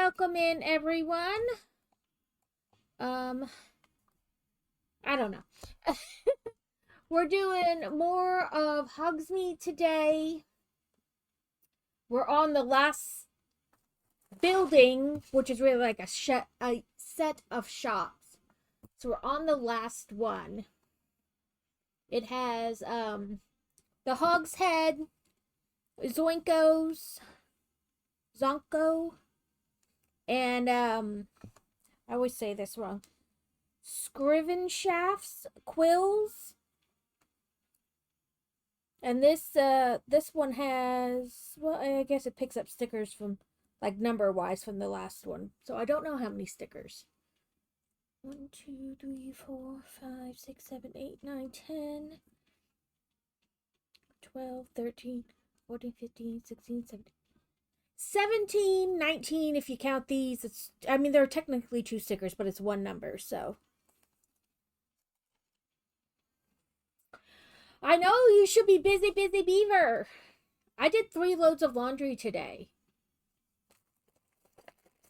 welcome in everyone. I don't know. We're doing more of Hogsmeade today. We're on the last building, which is really like a set of shops. So we're on the last one. It has the Hogshead, Zonko, and I always say this wrong. Scriven shafts, quills. And this one has, well, I guess it picks up stickers from, like, number-wise from the last one. So I don't know how many stickers. 1, 2, 3, 4, 5, 6, 7, 8, 9, 10, 12, 13, 14, 15, 16, 17. 17, 19 if you count these. I mean, there are technically 2 stickers, but it's one number, so. I know you should be busy, busy beaver. I did 3 loads of laundry today.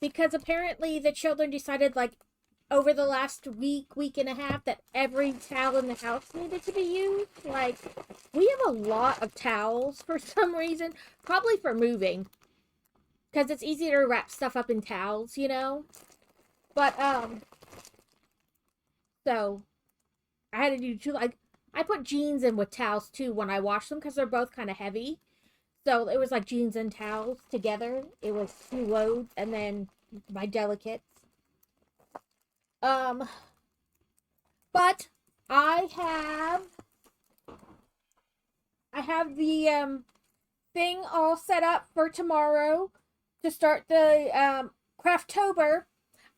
Because apparently the children decided, like, over the last week and a half, that every towel in the house needed to be used. Like, we have a lot of towels for some reason. Probably for moving. Because it's easier to wrap stuff up in towels, you know? But, so, I had to do 2, like, I put jeans in with towels, too, when I wash them, because they're both kind of heavy. So, it was like jeans and towels together. It was 2 loads, and then my delicates. But, I have the, thing all set up for tomorrow to start the, Crafttober.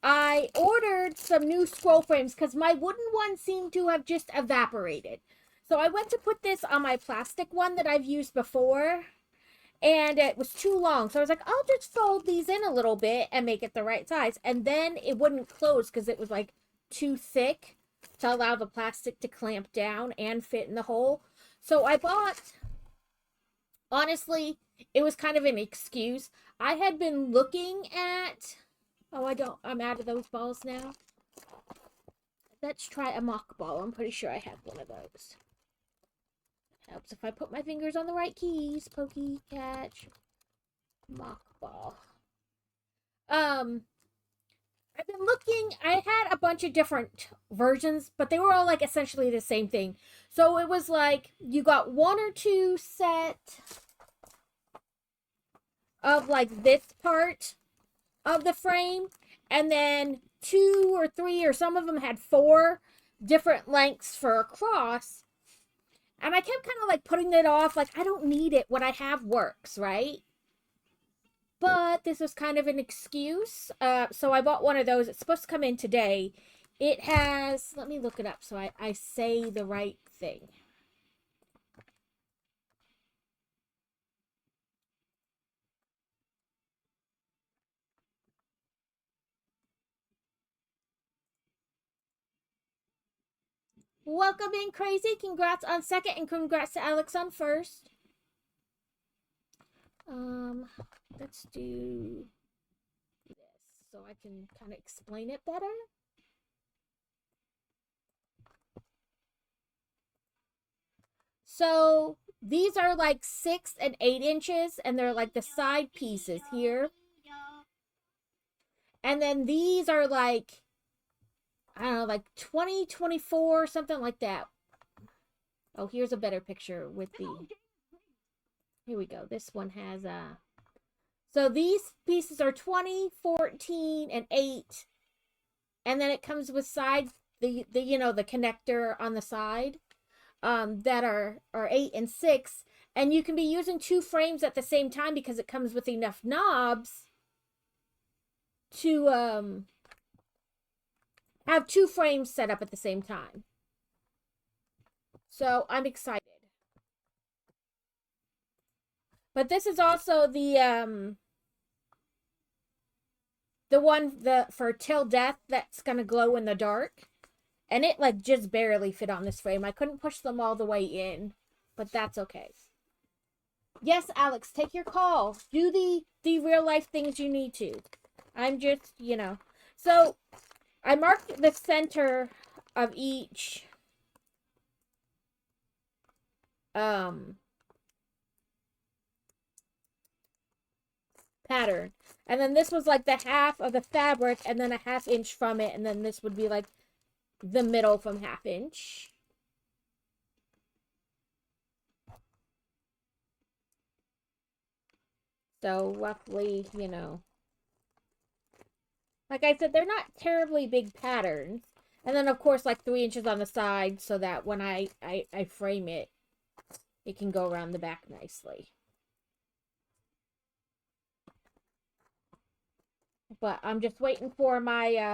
I ordered some new scroll frames because my wooden one seemed to have just evaporated. So I went to put this on my plastic one that I've used before, and it was too long. So I was like, I'll just fold these in a little bit and make it the right size. And then it wouldn't close because it was like too thick to allow the plastic to clamp down and fit in the hole. So I bought, honestly, it was kind of an excuse. I had been looking at, I'm out of those balls now. Let's try a mock ball. I'm pretty sure I have one of those. Helps if I put my fingers on the right keys. Pokey, catch, mock ball. I've been looking. I had a bunch of different versions, but they were all like essentially the same thing. So it was like you got 1 or 2 set of like this part of the frame, and then 2 or 3, or some of them had 4 different lengths for across. And I kept kind of like putting it off, like I don't need it. What I have works, right? But this was kind of an excuse. So I bought one of those. It's supposed to come in today. It has, let me look it up so I say the right thing. Welcome in, Crazy. Congrats on 2nd, and congrats to Alex on 1st. Let's do this so I can kind of explain it better. So these are like 6 and 8 inches, and they're like the side pieces here. And then these are like, I don't know, like 20, 24, something like that. Oh, here's a better picture with the, here we go. This one has so these pieces are 20, 14, and 8. And then it comes with side, the you know, the connector on the side, that are 8 and 6. And you can be using 2 frames at the same time because it comes with enough knobs to have 2 frames set up at the same time. So I'm excited. But this is also the one for Till Death that's gonna glow in the dark. And it like just barely fit on this frame. I couldn't push them all the way in, but that's okay. Yes, Alex, take your call. Do the real life things you need to. I'm just, you know. So I marked the center of each um pattern. And then this was like the half of the fabric and then a half inch from it, and then this would be like the middle from half inch. So roughly, you know. Like I said, they're not terribly big patterns. And then of course like 3 inches on the side so that when I frame it, it can go around the back nicely. But I'm just waiting for my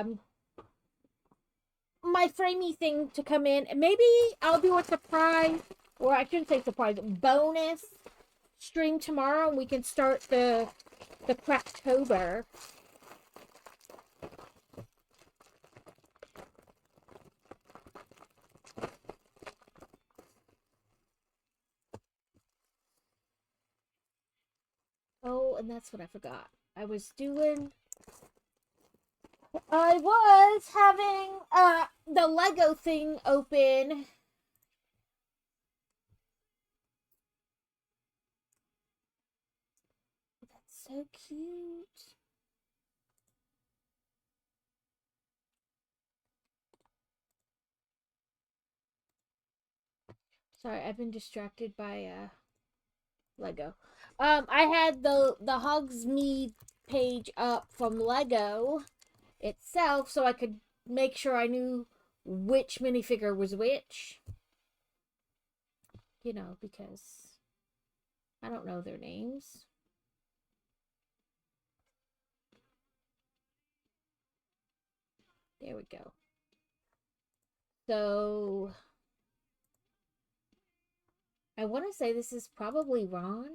framey thing to come in. Maybe I'll do a surprise, or I shouldn't say surprise, bonus stream tomorrow, and we can start the Crafttober. Oh, and that's what I forgot. I was having the Lego thing open. That's so cute. Sorry, I've been distracted by Lego. I had the Hogsmeade page up from Lego itself so I could make sure I knew which minifigure was which. You know, because I don't know their names. There we go. So I want to say this is probably Ron.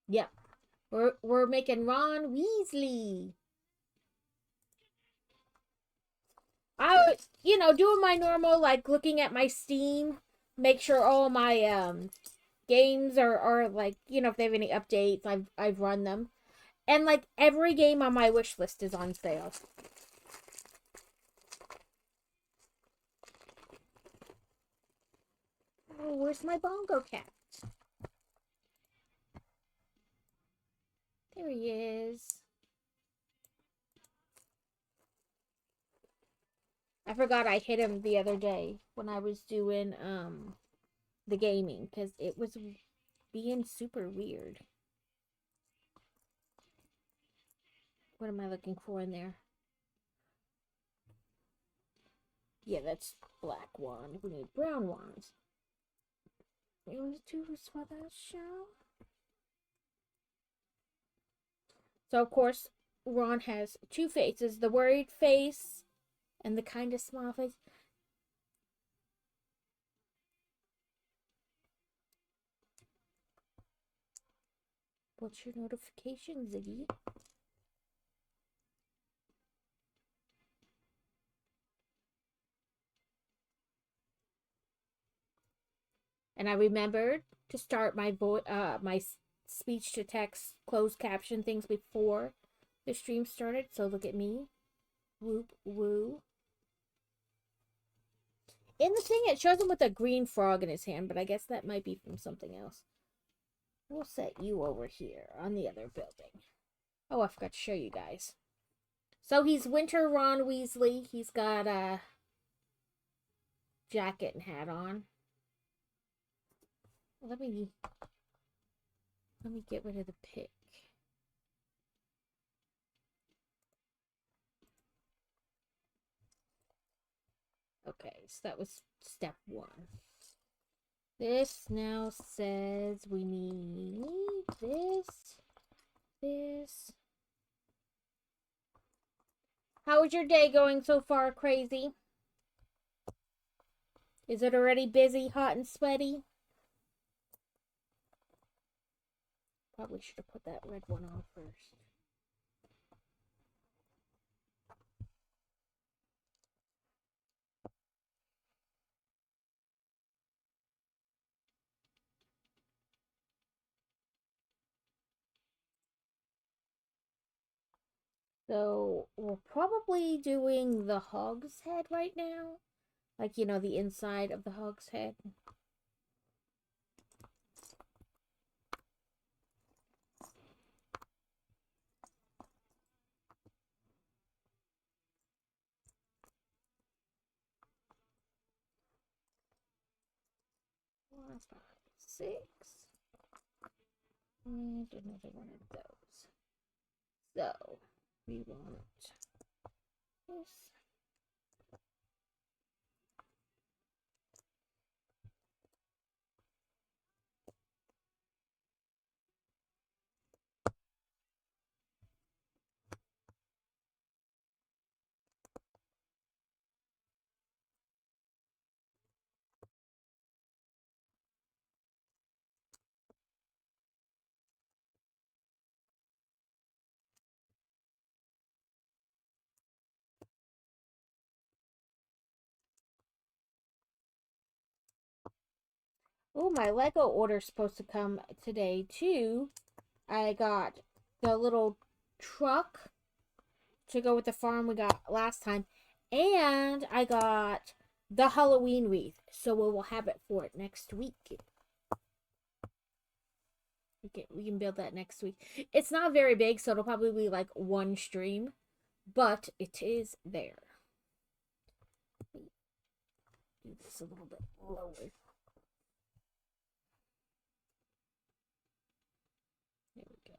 Yep. We're making Ron Weasley. I was, you know, doing my normal, like looking at my Steam, make sure all my games are like, you know, if they have any updates, I've run them. And like every game on my wish list is on sale. Oh, where's my bongo cat? There he is. I forgot I hit him the other day when I was doing the gaming because it was being super weird. What am I looking for in there? Yeah, that's black wand. We need brown wands. You want to do this for that show? So of course, Ron has two faces: the worried face and the kind of smile face. What's your notification, Ziggy? And I remembered to start my speech to text closed caption things before the stream started. So look at me. Whoop woo. In the thing, it shows him with a green frog in his hand, but I guess that might be from something else. We'll set you over here on the other building. Oh, I forgot to show you guys. So he's Winter Ron Weasley. He's got a jacket and hat on. Let me get rid of the pic. Okay, so that was step one. This now says we need this. How is your day going so far, Crazy? Is it already busy, hot, and sweaty? Probably should have put that red one on first. So we're probably doing the hog's head right now. Like, you know, the inside of the hog's head. Four, five, six. And another one of those. So we want this. Oh, my Lego order's supposed to come today too. I got the little truck to go with the farm we got last time, and I got the Halloween wreath. So we will have it for it next week. We can build that next week. It's not very big, so it'll probably be like one stream, but it is there. Do this a little bit lower. There we go.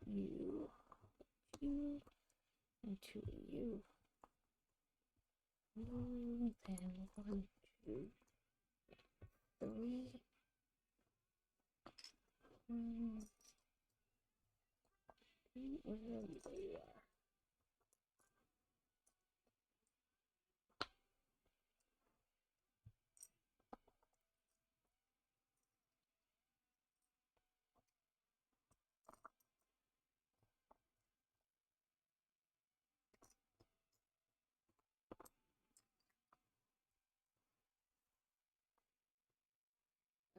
You, you, and two you. Then 1, 2, 3. Where they are.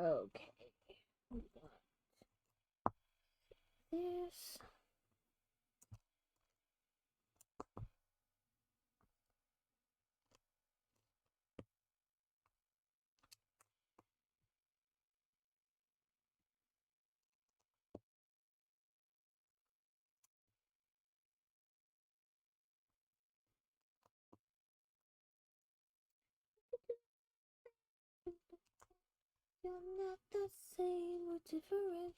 Okay. We got this. You're not the same or different.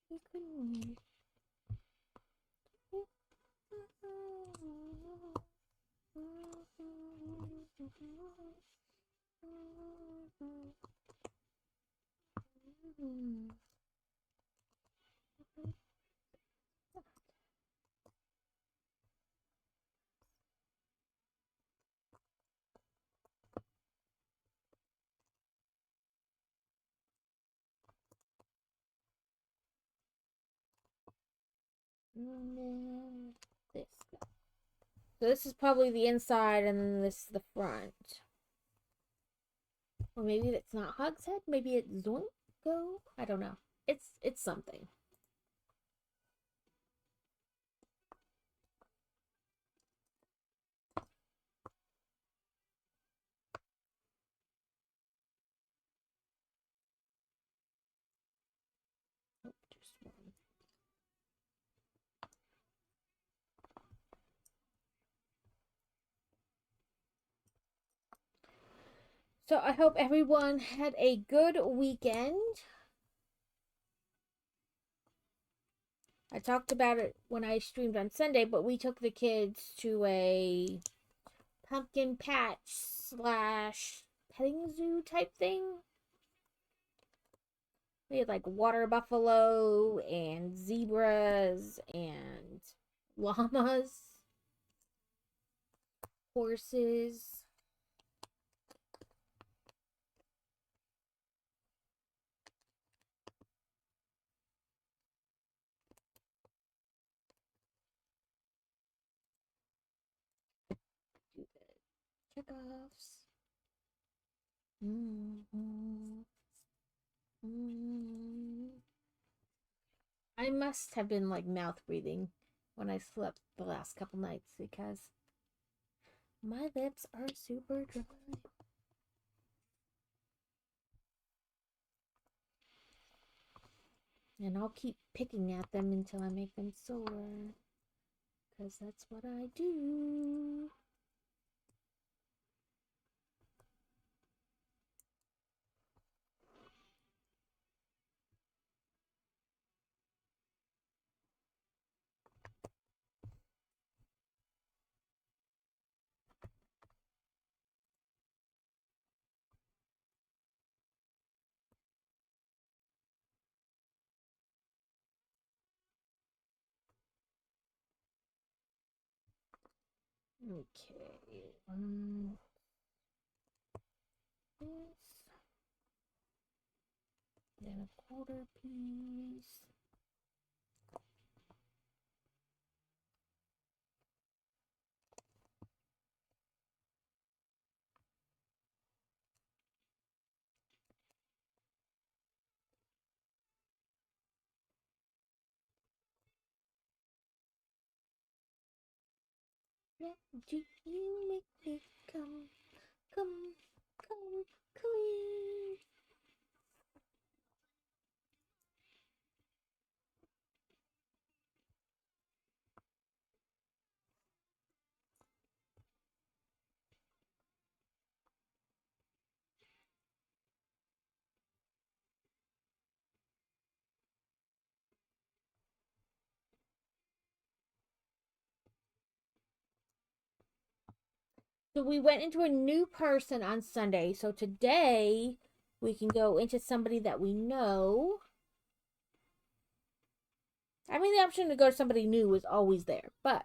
You couldn't. This guy. So this is probably the inside, and then this is the front. Or maybe it's not Hogshead. Maybe it's Zoinko. I don't know. It's something. Oh, just one. So I hope everyone had a good weekend. I talked about it when I streamed on Sunday, but we took the kids to a pumpkin patch slash petting zoo type thing. We had like water buffalo and zebras and llamas, horses. Checkoffs. Mm-hmm. Mm-hmm. I must have been like mouth breathing when I slept the last couple nights because my lips are super dry. And I'll keep picking at them until I make them sore. Because that's what I do. Okay. This. Then a quarter piece. What do you make me come, come, come clean? So we went into a new person on Sunday. So today we can go into somebody that we know. I mean, the option to go to somebody new is always there, but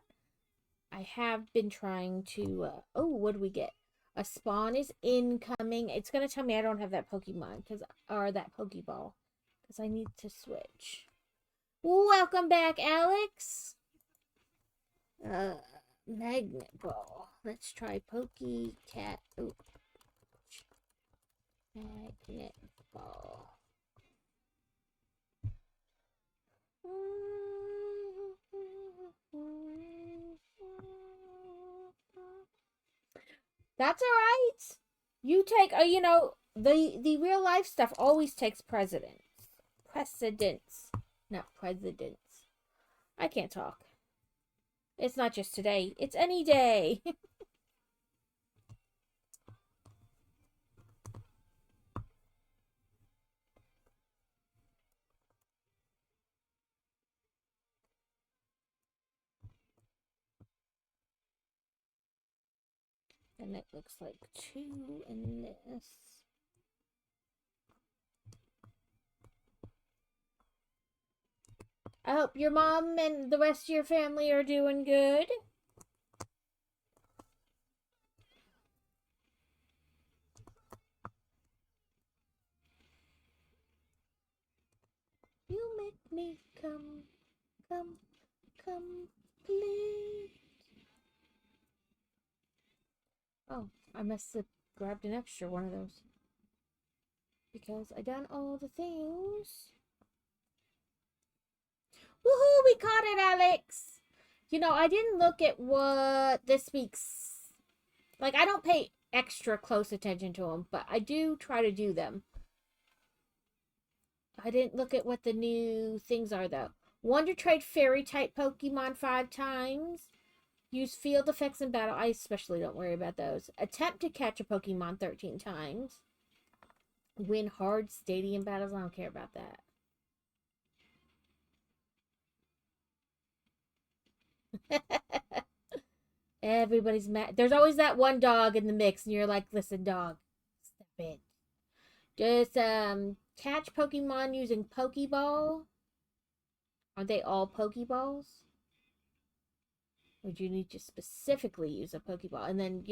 I have been trying to. Oh, what do we get? A spawn is incoming. It's gonna tell me I don't have that Pokemon or that Pokeball because I need to switch. Welcome back, Alex. Magnet Ball. Let's try Pokecat. Oh, Magnet Ball. That's all right. You take, the real life stuff always takes precedence. Precedence, not presidents. I can't talk. It's not just today. It's any day. And it looks like 2 in this. I hope your mom and the rest of your family are doing good. You make me come, complete. Oh, I must have grabbed an extra one of those. Because I done all the things. Woohoo, we caught it, Alex! I didn't look at what this week's... Like, I don't pay extra close attention to them, but I do try to do them. I didn't look at what the new things are, though. Wonder Trade Fairy-type Pokemon 5 times. Use field effects in battle. I especially don't worry about those. Attempt to catch a Pokemon 13 times. Win hard stadium battles. I don't care about that. Everybody's mad. There's always that one dog in the mix, and you're like, listen, dog, step in. Just catch Pokemon using Pokeball. Are they all Pokeballs? Or do you need to specifically use a Pokeball? And then,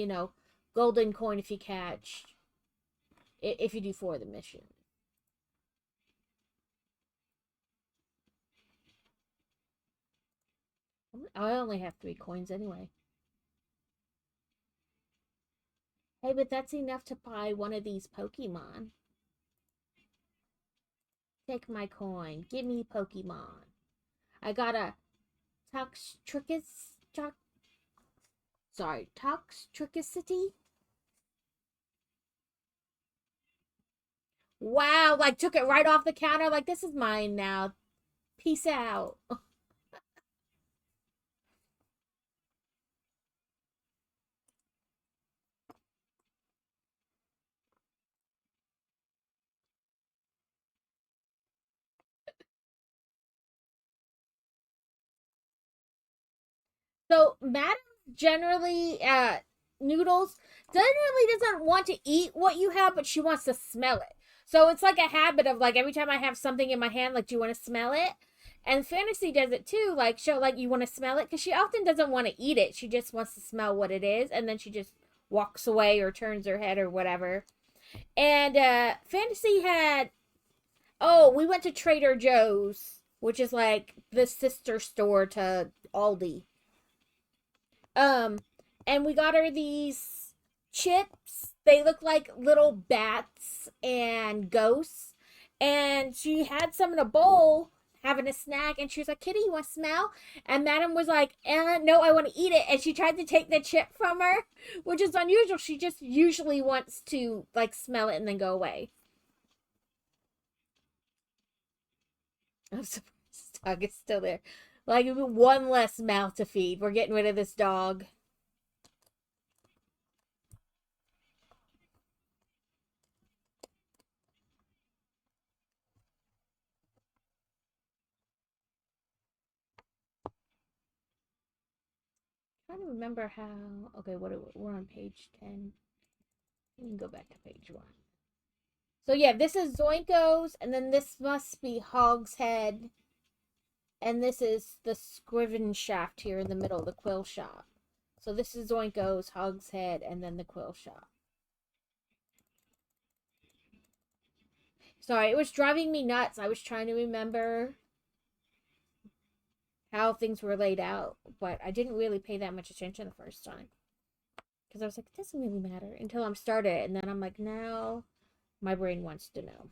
golden coin if you catch. If you do 4 of the mission. I only have 3 coins anyway. Hey, but that's enough to buy one of these Pokemon. Take my coin. Give me Pokemon. I got a Toxtricus. Toxtricity. Wow, like took it right off the counter. Like, this is mine now. Peace out. So, Madam generally, Noodles generally doesn't want to eat what you have, but she wants to smell it. So it's like a habit of like every time I have something in my hand, like, do you want to smell it? And Fantasy does it too. Like, she'll like, you want to smell it? Because she often doesn't want to eat it. She just wants to smell what it is, and then she just walks away or turns her head or whatever. And Fantasy had, oh, we went to Trader Joe's, which is like the sister store to Aldi. Um, and we got her these chips. They look like little bats and ghosts. And she had some in a bowl having a snack, and she was like, Kitty, you want to smell? And Madam was like, no, I want to eat it. And she tried to take the chip from her, which is unusual. She just usually wants to like smell it and then go away. I'm surprised this dog is still there. Like, one less mouth to feed. We're getting rid of this dog. Trying to remember how. Okay, we're on page 10. We can go back to page 1. So yeah, this is Zoinko's, and then this must be Hogshead, and this is the Scriven shaft here in the middle, the quill shop. So this is Zoinko's, Hogshead, and then the quill shop. Sorry, it was driving me nuts. I was trying to remember how things were laid out, but I didn't really pay that much attention the first time. Because I was like, it doesn't really matter until I'm started, and then I'm like, now my brain wants to know.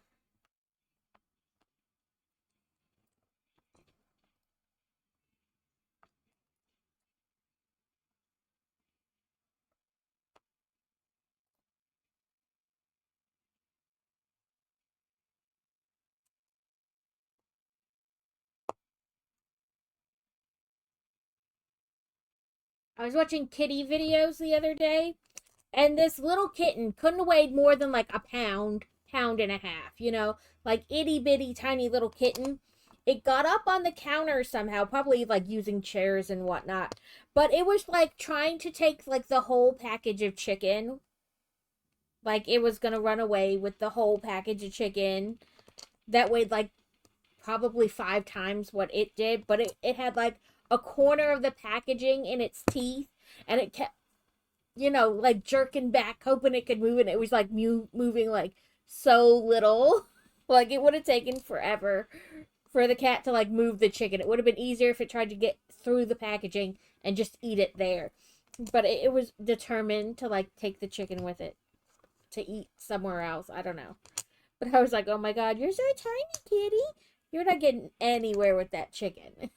I was watching kitty videos the other day, and this little kitten couldn't have weighed more than like a pound, pound and a half, like itty bitty tiny little kitten. It got up on the counter somehow, probably like using chairs and whatnot. But it was like trying to take like the whole package of chicken. Like, it was gonna run away with the whole package of chicken that weighed like probably 5 times what it did. But it had like a corner of the packaging in its teeth, and it kept like jerking back, hoping it could move, and it was like moving like so little. Like, it would have taken forever for the cat to like move the chicken. It would have been easier if it tried to get through the packaging and just eat it there. But it was determined to like take the chicken with it to eat somewhere else. I don't know. But I was like, oh my god, you're so tiny, kitty. You're not getting anywhere with that chicken.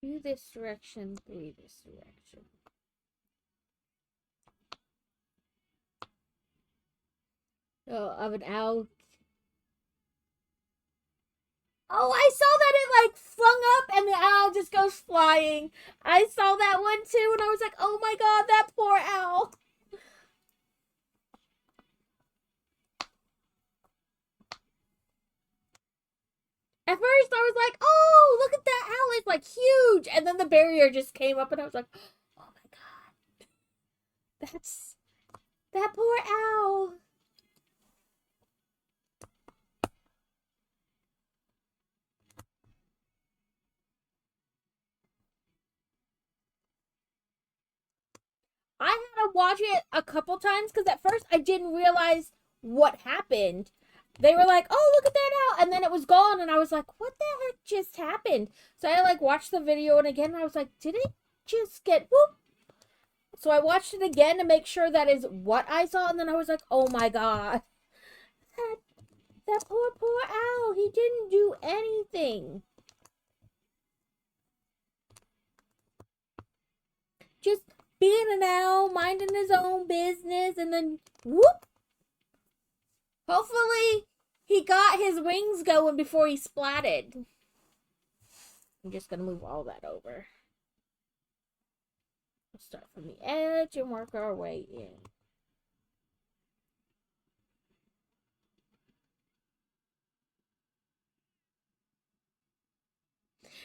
Through this direction, through this direction. Oh, of an owl. Oh, I saw that it like flung up and the owl just goes flying. I saw that one too, and I was like, oh my god, that poor owl. At first, I was like, oh, look at that owl. It's like huge. And then the barrier just came up, and I was like, oh my god, that's that poor owl. I had to watch it a couple times because at first I didn't realize what happened. They were like, "Oh, look at that owl," and then it was gone, and I was like, "What the heck just happened?" So I like watched the video, and again I was like, "Did it just get whoop?" So I watched it again to make sure that is what I saw, and then I was like, "Oh my god, that that poor owl! He didn't do anything. Just being an owl, minding his own business, and then whoop." Hopefully, he got his wings going before he splatted. I'm just gonna move all that over. We'll start from the edge and work our way in.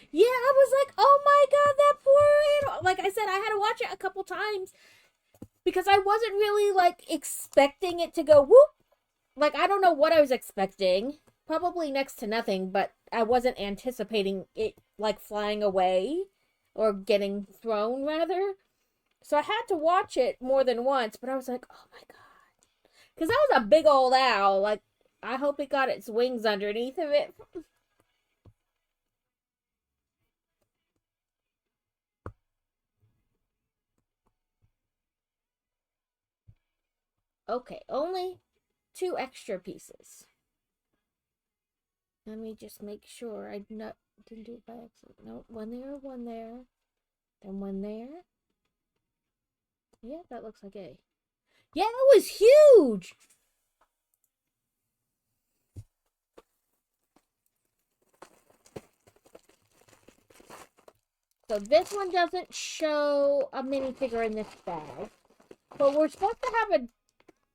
Yeah, I was like, oh my god, that poor animal. Like I said, I had to watch it a couple times because I wasn't really like expecting it to go whoop. Like I don't know what I was expecting. Probably next to nothing, but I wasn't anticipating it like flying away or getting thrown rather. So I had to watch it more than once, but I was like, oh my god. Because that was a big old owl. Like, I hope it got its wings underneath of it. Okay, only 2 extra pieces. Let me just make sure I didn't do it by accident. No, one there, then one there. Yeah, that looks like A. Yeah, that was huge! So this one doesn't show a minifigure in this bag. But we're supposed to have a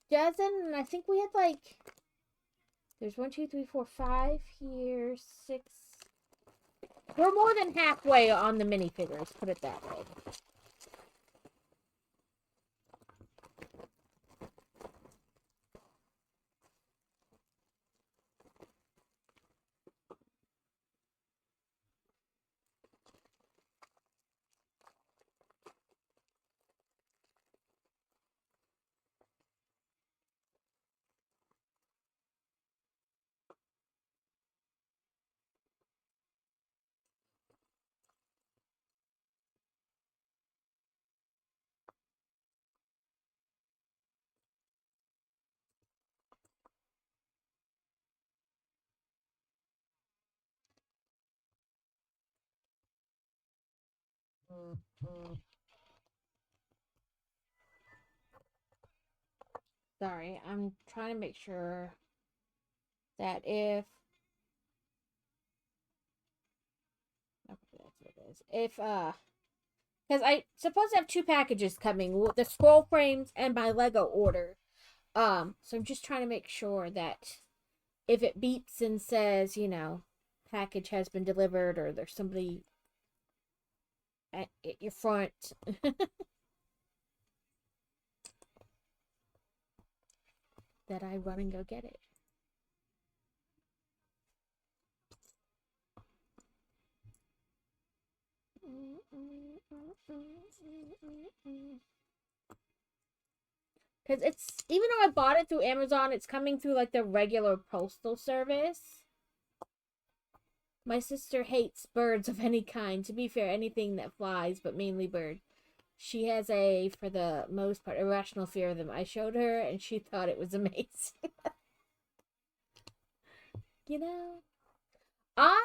dozen, and I think we had like... There's 1, 2, 3, 4, 5 here, 6. We're more than halfway on the minifigures, put it that way. Sorry, I'm trying to make sure that if... Okay, that's what it is. If, because I supposed to have 2 packages coming, the scroll frames and my Lego order. So I'm just trying to make sure that if it beeps and says, package has been delivered, or there's somebody at your front, that I run and go get it. Because it's, even though I bought it through Amazon, it's coming through like the regular postal service. My sister hates birds of any kind. To be fair, anything that flies, but mainly birds. She has a, for the most part, irrational fear of them. I showed her and she thought it was amazing. you know, I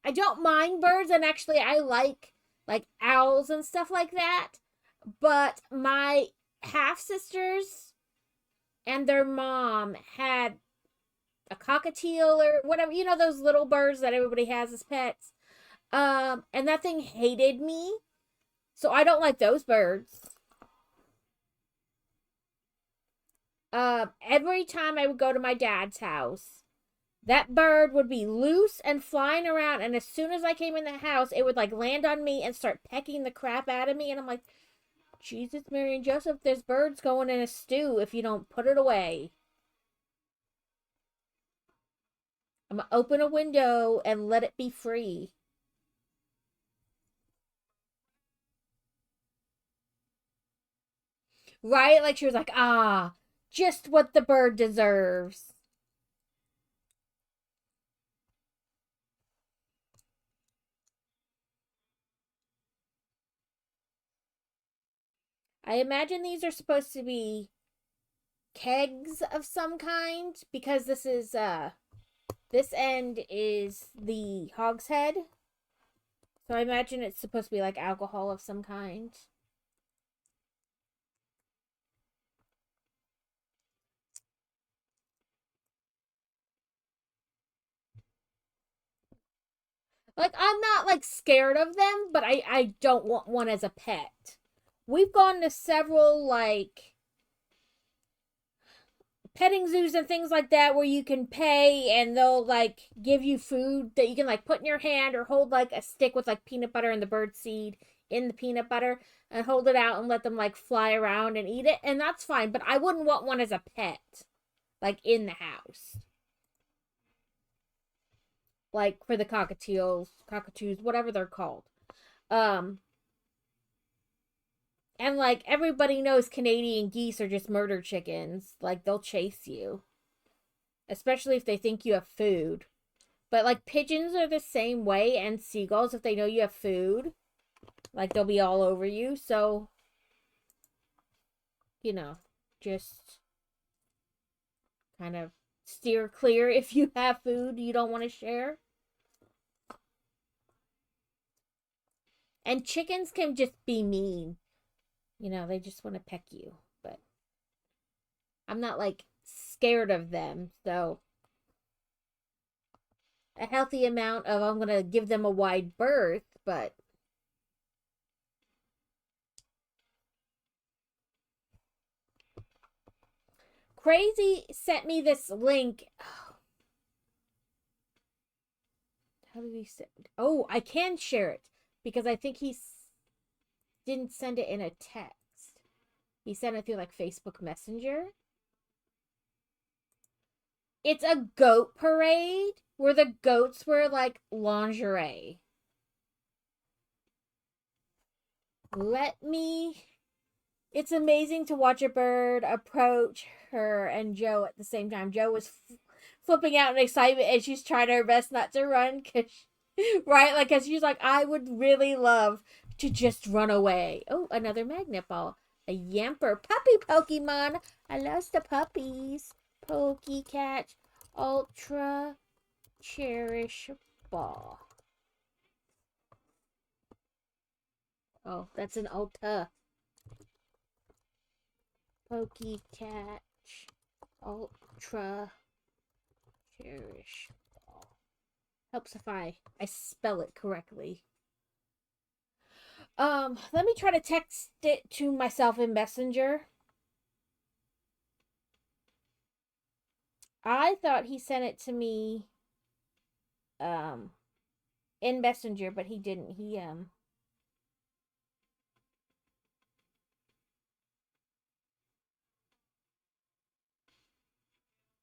I don't mind birds, and actually I like owls and stuff like that. But my half sisters and their mom had a cockatiel or whatever, those little birds that everybody has as pets. And that thing hated me. So I don't like those birds. Every time I would go to my dad's house, that bird would be loose and flying around, and as soon as I came in the house, it would like land on me and start pecking the crap out of me, and I'm like, Jesus, Mary, and Joseph, there's birds going in a stew if you don't put it away. I'm gonna open a window and let it be free. Right? Like she was like, just what the bird deserves. I imagine these are supposed to be kegs of some kind because this end is the hogshead. So I imagine it's supposed to be like alcohol of some kind. Like, I'm not like scared of them, but I don't want one as a pet. We've gone to several like petting zoos and things like that where you can pay and they'll like give you food that you can like put in your hand or hold like a stick with like peanut butter and the bird seed in the peanut butter and hold it out and let them like fly around and eat it, and that's fine, but I wouldn't want one as a pet like in the house, like for the cockatoos, whatever they're called. um and like everybody knows Canadian geese are just murder chickens, like they'll chase you, especially if they think you have food. But like pigeons are the same way, and seagulls, if they know you have food, like they'll be all over you. So, you know, just kind of steer clear if you have food you don't want to share. And chickens can just be mean. They just want to peck you. But I'm not like scared of them. So a healthy amount of I'm going to give them a wide berth, but Crazy sent me this link. How did he send? Oh, I can share it because I think he didn't send it in a text. He sent it through like Facebook Messenger. It's a goat parade where the goats wear like lingerie. It's amazing to watch a bird approach her and Joe at the same time. Joe was flipping out in excitement and she's trying her best not to run right? Like, cause she's like, I would really love to just run away. Oh, another magnet ball. A Yamper puppy Pokemon. I love the puppies. Pokecat Ultra Cherish Ball. Oh, that's an Ulta. Pokecat Ultra Cherish Ball. Helps if I spell it correctly. Let me try to text it to myself in Messenger. I thought he sent it to me in Messenger, but he didn't.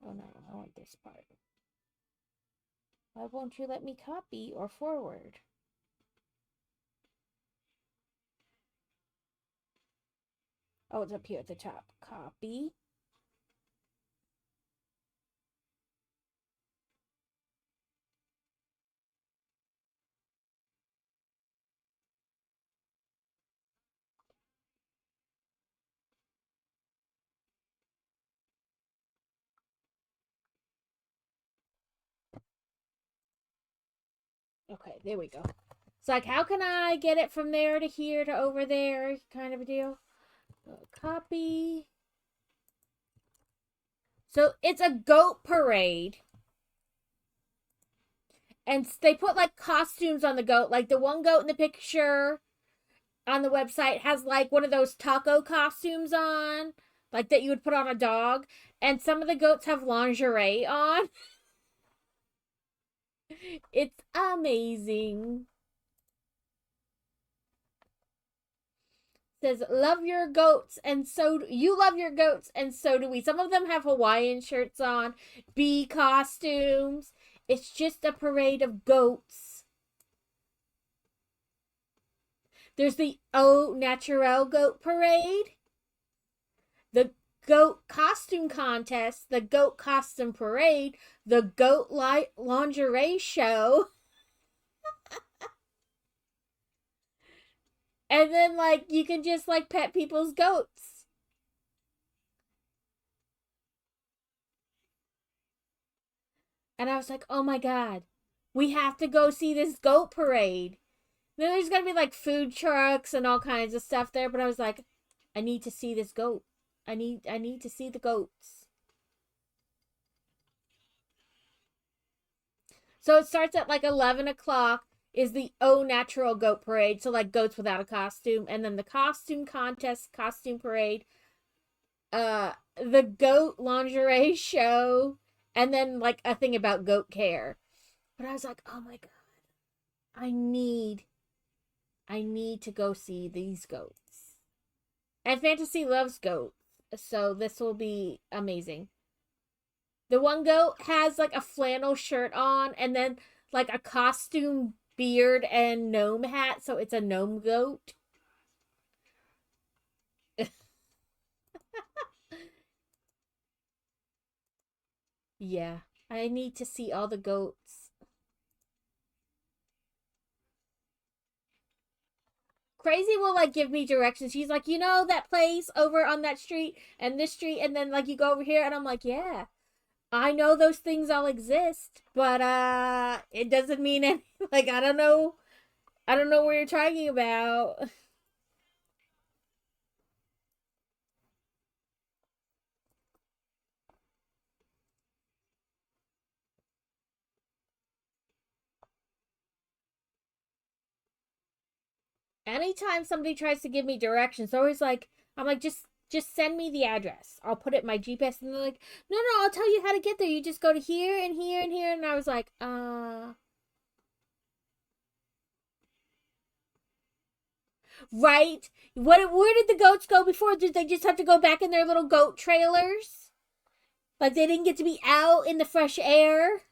Oh no, I want this part. Why won't you let me copy or forward? Oh, it's up here at the top. Copy. Okay, there we go. It's like, how can I get it from there to here to over there, kind of a deal. Copy. So it's a goat parade. And they put like costumes on the goat. Like the one goat in the picture on the website has like one of those taco costumes on, like that you would put on a dog. And some of the goats have lingerie on. It's amazing. Says love your goats and so you love your goats and so do we. Some of them have Hawaiian shirts on, bee costumes. It's just a parade of goats. There's the Au Naturel goat parade, the goat costume contest, the goat costume parade, the goat lingerie show. And then, like, you can just, like, pet people's goats. And I was like, oh my God, we have to go see this goat parade. Then there's gonna be like food trucks and all kinds of stuff there, but I was like, I need to see this goat. I need to see the goats. So it starts at like 11 o'clock is the Au Natural Goat Parade. So like goats without a costume. And then the costume contest, costume parade, the goat lingerie show, and then like a thing about goat care. But I was like, oh my God, I need I need to go see these goats. And Fantasy loves goats, so this will be amazing. The one goat has like a flannel shirt on and then like a costume beard and gnome hat, so it's a gnome goat. Yeah, I need to see all the goats. Crazy will like give me directions. She's like, you know that place over on that street and this street, and then like you go over here, and I'm like, yeah, I know those things all exist, but it doesn't mean any like I don't know what you're talking about. Anytime somebody tries to give me directions, they're always like, I'm like, just send me the address. I'll put it in my GPS, and they're like, no, I'll tell you how to get there. You just go to here and here and here, and I was like, right. What? Where did the goats go before? Did they just have to go back in their little goat trailers? Like they didn't get to be out in the fresh air?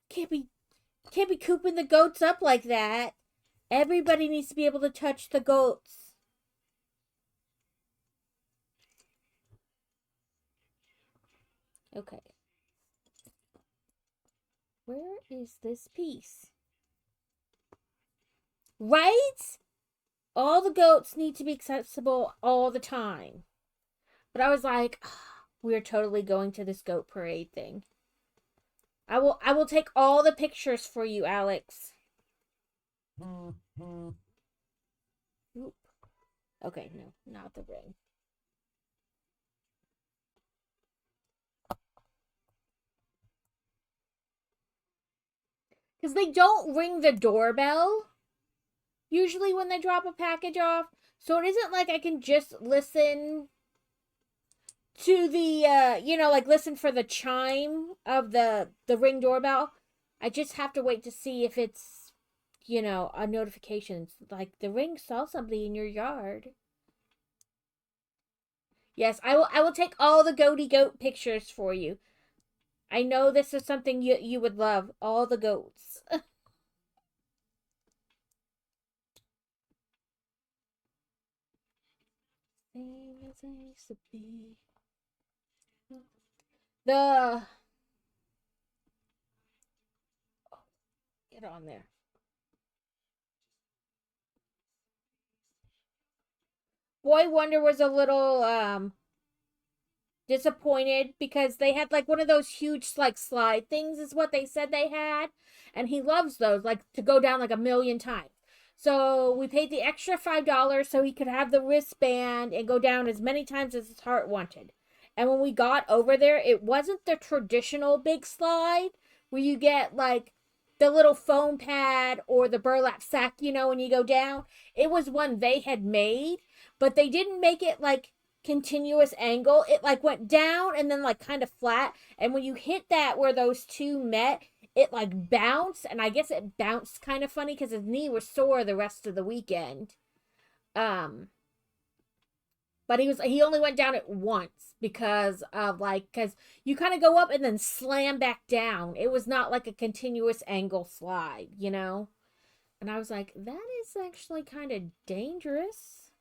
Can't be can't be cooping the goats up like that. Everybody needs to be able to touch the goats. Okay. Where is this piece? Right? All the goats need to be accessible all the time. But I was like, oh, we're totally going to this goat parade thing. I will take all the pictures for you, Alex. Oop. Okay, no, not the ring. Because they don't ring the doorbell usually when they drop a package off. So it isn't like I can just listen to the like listen for the chime of the ring doorbell. I just have to wait to see if it's a notification like the ring saw somebody in your yard. Yes, I will take all the goaty goat pictures for you. I know this is something you would love, all the goats. Same as I used to be. The Get on there. Boy Wonder was a little disappointed because they had like one of those huge like slide things is what they said they had, and he loves those like to go down like a million times. So we paid the extra $5 so he could have the wristband and go down as many times as his heart wanted. And when we got over there, it wasn't the traditional big slide where you get like the little foam pad or the burlap sack, when you go down. It was one they had made, but they didn't make it like continuous angle. It like went down and then like kind of flat. And when you hit that where those two met, it like bounced. And I guess it bounced kind of funny because his knee was sore the rest of the weekend. Um, but he only went down it once because of because you kind of go up and then slam back down. It was not like a continuous angle slide. And I was like, that is actually kind of dangerous.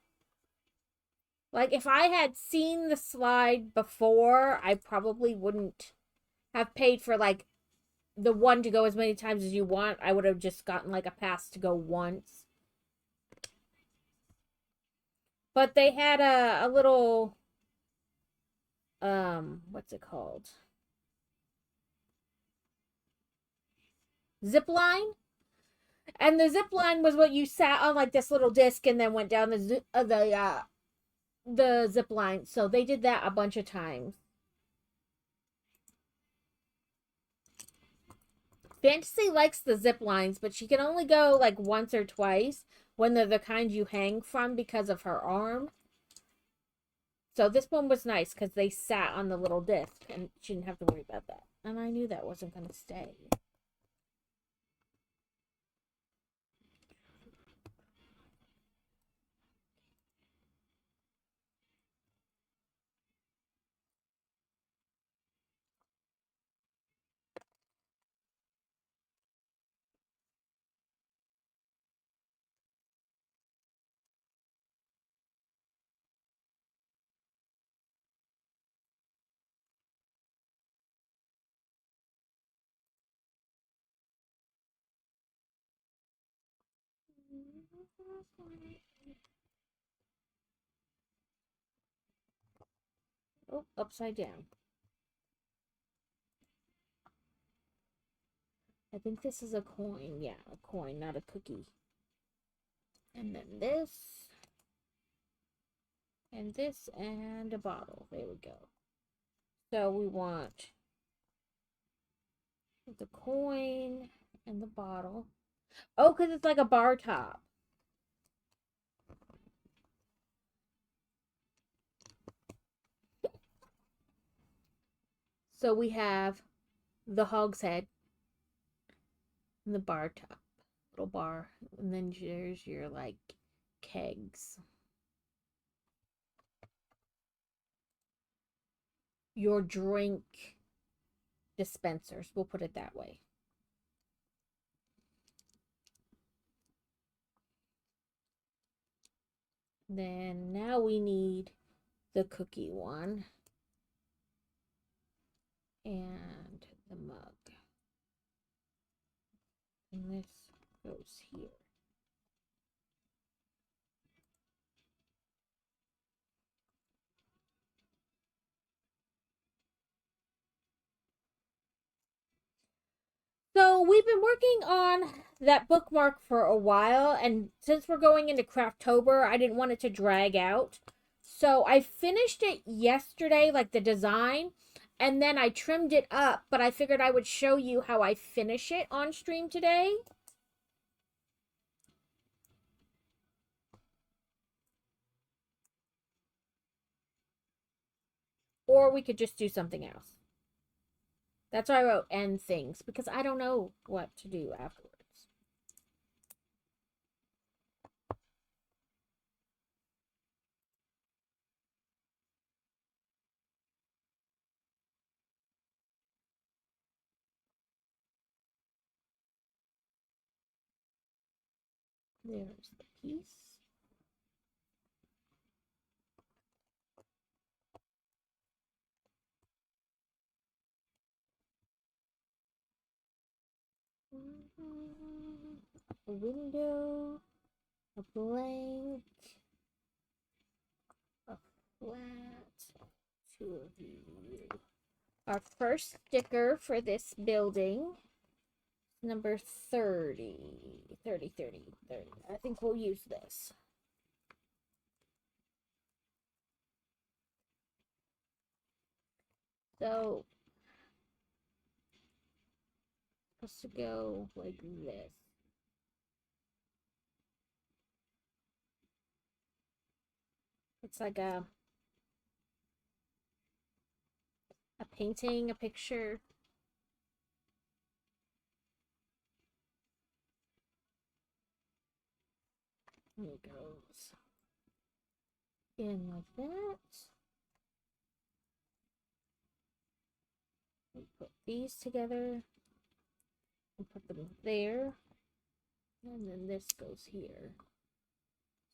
Like, if I had seen the slide before, I probably wouldn't have paid for, like, the one to go as many times as you want, I would have just gotten like a pass to go once. But they had a little what's it called? Zip line. And the zip line was what you sat on like this little disc and then went down the zip line. So they did that a bunch of times. Fantasy likes the zip lines, but she can only go like once or twice when they're the kind you hang from because of her arm. So this one was nice because they sat on the little disc and she didn't have to worry about that. And I knew that wasn't going to stay. Oh, upside down. I think this is a coin. Yeah, a coin, not a cookie. And then this. And this and a bottle. There we go. So we want the coin and the bottle. Oh, because it's like a bar top. So we have the hogshead and the bar top. Little bar. And then there's your like kegs. Your drink dispensers. We'll put it that way. Then now we need the cookie one. And the mug. And this goes here. So we've been working on that bookmark for a while, and since we're going into Crafttober, I didn't want it to drag out. So I finished it yesterday, like the design, and then I trimmed it up, but I figured I would show you how I finish it on stream today. Or we could just do something else. That's why I wrote end things, because I don't know what to do afterwards. There's the piece. A window, a blank, a flat, two of you. Our first sticker for this building, number 30. 30, 30, 30. I think we'll use this. So, supposed to go like this. It's like a painting, a picture. There it goes. In like that. We put these together and put them there. And then this goes here.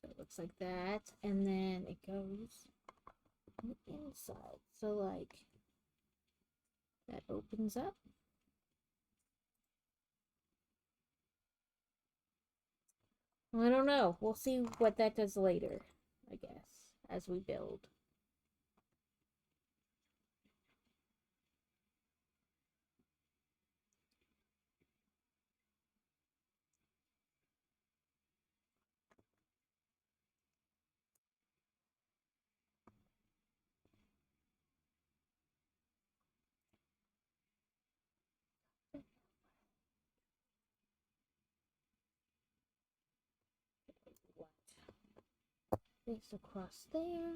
So it looks like that. And then it goes on the inside. So like that opens up. I don't know. We'll see what that does later, I guess, as we build. This across there.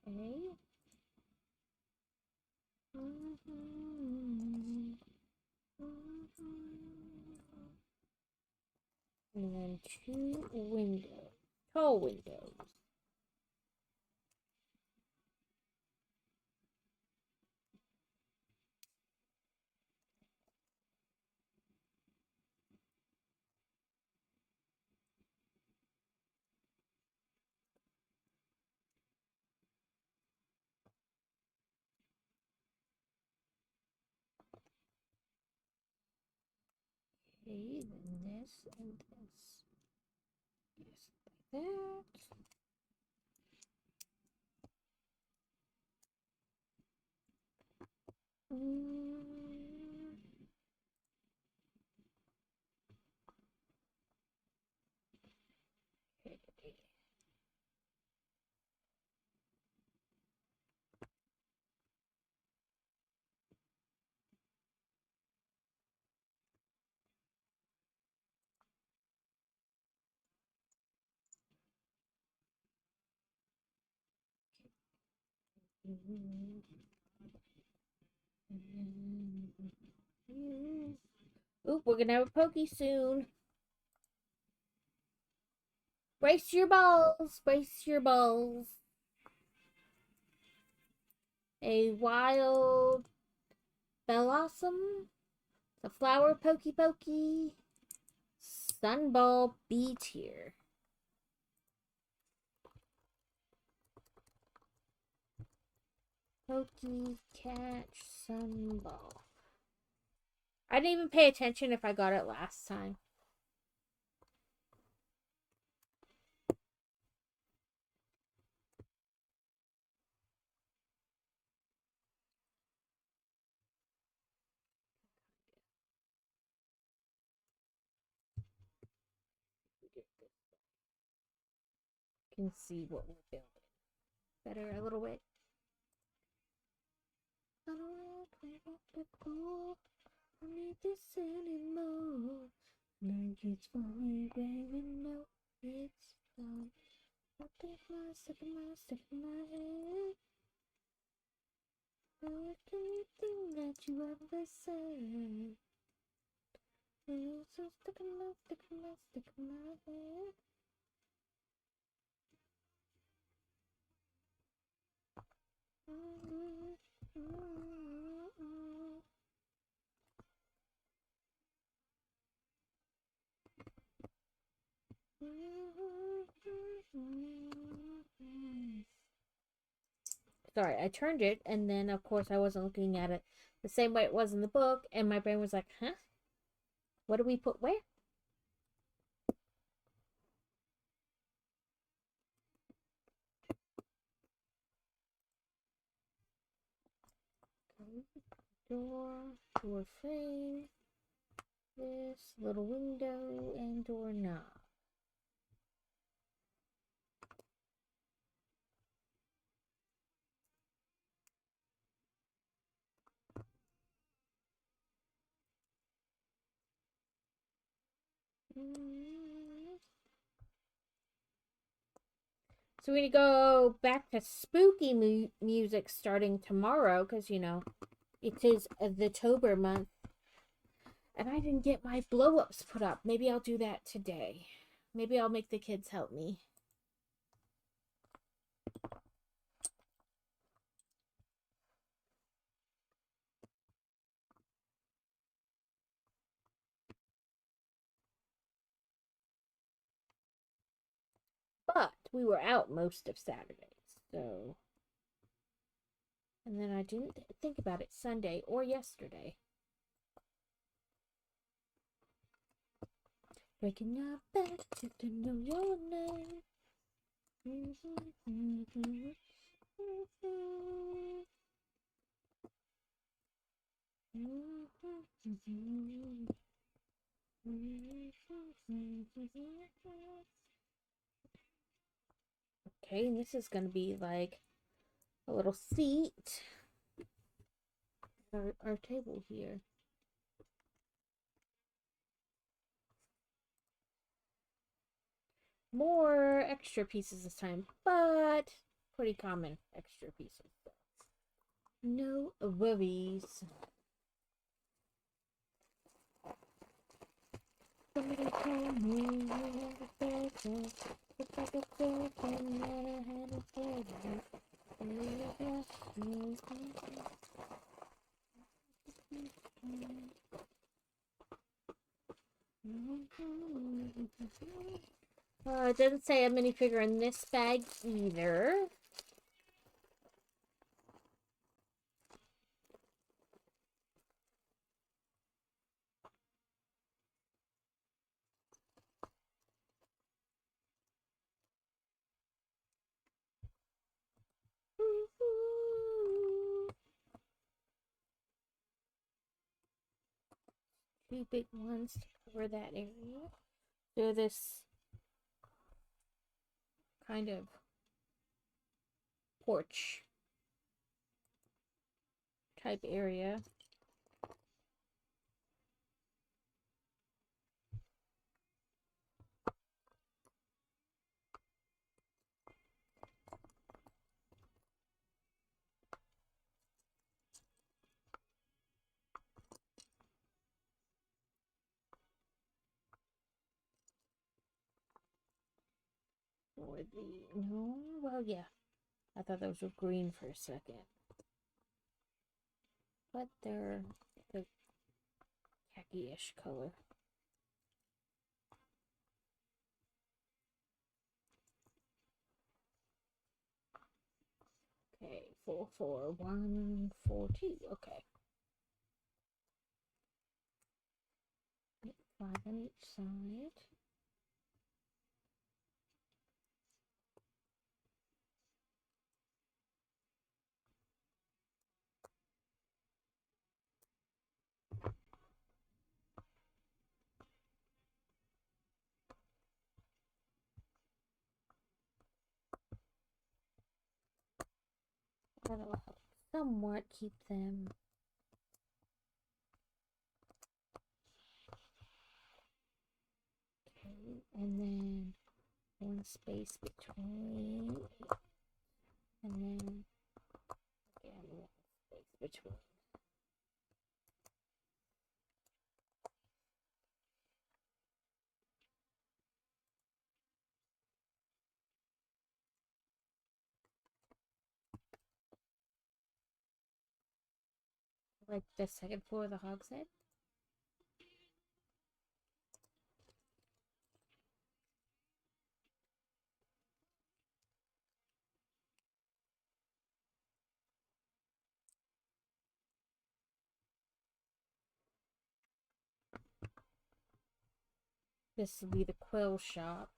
Okay. And then 2 windows. Tall windows. Okay, then this and this. Yes, like that. Okay. Oop, we're gonna have a pokey soon. Brace your balls. Brace your balls. A wild blossom. The flower pokey pokey. Sunball B tier. Pokey catch sunball. I didn't even pay attention if I got it last time. Can see what we're building. Better a little bit. I don't need this anymore. Like it's fine, baby, no, it's fine. I'll take my stick in my head. Anything that you ever said. It's so stick in my head. Sorry, I turned it, and then of course I wasn't looking at it the same way it was in the book, and my brain was like, huh? What do we put where? Okay. Door frame, this little window, and door knob. So we're gonna go back to spooky music starting tomorrow, because you know it is the Tober month, and I didn't get my blow-ups put up. Maybe I'll do that today. Maybe I'll make the kids help me. But We were out most of Saturday, so. And then I didn't think about it Sunday or yesterday. Breaking up back to know your name. Okay, and this is going to be like a little seat. Our table here. More extra pieces this time, but pretty common extra pieces. No worries. Somebody told me it doesn't say a minifigure in this bag either. Two big ones to cover that area. So this kind of porch type area. Or no, well, yeah. I thought those were green for a second. But they're the khaki-ish color. Okay, 44142. Okay. 5 on each side. That'll help somewhat keep them. Okay, and then one space between, and then again one space between. Like the second floor of the Hogshead. This will be the quill shop.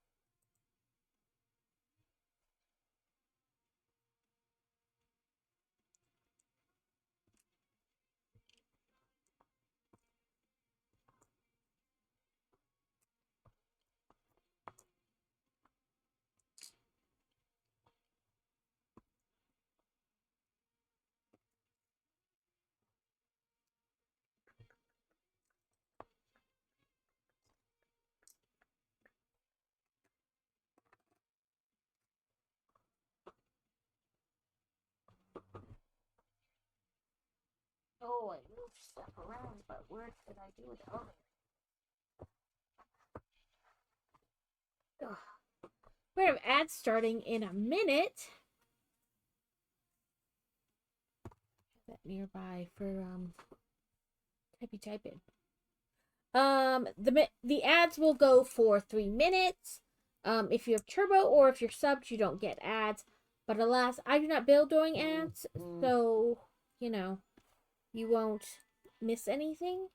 Oh, I moved stuff around, but where did I do it? Oh, we're gonna have ads starting in a minute. Have that nearby for type in. The ads will go for 3 minutes. If you have turbo or if you're subbed, you don't get ads. But alas, I do not build during ads, so you know you won't miss anything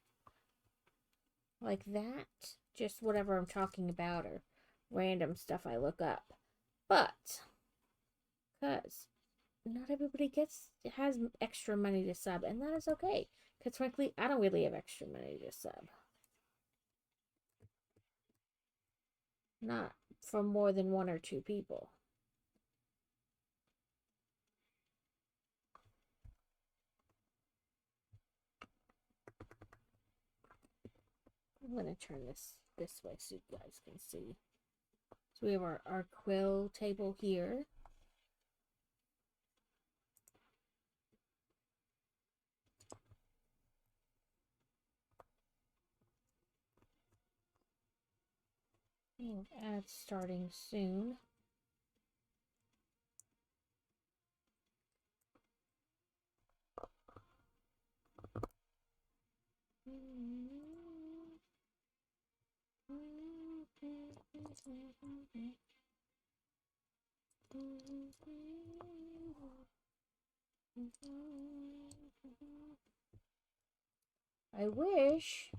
like that. Just whatever I'm talking about or random stuff I look up. But because not everybody has extra money to sub, and that is okay. Because frankly, I don't really have extra money to sub. Not for more than 1 or 2 people. I'm gonna turn this way so you guys can see. So we have our quill table here. Ads starting soon. I wish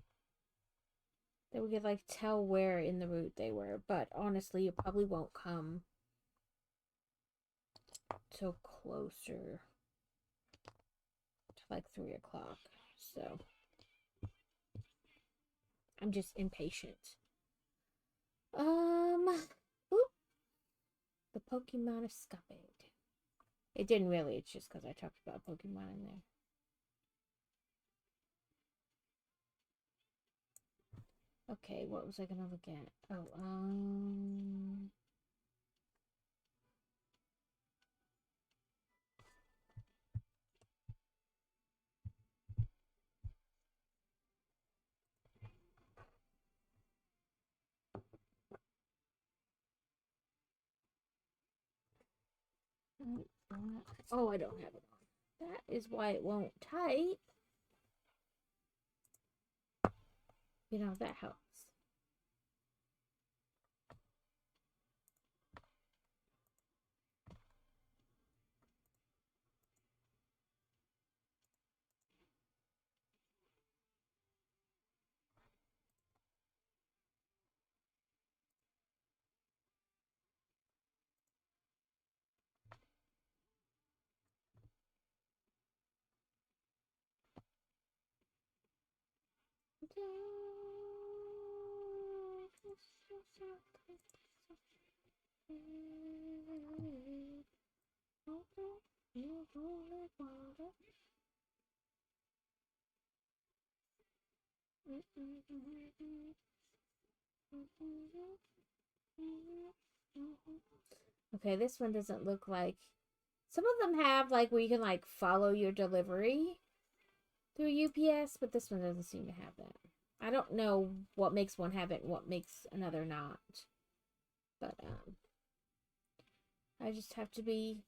that we could like tell where in the route they were, but honestly, it probably won't come till closer to like 3 o'clock. So I'm just impatient. Oop, the Pokemon escapade. It didn't really. It's just because I talked about Pokemon in there. Okay, what was I gonna look at? Oh, oh, I don't have it on. That is why it won't type. You know, that helps. Okay, this one doesn't look like. Some of them have like where you can like follow your delivery through UPS, but this one doesn't seem to have that. I don't know what makes one have it and what makes another not. But I just have to be,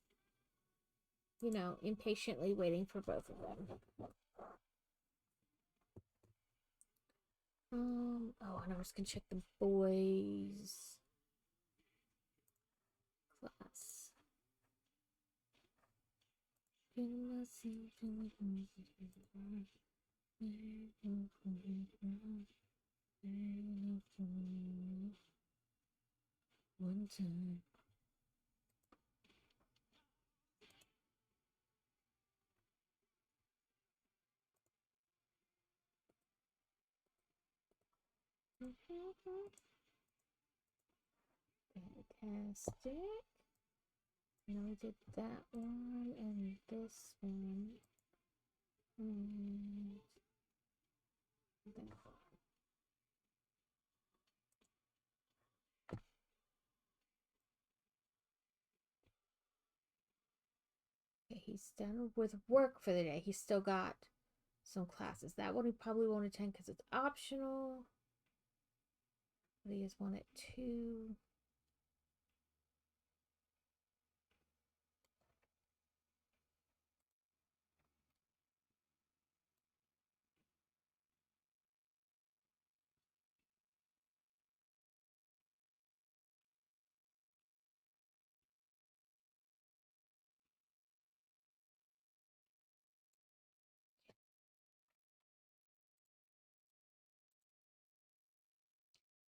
impatiently waiting for both of them. Oh, and I was gonna check the boys' class. One time. Fantastic. Now we did that one and this one. And that one. Okay, he's done with work for the day. He's still got some classes. That one he probably won't attend because it's optional. But he has one at 2.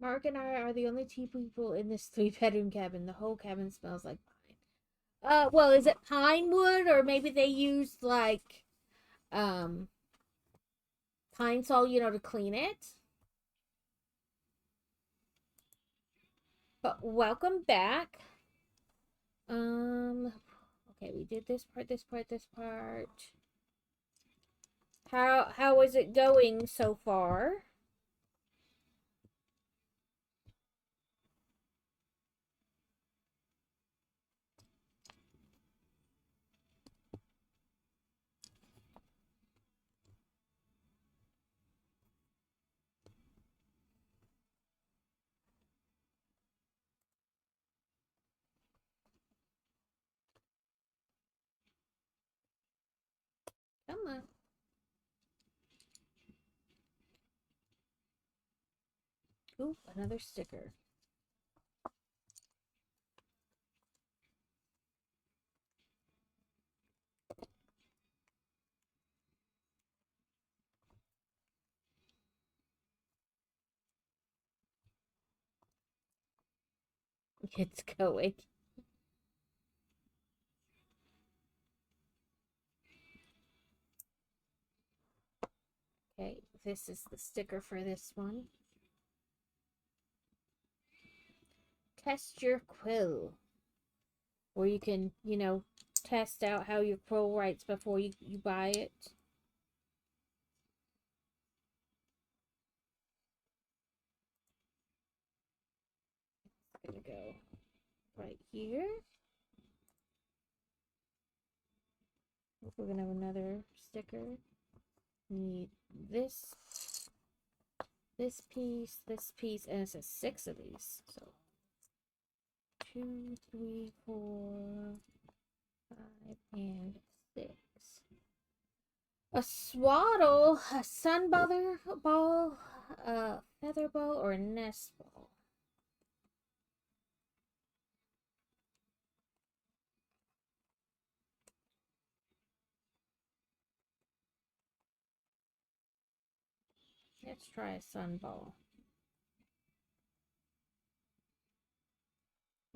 Mark and I are the only two people in this three-bedroom cabin. The whole cabin smells like pine. Well, is it pine wood, or maybe they used like um pine sol, to clean it? But welcome back. Okay, we did this part, this part, this part. How is it going so far? Come on. Ooh, another sticker. It's going. Okay, this is the sticker for this one. Test your quill. Or you can, test out how your quill writes before you buy it. It's gonna go right here. We're gonna have another sticker. We need this piece, and it says 6 of these. So 2, 3, 4, 5, and 6. A swaddle, a sunbother ball, a feather ball, or a nest ball. Let's try a sunball.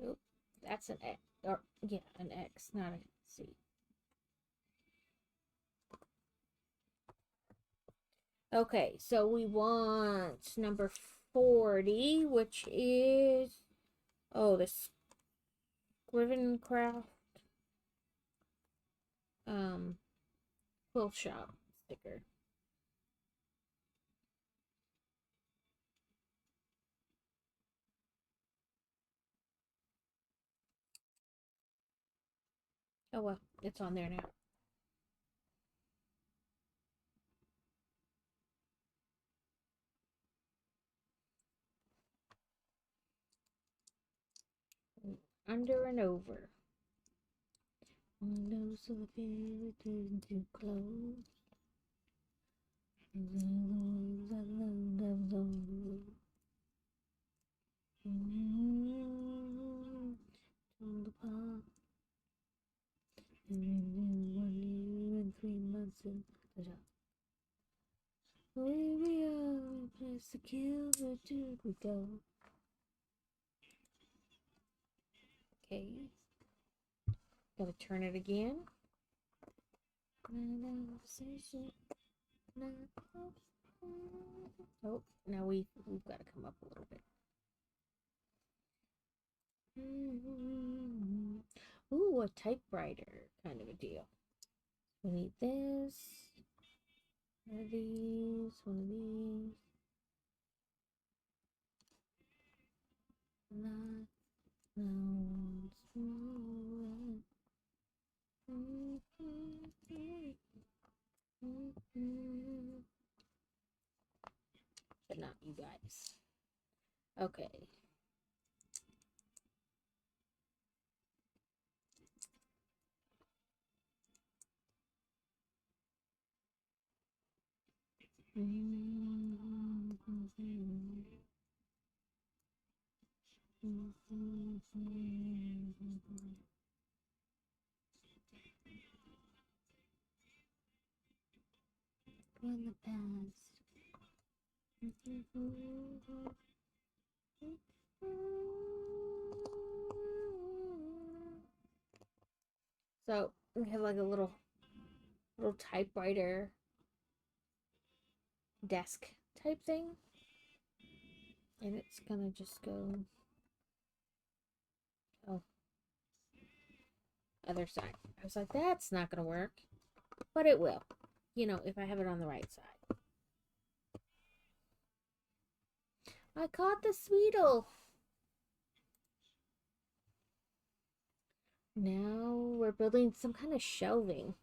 Oop, that's an X, or yeah, an X, not a C. Okay, so we want number 40, which is, oh, the Scrivencraft quill shop sticker. Oh well, it's on there now. Under and over. Windows of the fairy too close. One year and 3 months in the job. Away we are, place to kill, where did we go? Okay. Gotta turn it again. Oh, now we've got to come up a little bit. Ooh, a typewriter kind of a deal. We need this. One of these. One of these. Not but not you guys. Okay. From the past. So we have like a little typewriter desk type thing. And it's gonna just go, oh, other side. I was like, that's not gonna work. But it will. You know, if I have it on the right side. I caught the Sweetle. Now we're building some kind of shelving.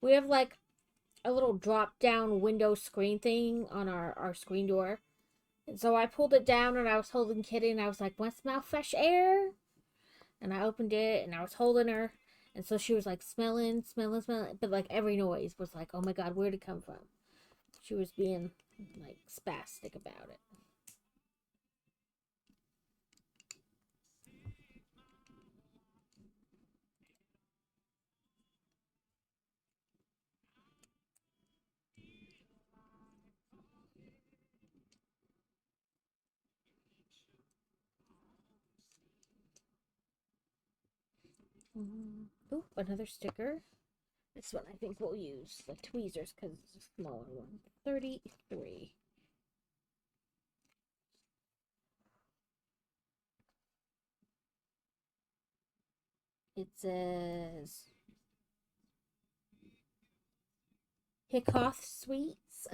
We have like a little drop down window screen thing on our screen door. And so I pulled it down and I was holding Kitty and I was like, want to smell fresh air? And I opened it and I was holding her. And so she was like smelling. But like every noise was like, oh my God, where'd it come from? She was being like spastic about it. Oh, another sticker. This one I think we'll use the tweezers because it's a smaller one. 33. It says Hickoth Sweets.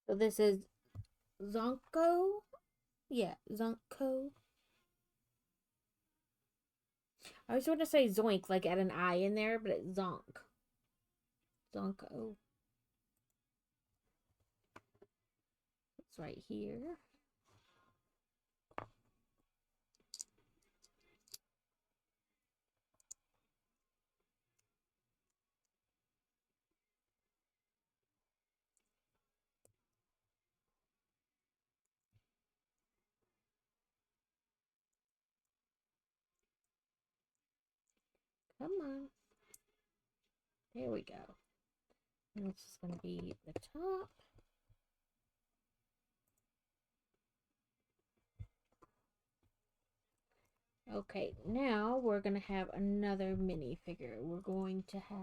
So this is Zonko. Yeah, Zonko. I always want to say Zoink, like add an I in there, but it's Zonk. Zonko. It's right here. Come on. There we go. And this is going to be the top. Okay, now we're going to have another minifigure. We're going to have...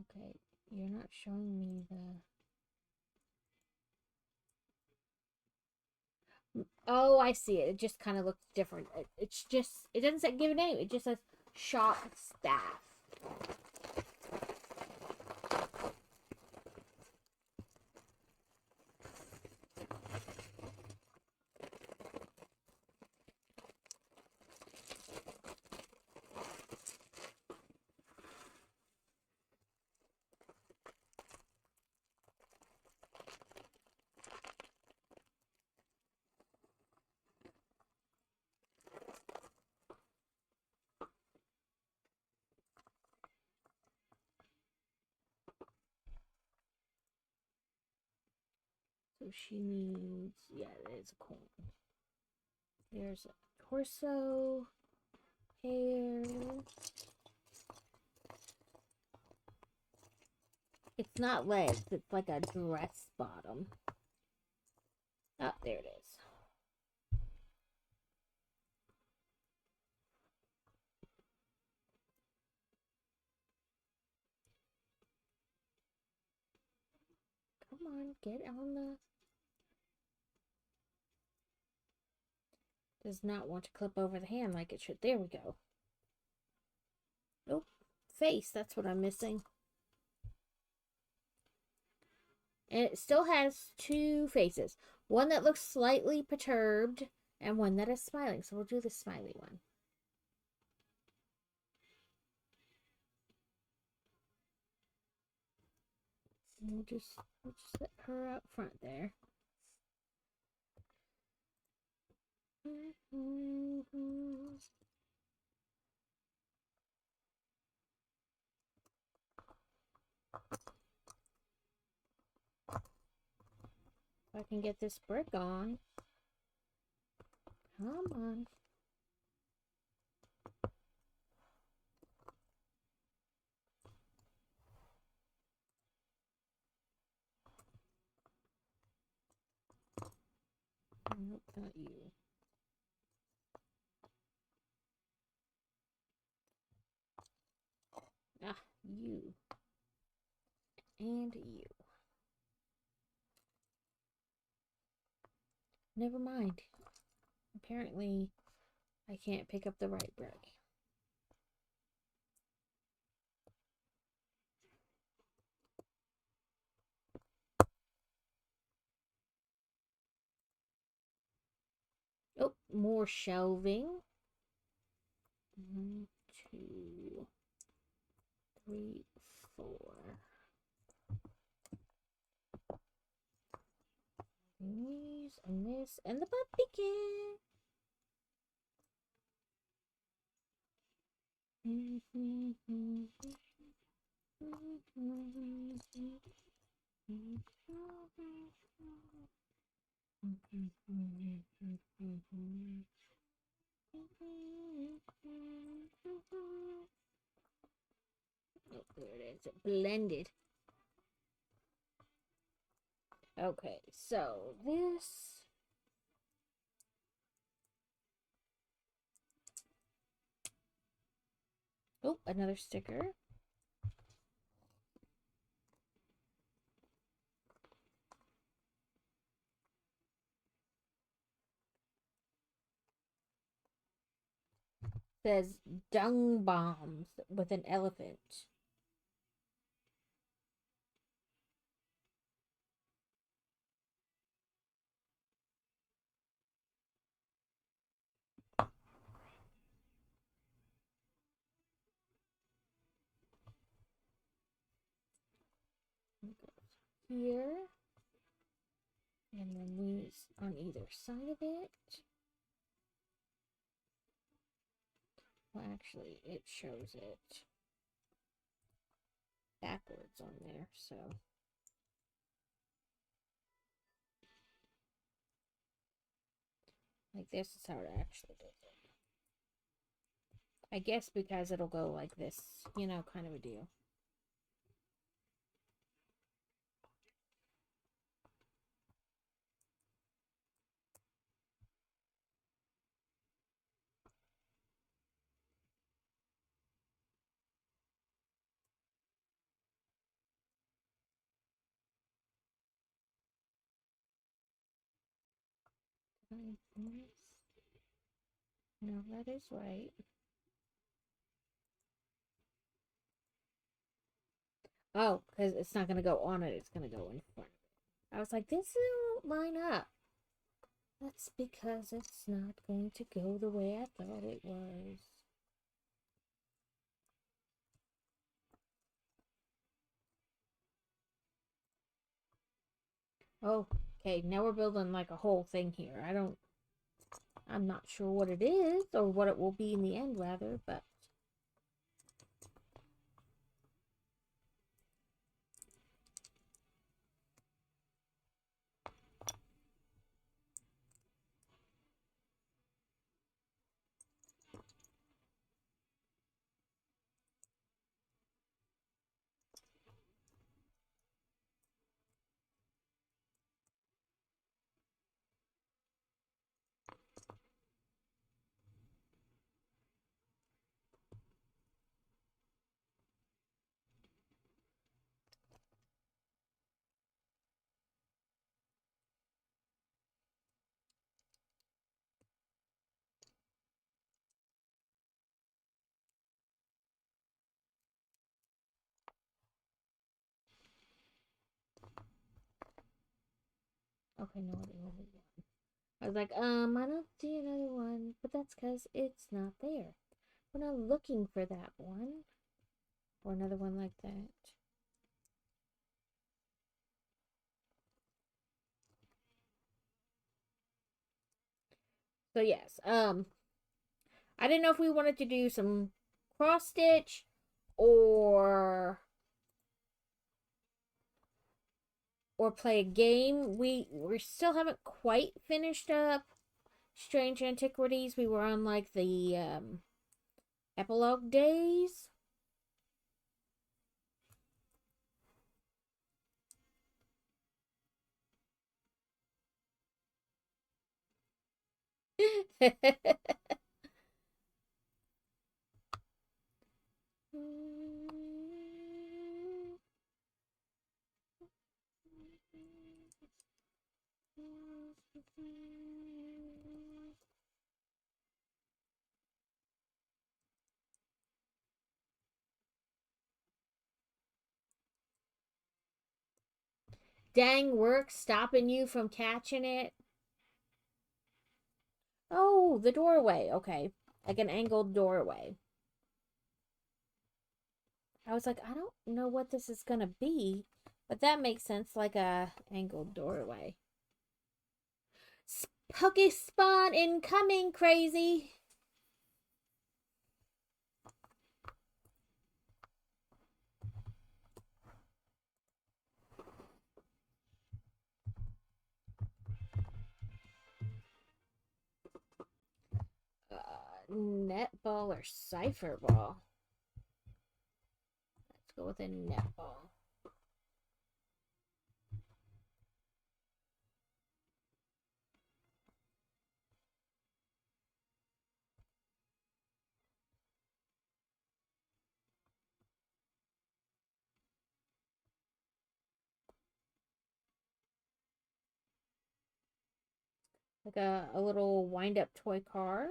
Okay, you're not showing me the... Oh, I see it. It just kind of looks different. It's just... It doesn't say give a name. It just says shop staff. So she needs, yeah, it is a coin. There's a torso, hair. It's not legs, it's like a dress bottom. Oh, there it is. on, get on the... Does not want to clip over the hand like it should. There we go. Nope. Face, that's what I'm missing. And it still has two faces. One that looks slightly perturbed and one that is smiling. So we'll do the smiley one. And we'll just set her out front there. If I can get this brick on. Come on. Nope, not you. Ah, you. And you. Never mind. Apparently, I can't pick up the right brick. Oh, more shelving. 1, 2, 3, 4. These and this and the pumpkin. Oh, there it is. It blended. Okay, so this. Oh, another sticker. Says dung bombs with an elephant. Here. And then these on either side of it. Well, actually, it shows it backwards on there, so. Like this is how it actually does it. I guess because it'll go like this, you know, kind of a deal. No, that is right. Oh, because it's not going to go on it. It's going to go in front. I was like, this won't line up. That's because it's not going to go the way I thought it was. Oh, okay. Now we're building like a whole thing here. I'm not sure what it is or what it will be in the end, rather, but. I know the only one. I was like, I don't see another one, but that's because it's not there. We're not looking for that one. Or another one like that. So yes, I didn't know if we wanted to do some cross stitch or play a game. We still haven't quite finished up Strange Antiquities. We were on like the epilogue days. Dang work stopping you from catching it. Oh, the doorway. Okay. Like an angled doorway. I was like, I don't know what this is going to be, but that makes sense, like a angled doorway. Spooky spawn incoming, crazy. Netball or cipher ball? Let's go with a netball. Like a little wind-up toy car.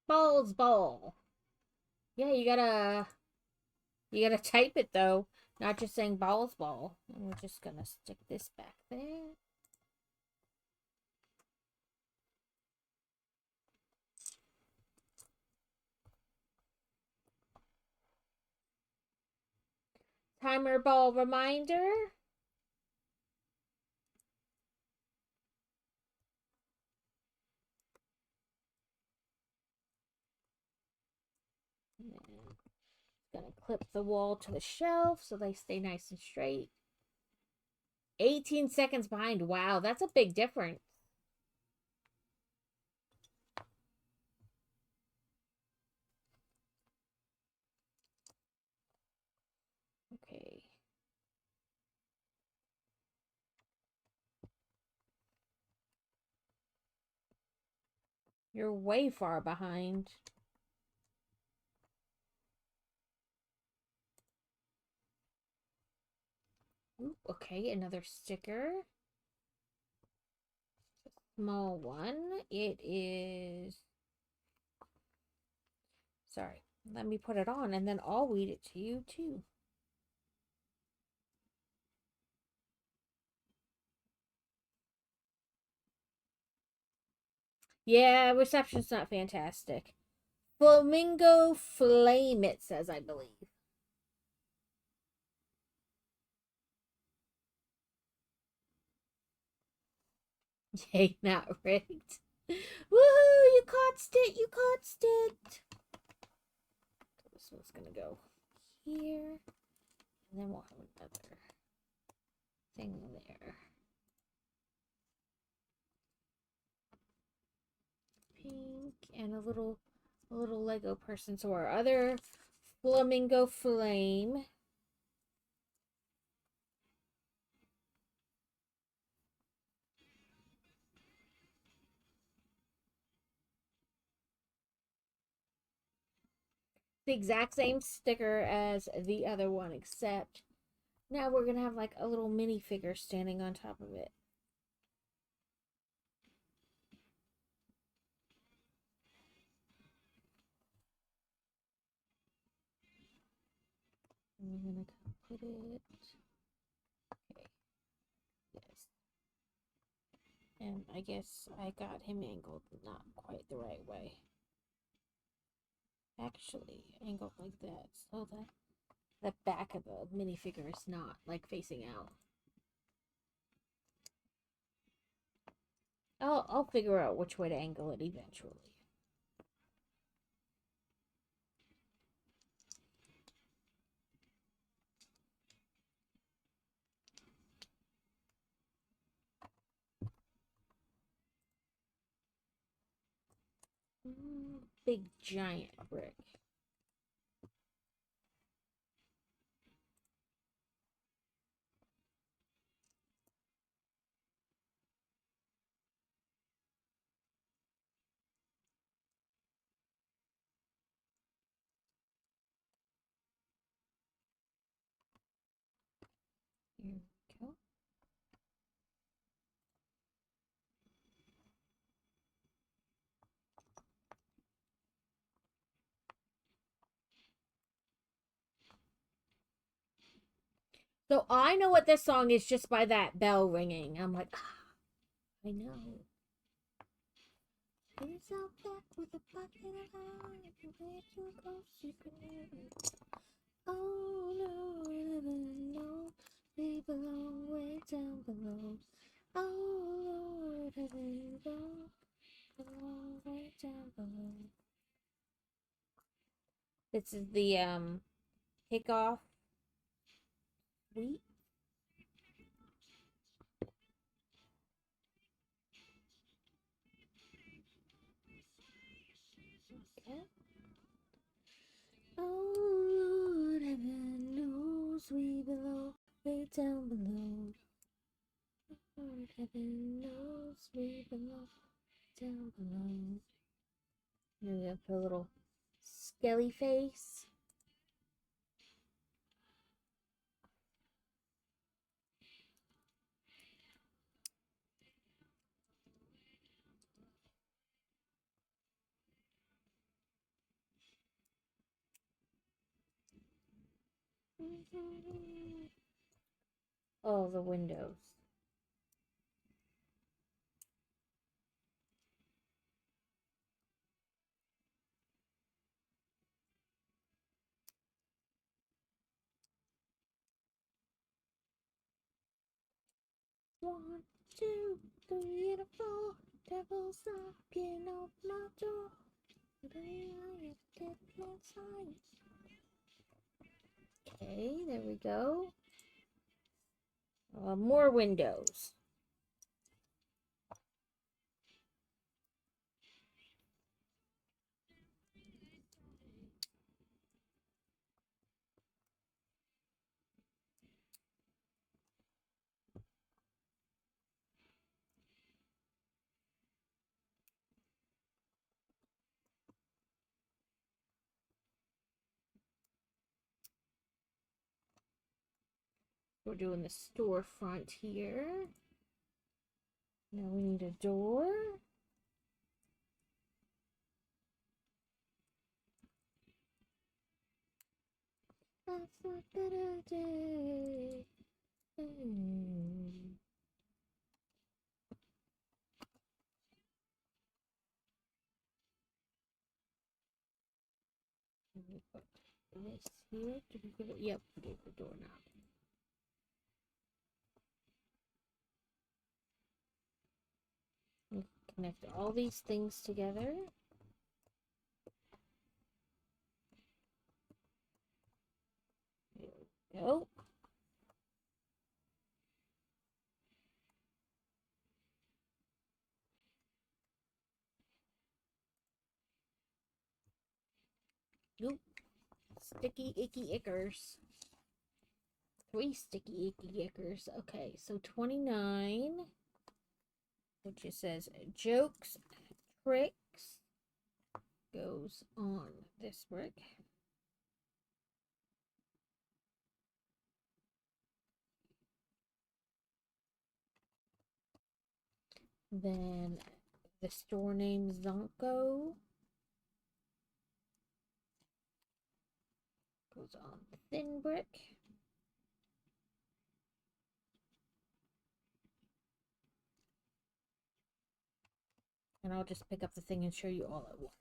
Balls ball. Yeah, you gotta type it though, not just saying balls ball. And we're just gonna stick this back there. Timer ball reminder. Gonna clip the wall to the shelf so they stay nice and straight. 18 seconds behind. Wow, that's a big difference. Okay. You're way far behind. Ooh, okay, another sticker. Small one. It is... Sorry. Let me put it on and then I'll read it to you too. Yeah, reception's not fantastic. Flamingo Flame, it says, I believe. Yay, not rigged. Woohoo! You caught it! You caught it! This one's gonna go here. And then we'll have another thing there. Pink and a little Lego person. So our other Flamingo Flame. the exact same sticker as the other one, except now we're gonna have like a little minifigure standing on top of it. I'm gonna put it. Okay. Yes. And I guess I got him angled not quite the right way. Actually, angled like that, so that the back of the minifigure is not like facing out. I'll figure out which way to angle it eventually. Big giant brick. Here we go. So I know what this song is just by that bell ringing. I'm like, I know. It's out back with a bucket of iron. If you way too close, you can hear it. Oh no, no, we belong way down below. Oh Lord, heaven, belong way down below. This is the kickoff suite. Okay. Oh Lord, heaven knows we belong way down below. Lord, heaven knows we belong down below. Here we go, put a little skelly face. Oh, the windows. One, two, three, and a four. Devil's knocking on my door. Today I have to get inside. Okay, there we go. More windows. We're doing the storefront here. Now we need a door. That's not better day. We put this here. Did we put it? Yep, we gave the doorknob. We connect all these things together. There we go. Nope. Sticky icky ickers. 3 sticky icky ickers. Okay, so 29. Which it says jokes, tricks. Goes on this brick. Then the store name Zonko goes on thin brick. And I'll just pick up the thing and show you all at once.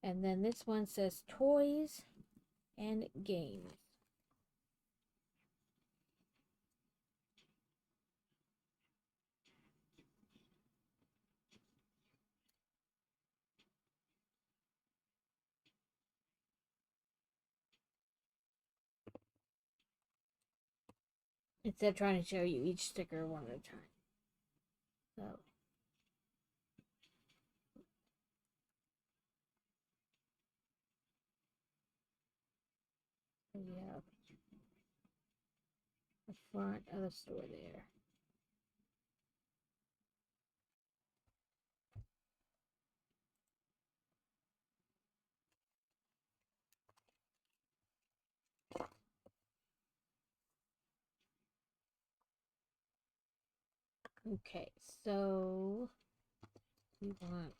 And then this one says toys and games. Instead of trying to show you each sticker one at a time. So we have the front of the store there. Okay, so we want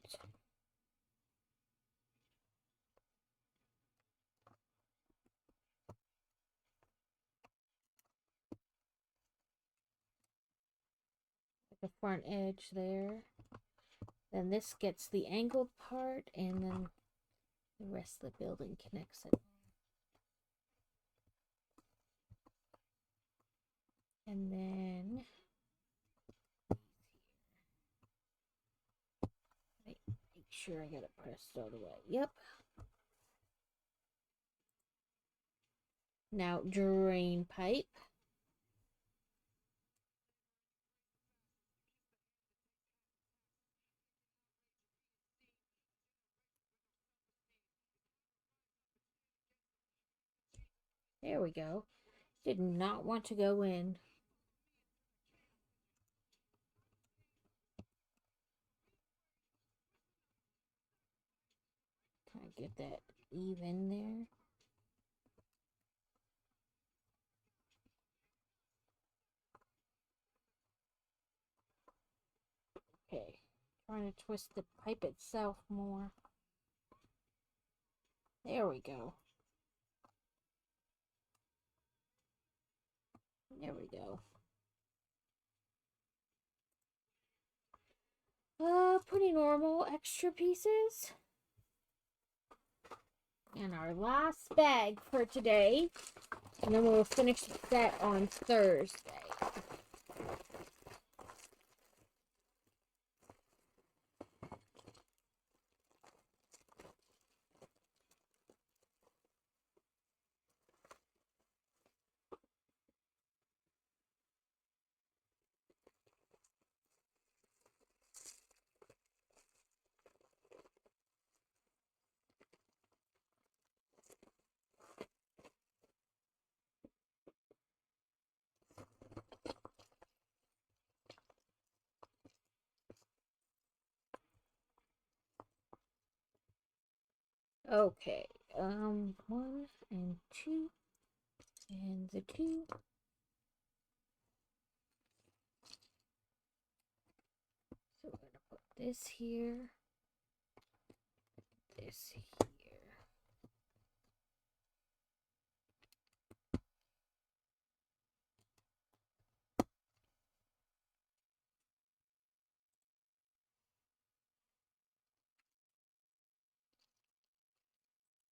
the front edge there. Then this gets the angled part, and then the rest of the building connects it. And then make sure I got it pressed all the way. Yep. Now drain pipe. There we go. Did not want to go in. Try to get that even there. Okay. Trying to twist the pipe itself more. There we go. There we go. Pretty normal extra pieces. And our last bag for today. And then we'll finish the set on Thursday. Okay, 1 and 2, and the 2. So we're gonna put this here, this here.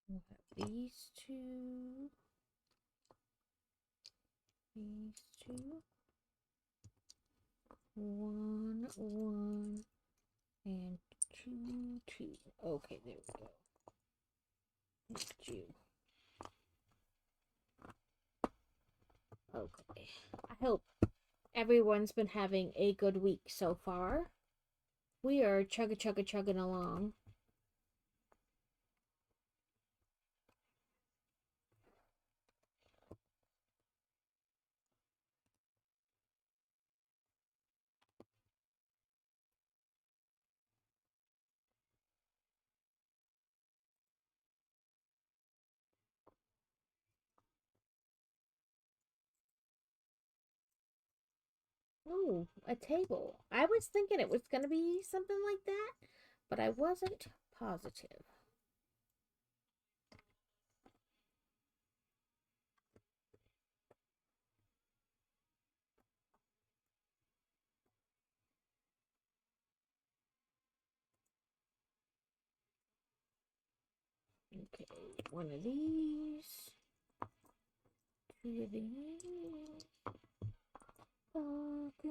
We'll have these two, one, and two. Okay, there we go. Two. Okay. I hope everyone's been having a good week so far. We are chugging along. Oh, a table. I was thinking it was going to be something like that, but I wasn't positive. Okay, one of these, two of these. Okay.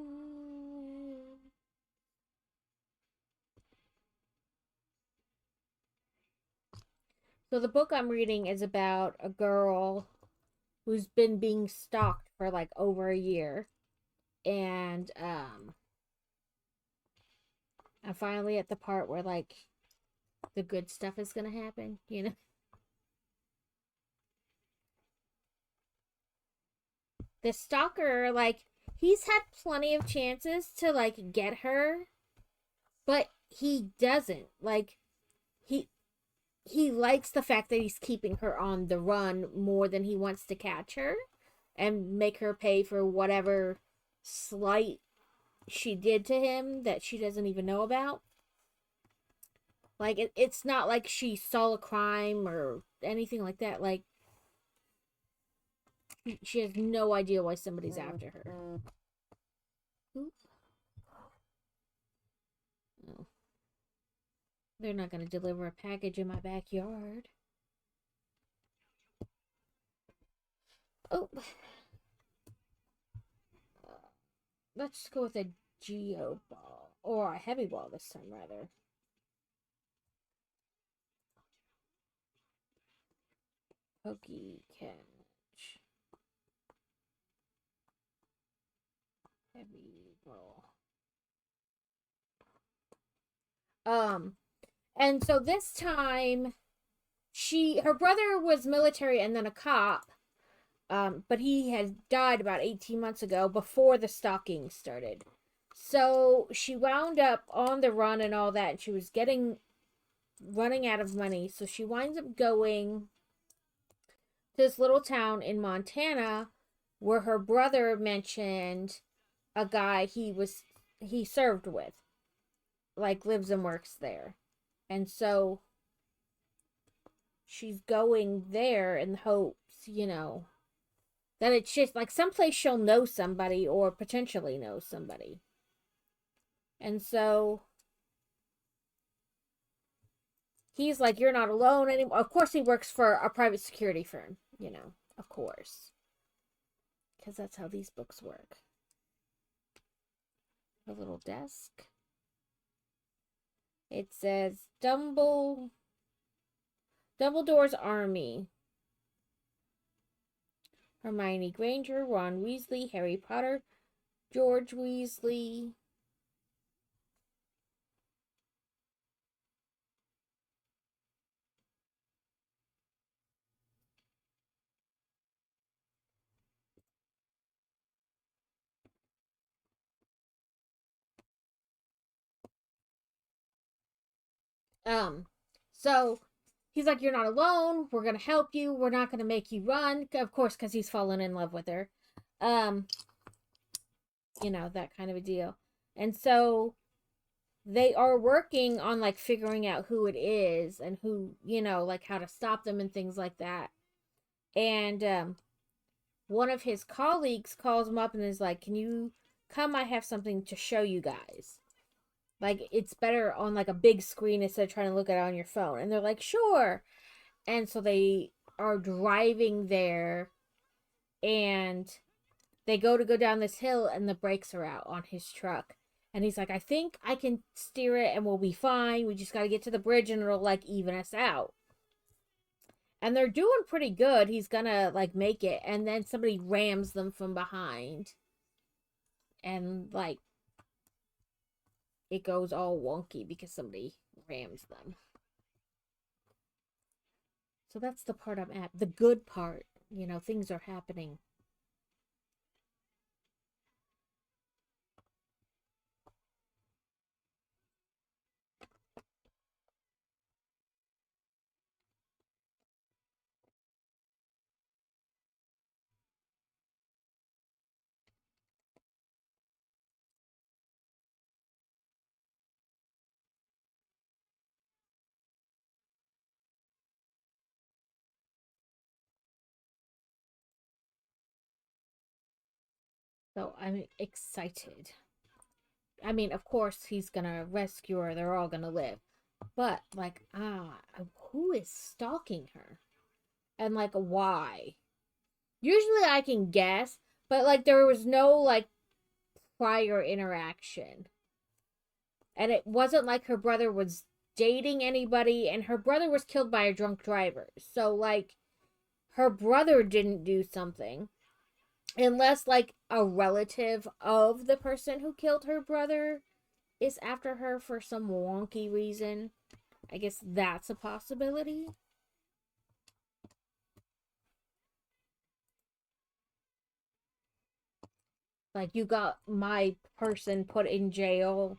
So the book I'm reading is about a girl who's been being stalked for like over a year, and I'm finally at the part where like the good stuff is gonna happen, you know. The stalker, like, he's had plenty of chances to like get her, but he doesn't. Like, he he likes the fact that he's keeping her on the run more than he wants to catch her and make her pay for whatever slight she did to him that she doesn't even know about. Like, it's not like she saw a crime or anything like that. Like, she has no idea why somebody's after her. Oop. Oh, they're not going to deliver a package in my backyard. Oh, let's go with a geo ball. Or a heavy ball this time, rather. Pokey catch. Heavy ball. And so this time, her brother was military and then a cop. But he had died about 18 months ago before the stalking started. So she wound up on the run and all that, and she was running out of money. So she winds up going to this little town in Montana where her brother mentioned a guy he served with, like lives and works there. And so she's going there in hopes, that it's just like someplace she'll know somebody or potentially know somebody. And so he's like, "You're not alone anymore." Of course, he works for a private security firm, of course, because that's how these books work. A little desk. It says Dumbledore's Army. Hermione Granger, Ron Weasley, Harry Potter, George Weasley. Um, so he's like, "You're not alone. We're gonna help you. We're not gonna make you run." Of course, because he's fallen in love with her. Um, that kind of a deal. And so they are working on like figuring out who it is and who, like how to stop them and things like that. And one of his colleagues calls him up and is like, "Can you come? I have something to show you guys. Like, it's better on like a big screen instead of trying to look at it on your phone." And they're like, "Sure." And so they are driving there, and they go down this hill, and the brakes are out on his truck. And he's like, "I think I can steer it and we'll be fine. We just got to get to the bridge and it'll like even us out." And they're doing pretty good. He's gonna like make it, and then somebody rams them from behind, and like it goes all wonky because somebody rams them. So that's the part I'm at. The good part, things are happening. So I'm excited. I mean, of course, he's gonna rescue her. They're all gonna live. But, like, who is stalking her? And, like, why? Usually I can guess, but, like, there was no, like, prior interaction. And it wasn't like her brother was dating anybody, and her brother was killed by a drunk driver. So, like, her brother didn't do something. Unless, like, a relative of the person who killed her brother is after her for some wonky reason. I guess that's a possibility. Like, you got my person put in jail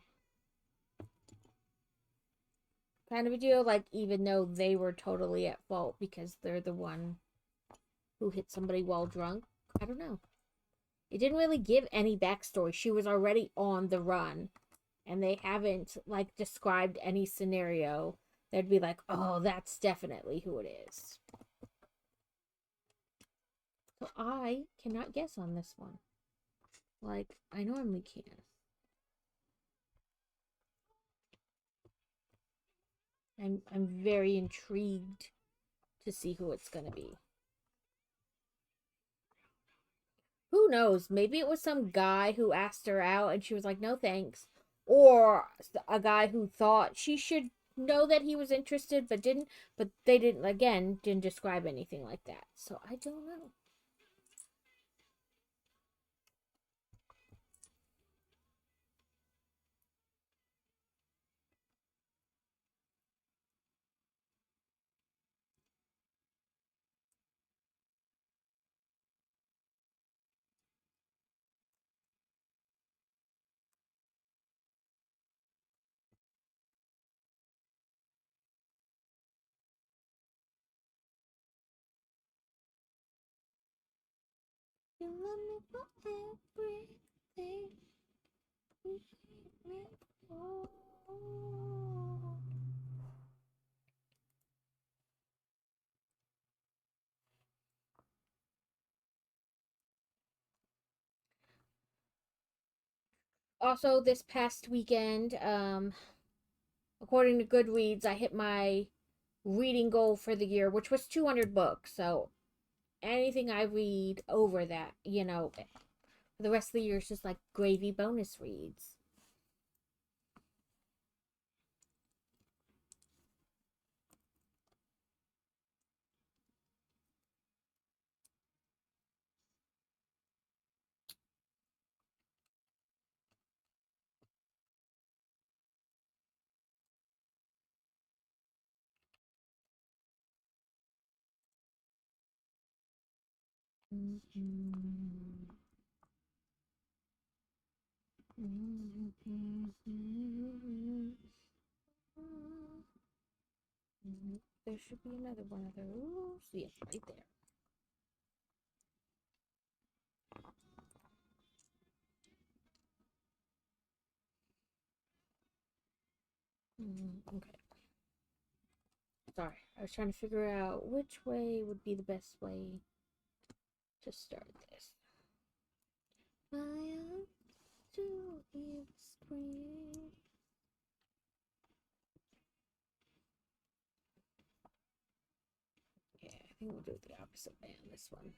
kind of a deal. Like, even though they were totally at fault because they're the one who hit somebody while drunk. I don't know. It didn't really give any backstory. She was already on the run, and they haven't, like, described any scenario that'd be like, oh, that's definitely who it is. So I cannot guess on this one. Like, I normally can. I'm very intrigued to see who it's gonna be. Who knows? Maybe it was some guy who asked her out and she was like, no thanks. Or a guy who thought she should know that he was interested but didn't. But they didn't describe anything like that. So I don't know. You love me for everything. You hate me for. Also, this past weekend, according to Goodreads, I hit my reading goal for the year, which was 200 books. So anything I read over that, for the rest of the year is just like gravy bonus reads. There should be another one of those. Yes, right there. Okay. Sorry, I was trying to figure out which way would be the best way to start this. Yeah, I think we'll do it the opposite way on this one.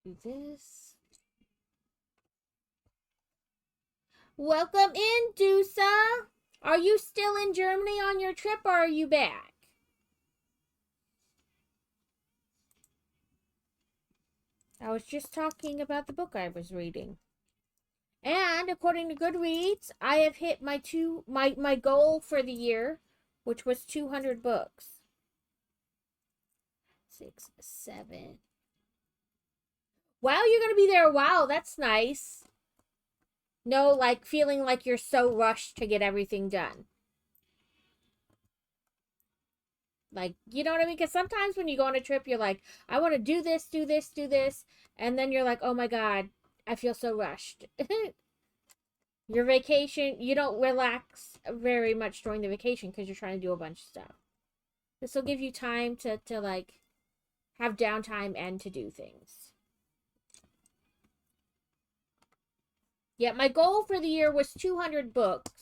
Do this. Welcome in, Dusa. Are you still in Germany on your trip or are you back? I was just talking about the book I was reading. And according to Goodreads, I have hit my goal for the year, which was 200 books. 6, 7. Wow, you're going to be there a while. That's nice. No, like, feeling like you're so rushed to get everything done. Like, you know what I mean? Because sometimes when you go on a trip, you're like, I want to do this, do this, do this. And then you're like, oh my God, I feel so rushed. Your vacation, you don't relax very much during the vacation because you're trying to do a bunch of stuff. This will give you time to like have downtime and to do things. Yeah, my goal for the year was 200 books.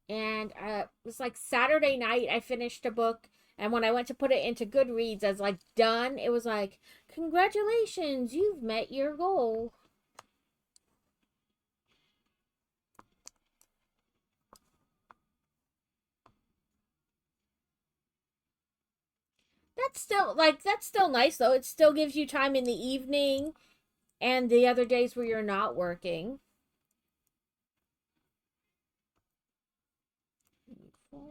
And it was like Saturday night I finished a book. And when I went to put it into Goodreads as like done, it was like, congratulations, you've met your goal. That's still nice though. It still gives you time in the evening and the other days where you're not working. 4,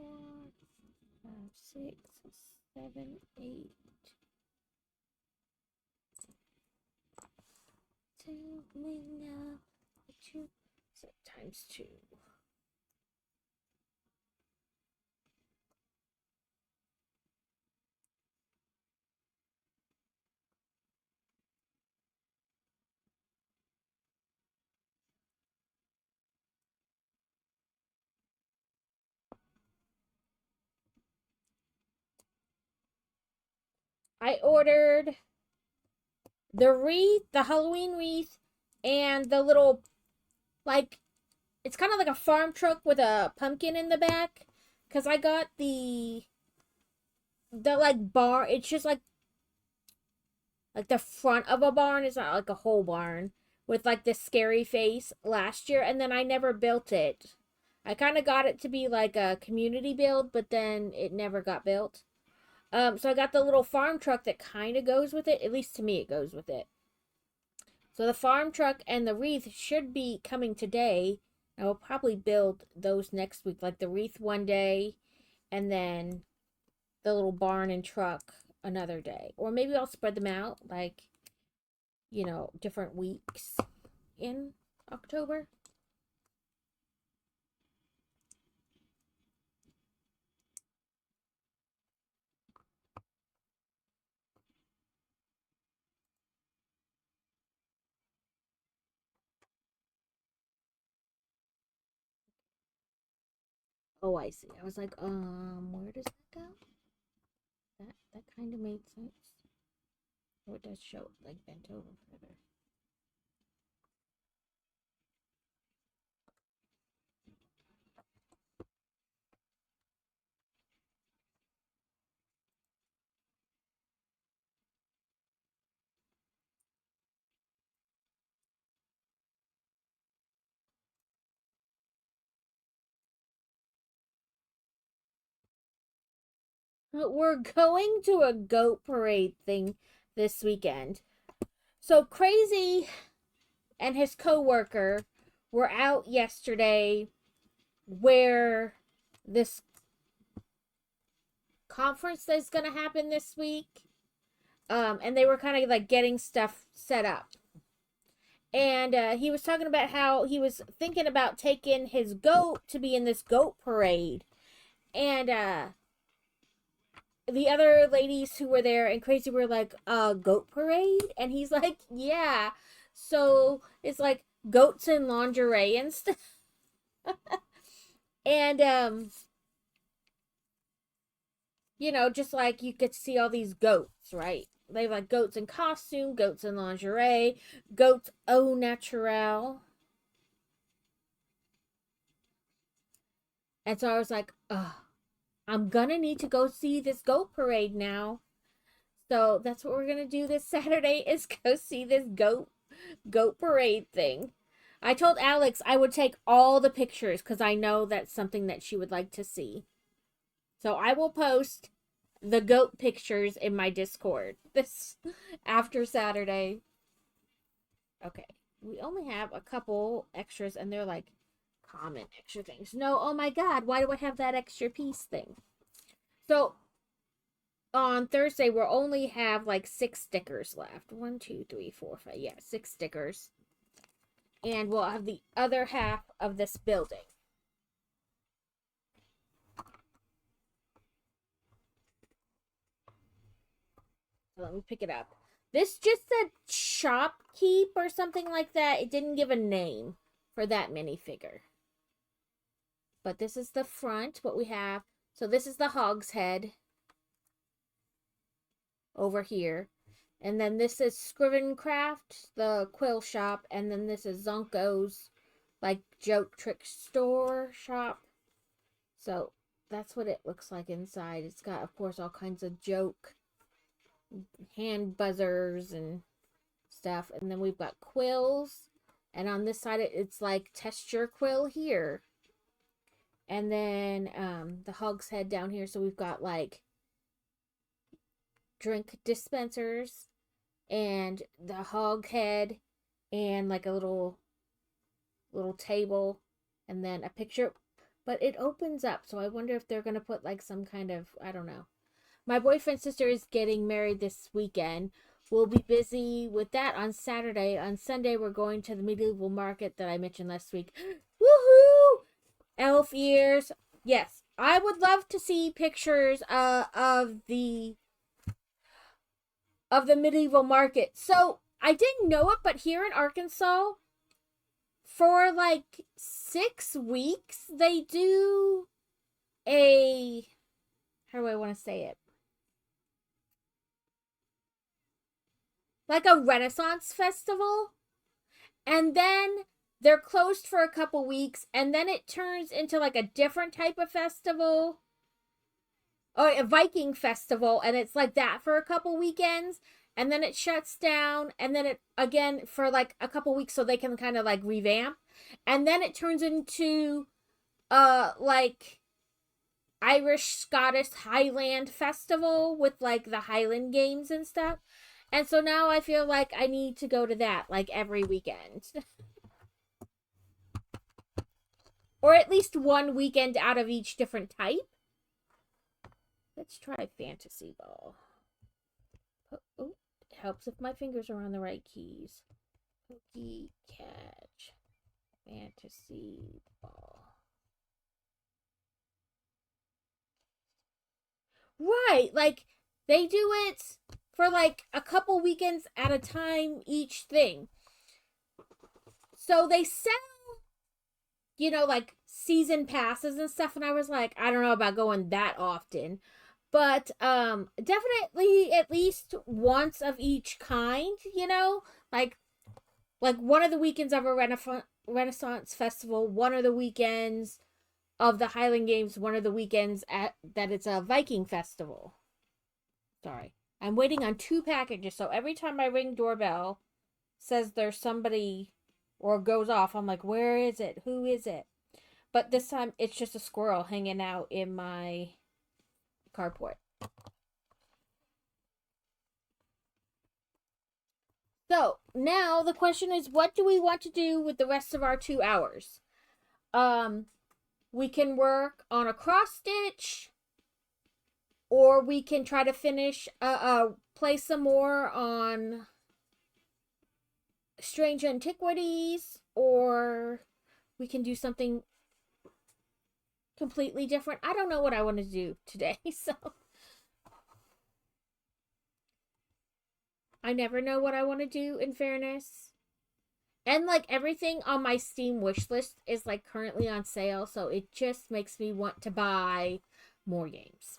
5, 6, 7, 8. Tell me now what you so times 2. I ordered the wreath, the Halloween wreath, and the little, like, it's kind of like a farm truck with a pumpkin in the back. Because I got the like barn. It's just like the front of a barn. It's not like a whole barn with like this scary face last year. And then I never built it. I kind of got it to be like a community build, but then it never got built. So I got the little farm truck that kind of goes with it. At least to me, it goes with it. So the farm truck and the wreath should be coming today. I will probably build those next week, like the wreath one day, and then the little barn and truck another day. Or maybe I'll spread them out, like, different weeks in October. Oh, I see. I was like, where does that go? That kind of made sense. Oh, it does show like bent over further. We're going to a goat parade thing this weekend. So Crazy and his coworker were out yesterday where this conference that's going to happen this week. And they were kind of like getting stuff set up. And he was talking about how he was thinking about taking his goat to be in this goat parade. And the other ladies who were there and Crazy were like, goat parade? And he's like, yeah. So it's like goats in lingerie and stuff. And just like you could see all these goats, right? They have like goats in costume, goats in lingerie, goats au naturel. And so I was like, I'm gonna need to go see this goat parade now. So that's what we're gonna do this Saturday is go see this goat parade thing. I told Alex I would take all the pictures because I know that's something that she would like to see. So I will post the goat pictures in my Discord this after Saturday. Okay. We only have a couple extras and they're like common extra things. No, oh my god, why do I have that extra piece thing? So on Thursday we'll only have like 6 stickers left. 1, 2, 3, 4, 5. Yeah, 6 stickers. And we'll have the other half of this building. So let me pick it up. This just said Shopkeep or something like that. It didn't give a name for that minifigure. But this is the front, what we have. So this is the Hogshead over here. And then this is Scrivencraft, the quill shop. And then this is Zonko's, like, joke trick store shop. So that's what it looks like inside. It's got, of course, all kinds of joke hand buzzers and stuff. And then we've got quills. And on this side, it's like test your quill here. And then the Hogshead down here. So we've got like drink dispensers and the Hogshead and like a little table and then a picture. But it opens up. So I wonder if they're going to put like some kind of, I don't know. My boyfriend's sister is getting married this weekend. We'll be busy with that on Saturday. On Sunday, we're going to the medieval market that I mentioned last week. Woohoo! Elf ears. Yes, I would love to see pictures of the medieval market. So I didn't know it, but here in Arkansas, for like 6 weeks, they do a, how do I want to say it? Like a Renaissance festival. And then they're closed for a couple weeks. And then it turns into like a different type of festival. Or a Viking festival. And it's like that for a couple weekends. And then it shuts down. And then it again for like a couple weeks so they can kind of like revamp. And then it turns into like Irish, Scottish, Highland festival with like the Highland games and stuff. And so now I feel like I need to go to that like every weekend. Or at least one weekend out of each different type. Let's try Fantasy Ball. Oh, it helps if my fingers are on the right keys. Pokey Catch. Fantasy Ball. Right, like they do it for like a couple weekends at a time each thing. So they sell, you know, like season passes and stuff. And I was like, I don't know about going that often. But definitely at least once of each kind, you know? Like one of the weekends of a Renaissance festival, one of the weekends of the Highland Games, one of the weekends that it's a Viking festival. Sorry. I'm waiting on 2 packages, so every time I ring doorbell, says there's somebody or goes off, I'm like, where is it? Who is it? But this time, it's just a squirrel hanging out in my carport. So, now the question is, what do we want to do with the rest of our 2 hours? We can work on a cross stitch, or we can try to finish, play some more on Strange Antiquities, or we can do something completely different. I don't know what I want to do today, so I never know what I want to do, in fairness. And like everything on my Steam wish list is like currently on sale, so it just makes me want to buy more games.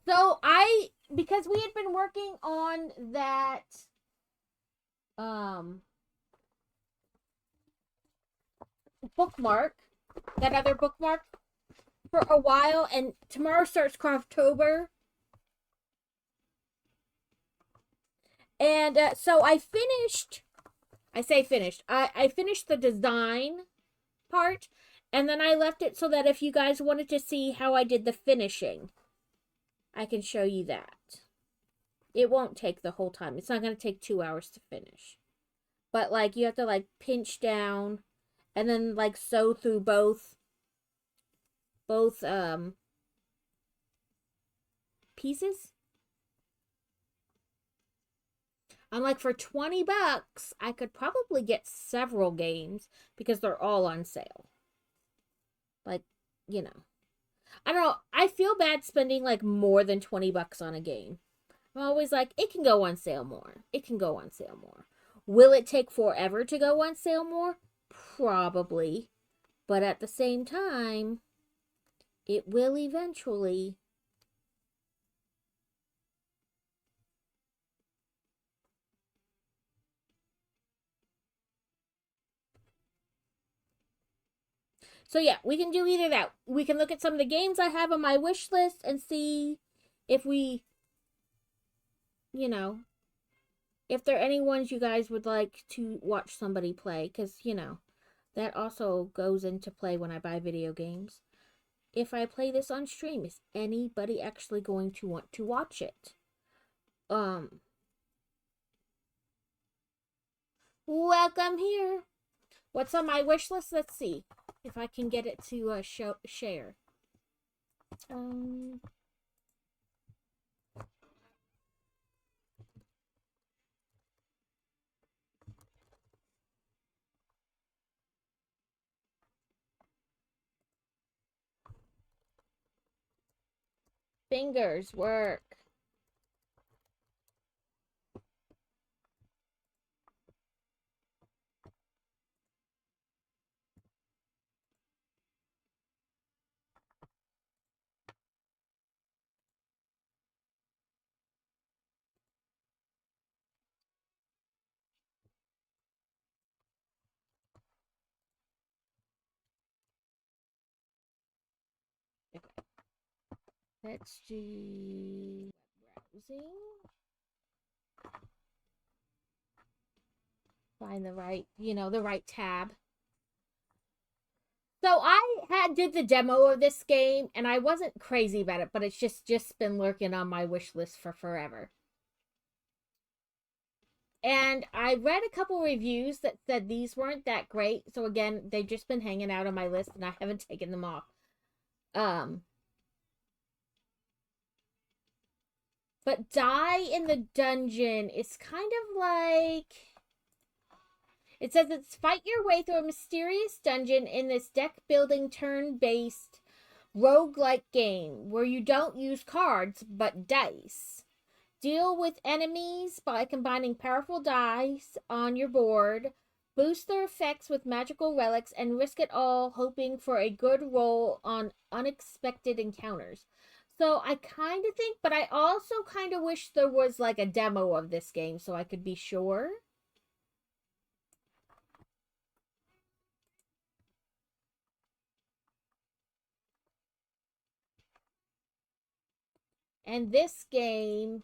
So because we had been working on that bookmark, that other bookmark for a while, and tomorrow starts Craftober. And so I finished the design part, and then I left it so that if you guys wanted to see how I did the finishing, I can show you that. It won't take the whole time. It's not going to take 2 hours to finish. But like you have to like pinch down and then like sew through both pieces. I'm like, for $20, I could probably get several games because they're all on sale. Like, you know. I don't know. I feel bad spending like more than $20 on a game. I'm always like, it can go on sale more. It can go on sale more. Will it take forever to go on sale more? Probably. But at the same time, It will eventually. So yeah, we can do either that. We can look at some of the games I have on my wish list and see if we, you know, if there are any ones you guys would like to watch somebody play, because, that also goes into play when I buy video games. If I play this on stream, is anybody actually going to want to watch it? Welcome here. What's on my wish list? Let's see if I can get it to share. Fingers work. Okay. Let's do browsing. Find the right tab. So I did the demo of this game and I wasn't crazy about it, but it's just been lurking on my wish list for forever. And I read a couple reviews that said these weren't that great. So again, they've just been hanging out on my list and I haven't taken them off. But Die in the Dungeon is kind of like, it says it's fight your way through a mysterious dungeon in this deck building turn-based roguelike game where you don't use cards but dice. Deal with enemies by combining powerful dice on your board, boost their effects with magical relics, and risk it all hoping for a good roll on unexpected encounters. So I kind of think, but I also kind of wish there was like a demo of this game so I could be sure. And this game,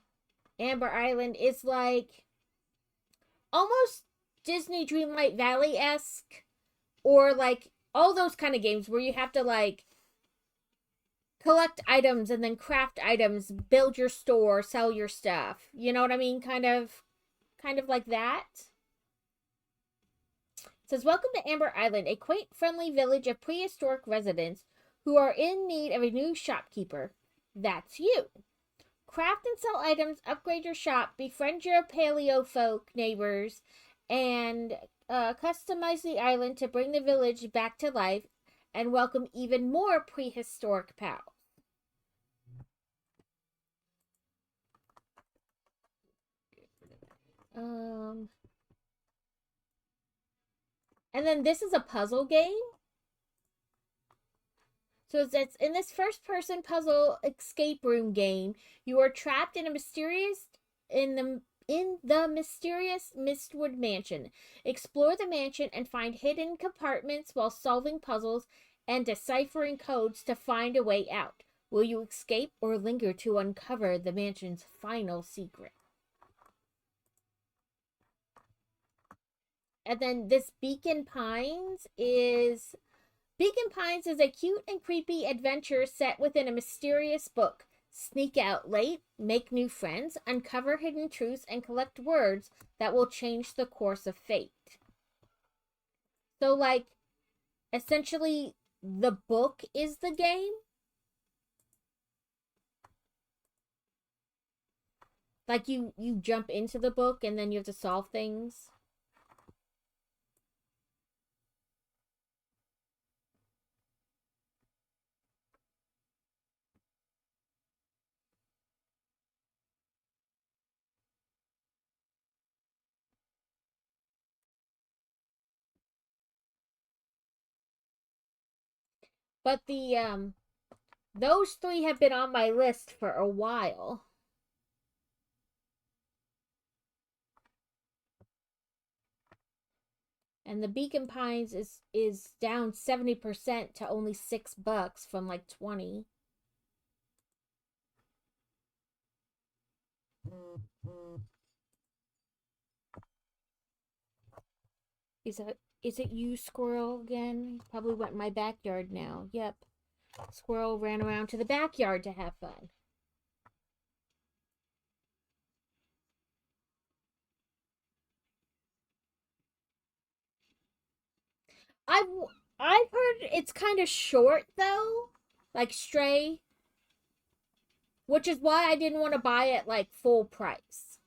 Amber Island, is like almost Disney Dreamlight Valley-esque, or like all those kind of games where you have to like collect items and then craft items, build your store, sell your stuff. You know what I mean? Kind of like that. It says, welcome to Amber Island, a quaint, friendly village of prehistoric residents who are in need of a new shopkeeper. That's you. Craft and sell items, upgrade your shop, befriend your paleo folk neighbors, and customize the island to bring the village back to life and welcome even more prehistoric pals. And then this is a puzzle game. So it's in this first-person puzzle escape room game. You are trapped in a mysterious mysterious Mistwood mansion. Explore the mansion and find hidden compartments while solving puzzles and deciphering codes to find a way out. Will you escape or linger to uncover the mansion's final secret? And then this Beacon Pines is a cute and creepy adventure set within a mysterious book. Sneak out late, make new friends, uncover hidden truths, and collect words that will change the course of fate. So, like, essentially, the book is the game. Like, you jump into the book and then you have to solve things. But the Those three have been on my list for a while. And the Beacon Pines is down 70% to only $6 from like 20. Is it you, Squirrel, again? Probably went in my backyard now. Yep. Squirrel ran around to the backyard to have fun. I've I've heard it's kind of short though, like Stray, which is why I didn't want to buy it like full price.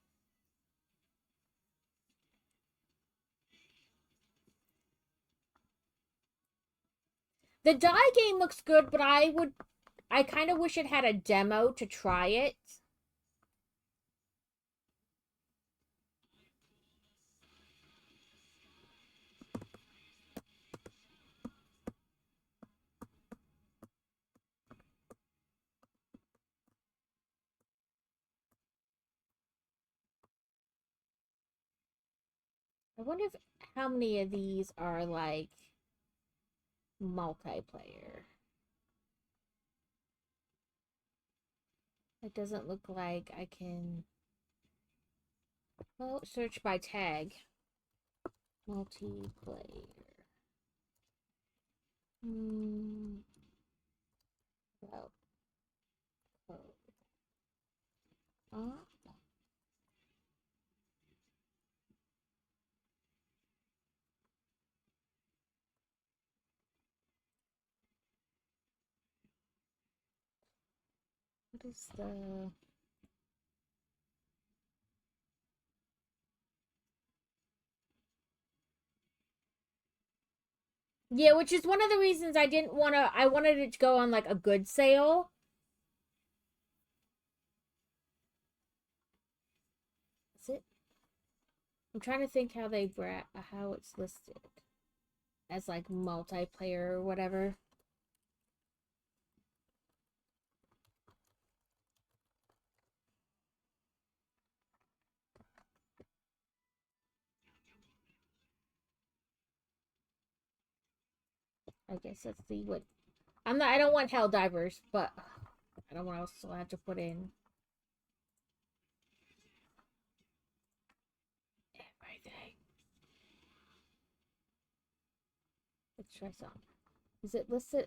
The die game looks good, but I kind of wish it had a demo to try it. I wonder if how many of these are like multiplayer. It doesn't look like I can. Well, search by tag. Multiplayer. Well, what is the... Yeah, which is one of the reasons I didn't want to. I wanted it to go on like a good sale. Is it? I'm trying to think how how it's listed as like multiplayer or whatever. I guess let's see what. I'm not. I don't want Helldivers, but I don't know what else I have to put in. Everything. Let's try some. Is it listed?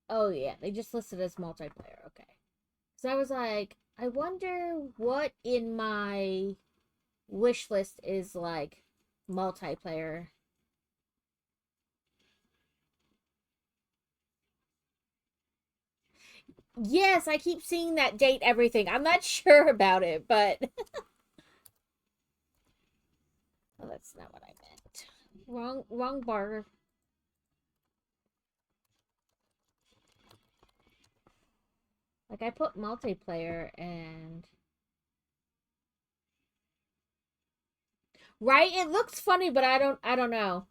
Oh yeah, they just listed as multiplayer. Okay. So I was like, I wonder what in my wish list is like multiplayer. Yes, I keep seeing that date everything. I'm not sure about it, but well, that's not what I meant. Wrong bar. Like I put multiplayer and right, it looks funny, but I don't know.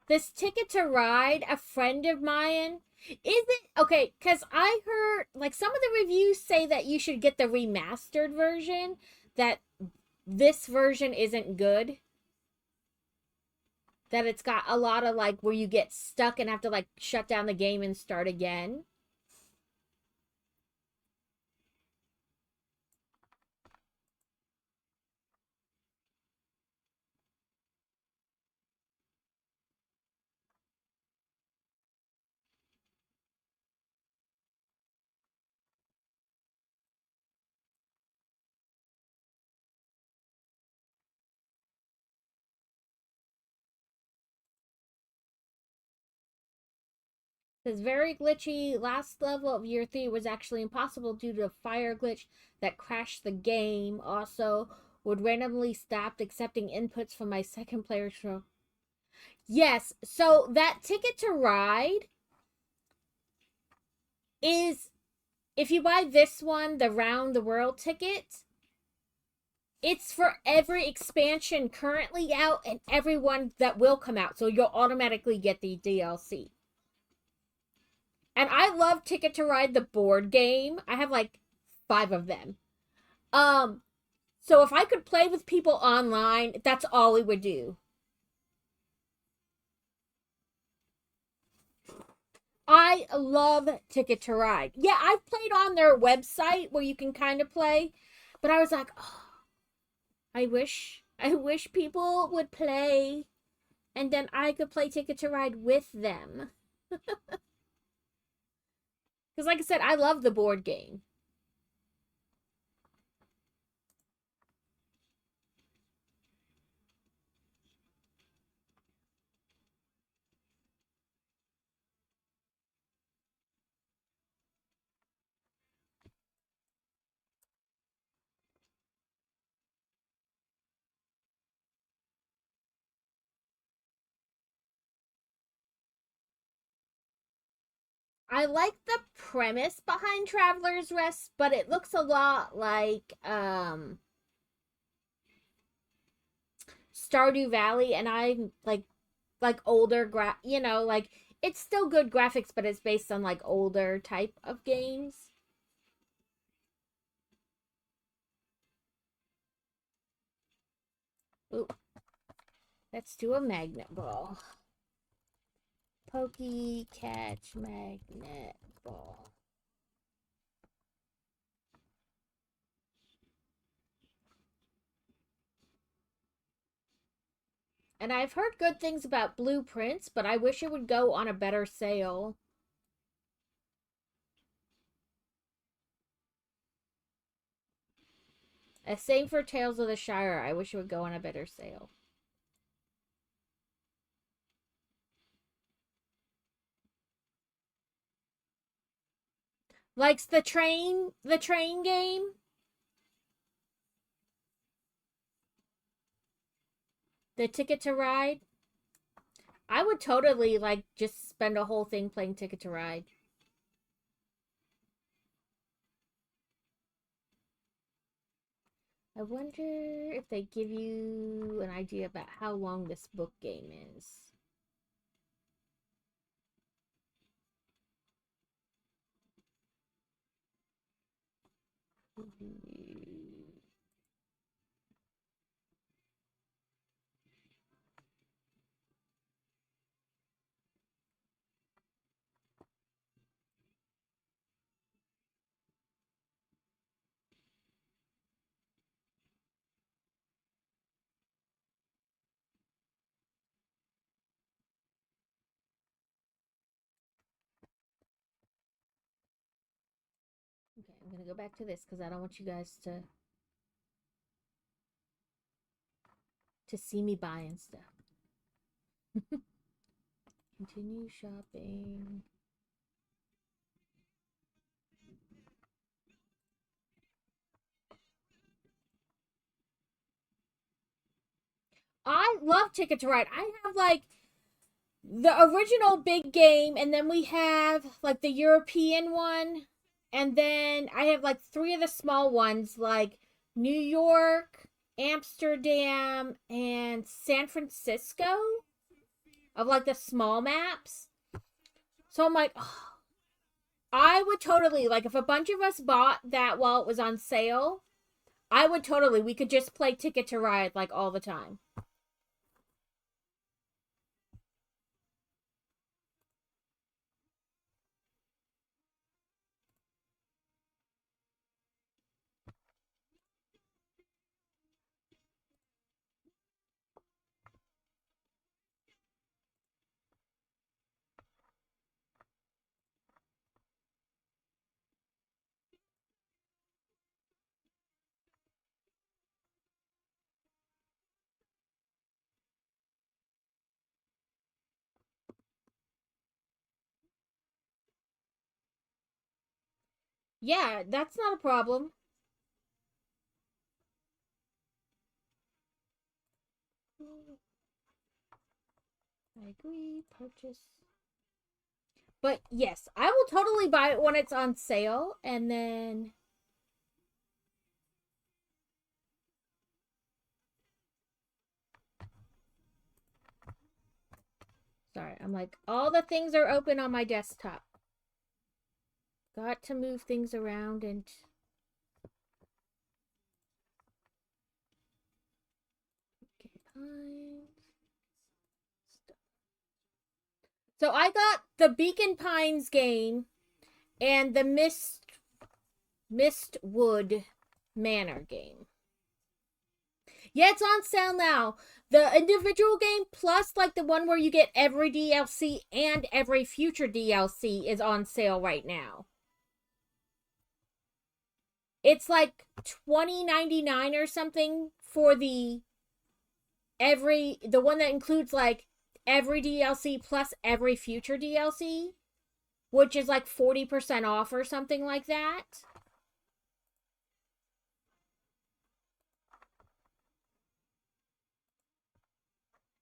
This Ticket to Ride, a friend of mine, is it okay? Because I heard like some of the reviews say that you should get the remastered version, that this version isn't good. That it's got a lot of like where you get stuck and have to like shut down the game and start again. Says very glitchy. Last level of year 3 was actually impossible due to a fire glitch that crashed the game. Also, would randomly stop accepting inputs from my second player show. Yes, so that Ticket to Ride is if you buy this one, the round the world ticket, It's for every expansion currently out and everyone that will come out. So you'll automatically get the DLC. And I love Ticket to Ride the board game. I have like 5 of them. Um so if I could play with people online, that's all we would do. I love Ticket to Ride. Yeah, I've played on their website where you can kind of play, but I was like, oh, I wish people would play and then I could play Ticket to Ride with them. Because, like I said, I love the board game. I like the premise behind Traveler's Rest, but it looks a lot like Stardew Valley, and I'm like older like it's still good graphics, but it's based on like older type of games. Ooh, let's do a magnet ball. Pokey catch magnet ball. And I've heard good things about Blueprints, but I wish it would go on a better sale. Same for Tales of the Shire. I wish it would go on a better sale. Likes the train game. The Ticket to Ride. I would totally like just spend a whole thing playing Ticket to Ride. I wonder if they give you an idea about how long this book game is. Okay, I'm gonna go back to this because I don't want you guys to see me buying stuff. Continue shopping. I love Ticket to Ride. I have like the original big game, and then we have like the European one, and then I have like 3 of the small ones like New York, Amsterdam, and San Francisco of like the small maps. So I'm like, oh, I would totally like if a bunch of us bought that while it was on sale. I would totally. We could just play Ticket to Ride like all the time. Yeah, that's not a problem. I agree. Purchase. But yes, I will totally buy it when it's on sale, and then Sorry, I'm like, all the things are open on my desktop. Got to move things around and... So I got the Beacon Pines game and the Mistwood Manor game. Yeah, it's on sale now. The individual game plus like the one where you get every DLC and every future DLC is on sale right now. It's like $20.99 or something for the one that includes like every DLC plus every future DLC, which is like 40% off or something like that.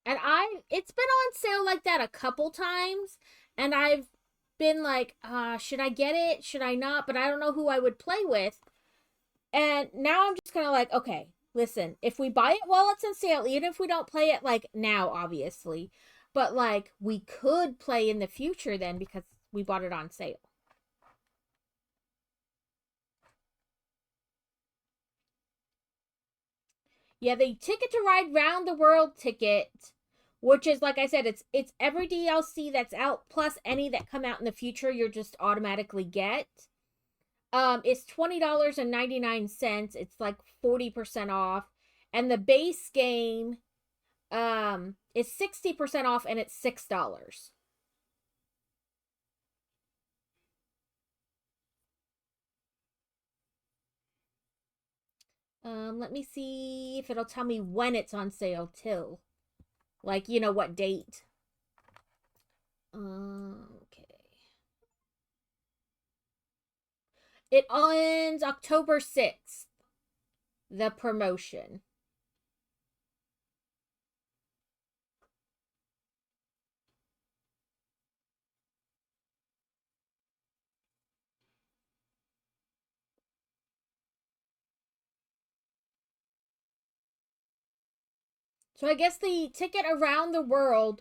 And it's been on sale like that a couple times, and I've been like, should I get it? Should I not? But I don't know who I would play with. And now I'm just kind of like, okay, listen, if we buy it while it's on sale, even if we don't play it like now, obviously, but like we could play in the future then because we bought it on sale. Yeah, the Ticket to Ride Round the World ticket, which is like I said, it's every DLC that's out plus any that come out in the future. You're just automatically get. It's $20.99. It's like 40% off, and the base game, is 60% off, and it's $6. Let me see if it'll tell me when it's on sale too. Like, you know, what date. Okay. It ends October 6th. The promotion. So I guess the ticket around the world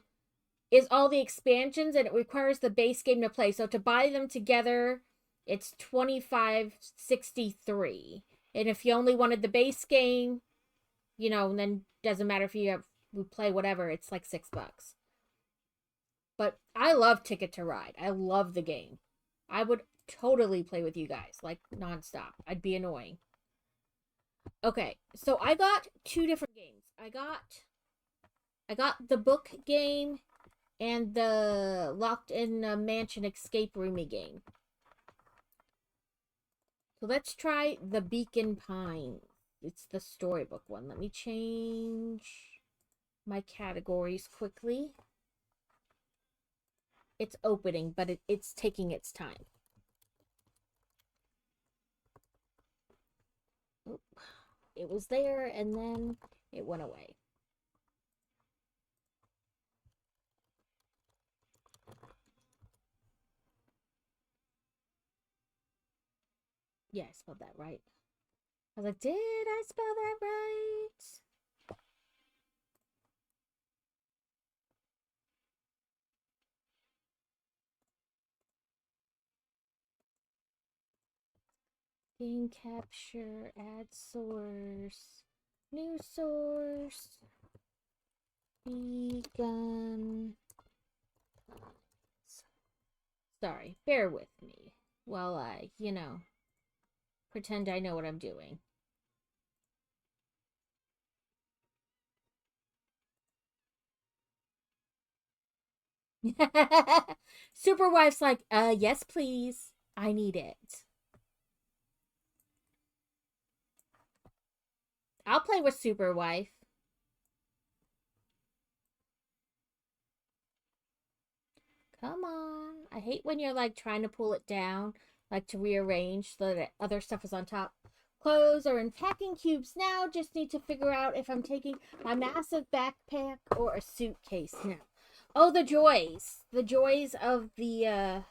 is all the expansions and it requires the base game to play. So to buy them together, it's $25.63. And if you only wanted the base game, you know, then doesn't matter if you play whatever, it's like $6. But I love Ticket to Ride. I love the game. I would totally play with you guys, like nonstop. I'd be annoying. Okay, so I got two different games. I got the book game and the Locked in a Mansion escape roomy game. So let's try the Beacon Pine. It's the storybook one. Let me change my categories quickly. It's opening, but it's taking its time. Oop. It was there, and then it went away. Yeah, I spelled that right. I was like, did I spell that right? Game capture, add source, new source, begun. Sorry, bear with me while I, pretend I know what I'm doing. Superwife's like, yes, please. I need it. I'll play with Superwife. Come on. I hate when you're like trying to pull it down, like to rearrange so that other stuff is on top. Clothes are in packing cubes now. Just need to figure out if I'm taking my massive backpack or a suitcase now. Oh, the joys. The joys of the,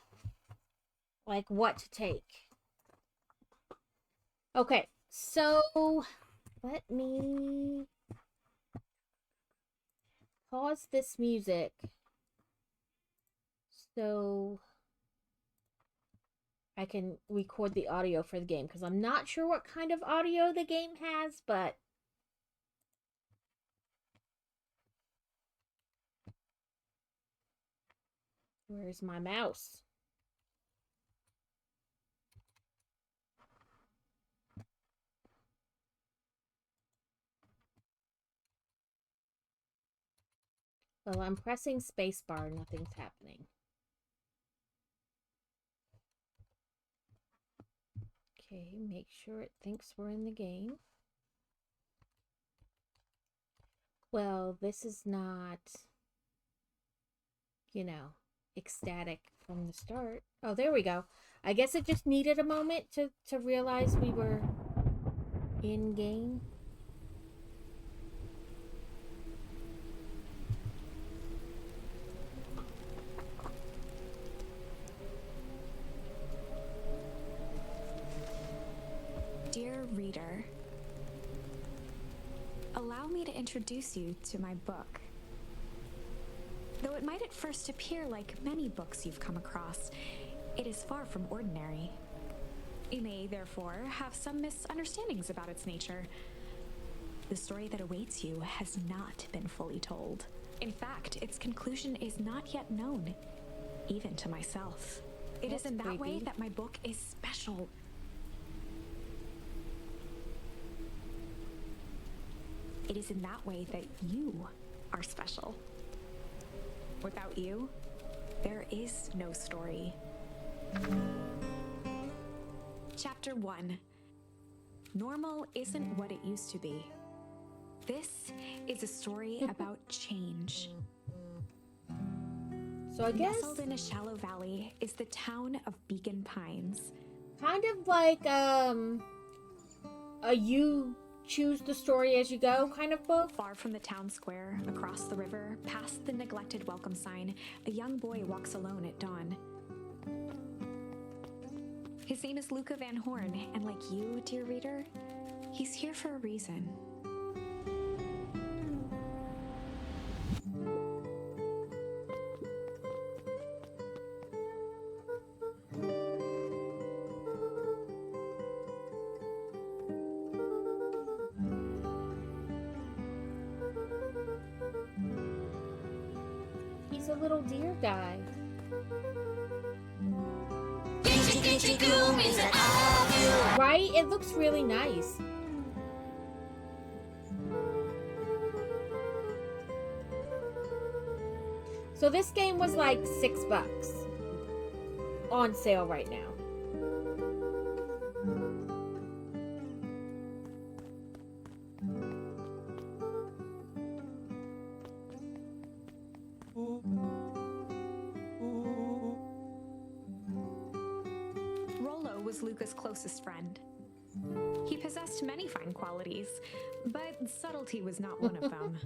like what to take. Okay, so let me pause this music So I can record the audio for the game, because I'm not sure what kind of audio the game has, but where's my mouse? Well, I'm pressing spacebar, nothing's happening. Okay, make sure it thinks we're in the game. Well, this is not, you know, ecstatic from the start. Oh, there we go. I guess it just needed a moment to realize we were in game. Dear reader, allow me to introduce you to my book. Though it might at first appear like many books you've come across, it is far from ordinary. You may, therefore, have some misunderstandings about its nature. The story that awaits you has not been fully told. In fact, its conclusion is not yet known, even to myself. It is in that way that my book is special. It is in that way that you are special. Without you, there is no story. Chapter 1. Normal isn't what it used to be. This is a story about change. So I guess nestled in a shallow valley is the town of Beacon Pines. kind of like a you choose the story as you go kind of book. Far from the town square, across the river, past the neglected welcome sign, a young boy walks alone at dawn. His name is Luca Van Horn, and like you, dear reader, he's here for a reason. He's a little deer guy. Right? It looks really nice. So this game was like $6 on sale right now. Rollo was Luca's closest friend. He possessed many fine qualities, but subtlety was not one of them.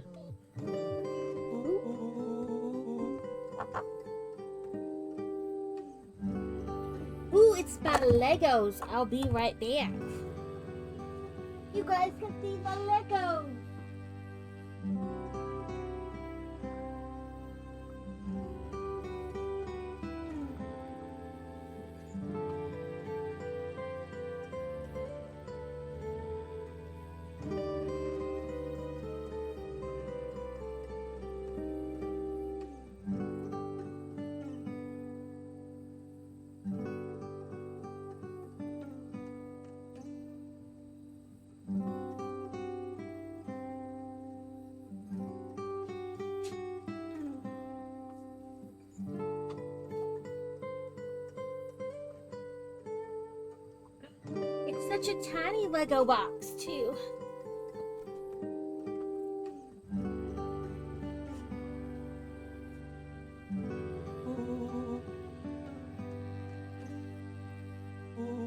Ooh, it's about Legos. I'll be right back. You guys can see the Legos. Such a tiny Lego box, too.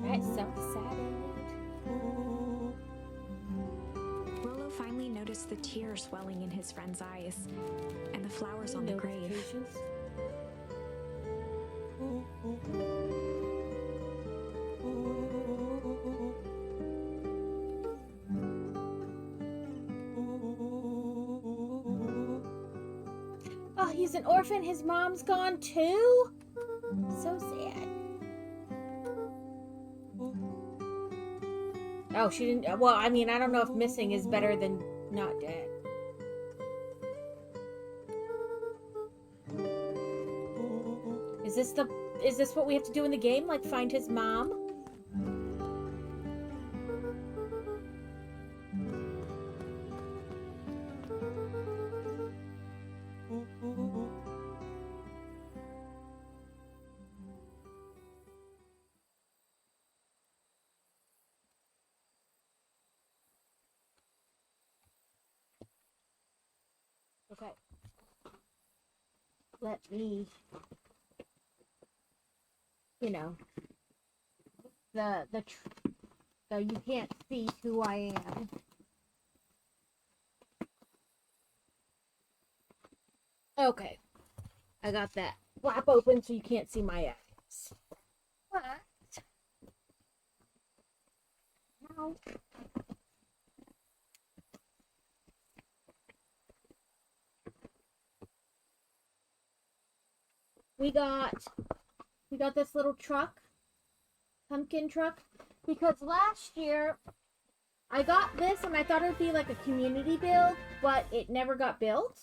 That's so sad. Rollo finally noticed the tears welling in his friend's eyes and the flowers on the grave. Oh, he's an orphan. His mom's gone too? So sad. Oh, she didn't. Well, I mean, I don't know if missing is better than not dead. Is this the? Is this what we have to do in the game? Like find his mom? Okay. Let me, you know, so you can't see who I am. Okay. I got that flap open so you can't see my ass. What? No. We got this little truck, pumpkin truck, because last year I got this and I thought it would be like a community build, but it never got built.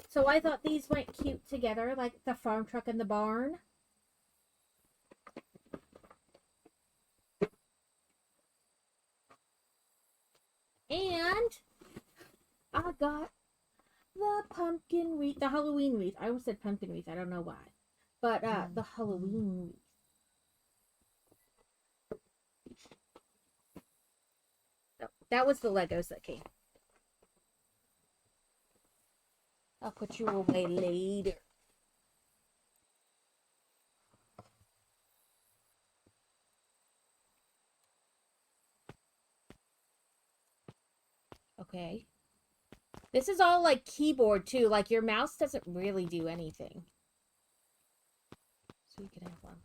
So I thought these went cute together, like the farm truck and the barn. And I got the pumpkin wreath, the Halloween wreath. I almost said pumpkin wreath, I don't know why. But the Halloween wreath. Oh, that was the Legos that came. I'll put you away later. Okay. This is all like keyboard too. Like your mouse doesn't really do anything. So you can have one.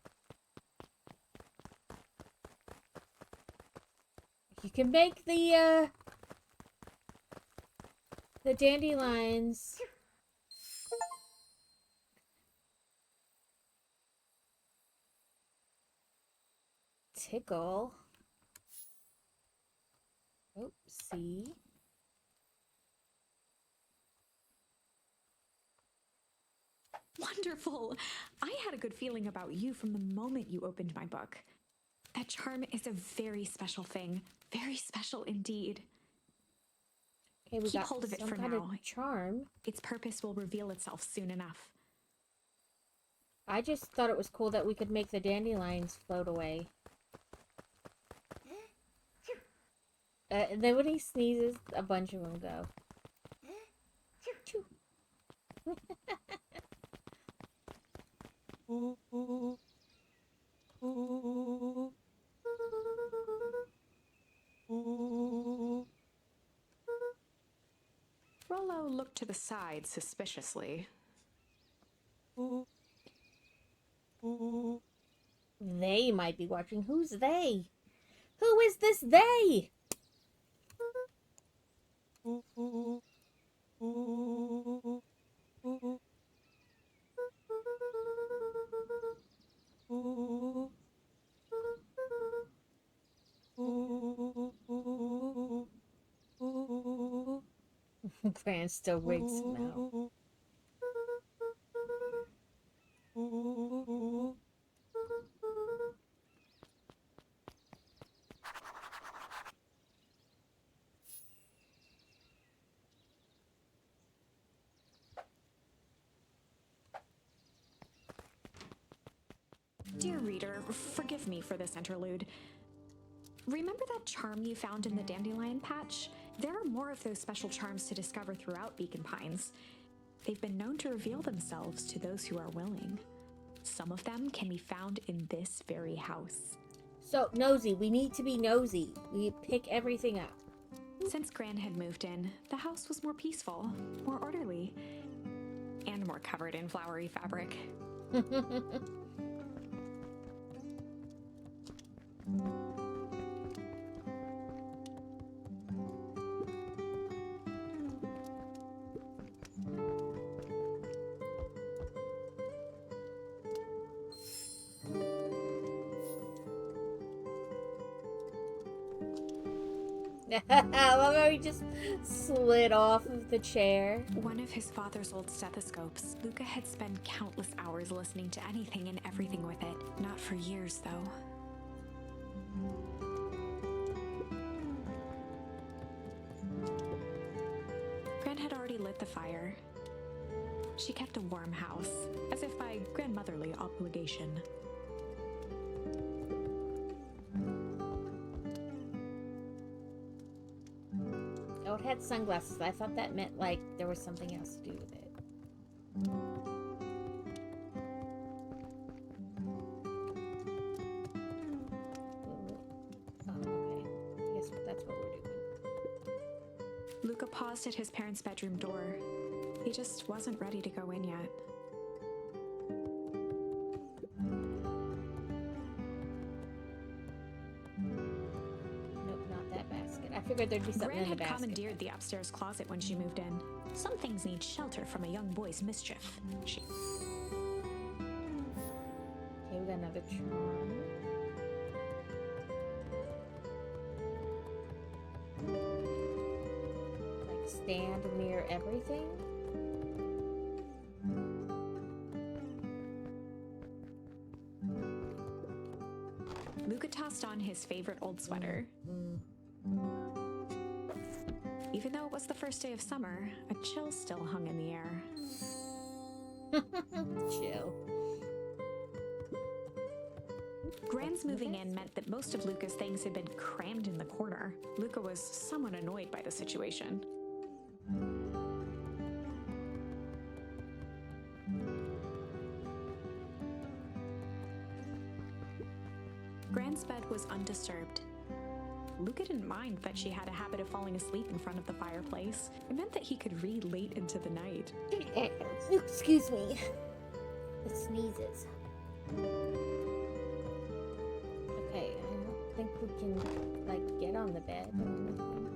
You can make the dandelions. Tickle. Oopsie. Wonderful! I had a good feeling about you from the moment you opened my book. That charm is a very special thing. Very special indeed. Okay, we Keep got hold of it some for kind now. of charm. Its purpose will reveal itself soon enough. I just thought it was cool that we could make the dandelions float away. And then when he sneezes, a bunch of them go. Rollo looked to the side suspiciously. They might be watching. Who's they? Who is this they? Gran still rigs him out. Dear reader, forgive me for this interlude. Remember that charm you found in the dandelion patch? There are more of those special charms to discover throughout Beacon Pines. They've been known to reveal themselves to those who are willing. Some of them can be found in this very house. So, nosy. We need to be nosy. We pick everything up. Since Gran had moved in, the house was more peaceful, more orderly, and more covered in flowery fabric. I love how he just slid off of the chair. One of his father's old stethoscopes. Luca had spent countless hours listening to anything and everything with it. Not for years, though. Gran had already lit the fire. She kept a warm house, as if by grandmotherly obligation. Oh, it had sunglasses. I thought that meant, like, there was something else to do with it. Oh, okay. I guess that's what we're doing. Luca paused at his parents' bedroom door. He just wasn't ready to go in yet. Nope, not that basket. I figured there'd be something Gran in the had basket. commandeered the upstairs closet when she moved in. Some things need shelter from a young boy's mischief. Okay, we got another charm. Like, stand near everything? Luca tossed on his favorite old sweater. Even though it was the first day of summer, a chill still hung in the air. Chill. Gran's moving in meant that most of Luca's things had been crammed in the corner. Luca was somewhat annoyed by the situation. Gran's bed was undisturbed. Luca didn't mind that she had a habit of falling asleep in front of the fireplace. It meant that he could read late into the night. Excuse me. The sneezes. Okay, I don't think we can, like, get on the bed or anything.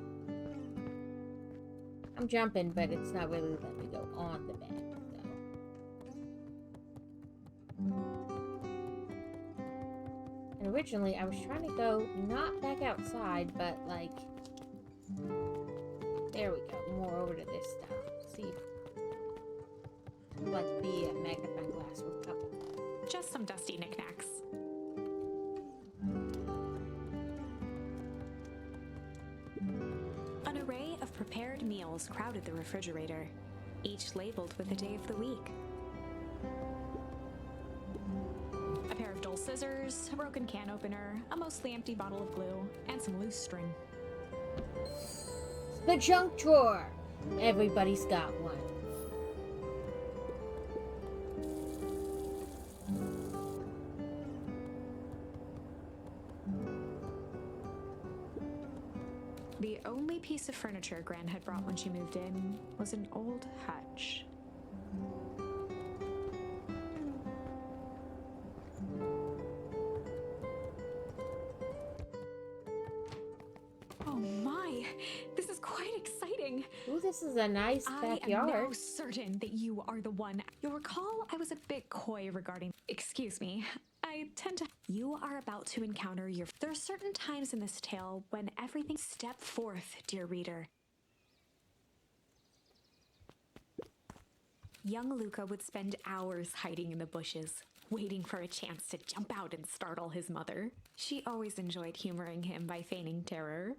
I'm jumping, but it's not really letting me go on the bed, And originally, I was trying to go not back outside, but, like, there we go. More over to this stuff. See, like the magnifying glass would cover. Just some dusty knickknacks. An array of prepared meals crowded the refrigerator, each labeled with the day of the week. A pair of dull scissors, a broken can opener, a mostly empty bottle of glue, and some loose string. The junk drawer. Everybody's got one. The only piece of furniture Gran had brought when she moved in was an old hutch. Oh my! This is quite exciting! Ooh, this is a nice backyard. I am now certain that you are the one. You'll recall I was a bit coy regarding... Excuse me. I tend to... You are about to encounter your... There are certain times in this tale when everything... Step forth, dear reader. Young Luca would spend hours hiding in the bushes, waiting for a chance to jump out and startle his mother. She always enjoyed humoring him by feigning terror.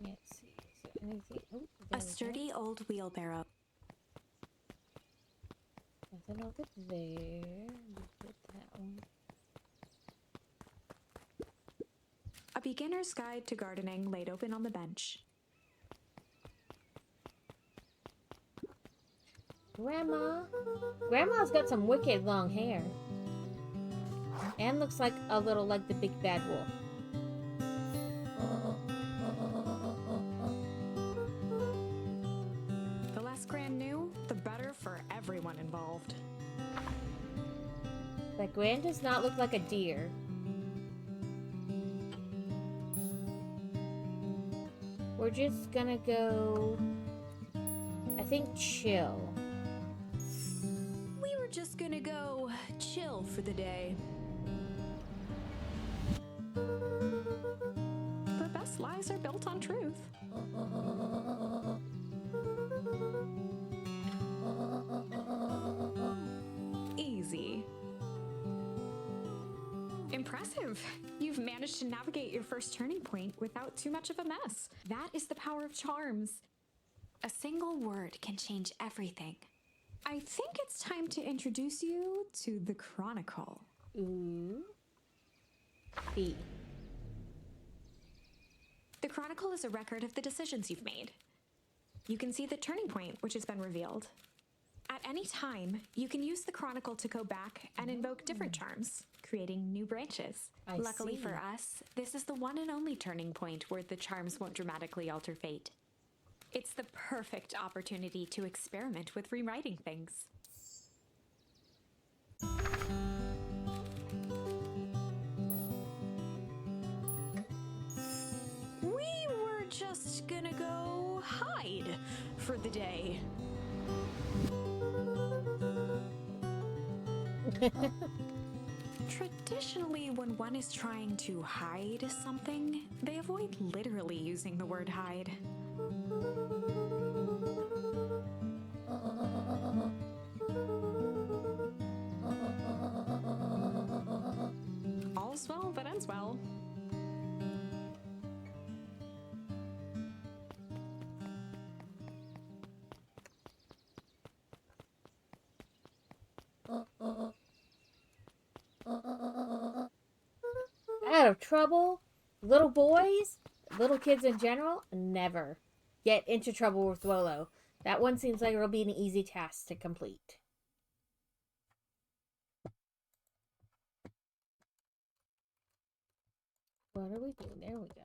Let's see. Is there anything? Ooh, A sturdy old wheelbarrow. Nothing over there. Put that one. A beginner's guide to gardening laid open on the bench. Grandma. Grandma's got some wicked long hair. And looks like a little like the big bad wolf. The less Gran knew, the better for everyone involved. But Gran does not look like a deer. We're just gonna go, I think, chill. We were just gonna go chill for the day. lies are built on truth. Easy. Impressive. You've managed to navigate your first turning point without too much of a mess. That is the power of charms. A single word can change everything. I think it's time to introduce you to the Chronicle. Ooh. B. The Chronicle is a record of the decisions you've made. You can see the turning point which has been revealed. At any time, you can use the Chronicle to go back and invoke different charms, creating new branches. Luckily for us, this is the one and only turning point where the charms won't dramatically alter fate. It's the perfect opportunity to experiment with rewriting things. We were just gonna go hide for the day. Traditionally, when one is trying to hide something, they avoid literally using the word hide. All's well that ends well. Out of trouble? Little boys? Little kids in general? Never get into trouble with Willow. That one seems like it'll be an easy task to complete. What are we doing? There we go.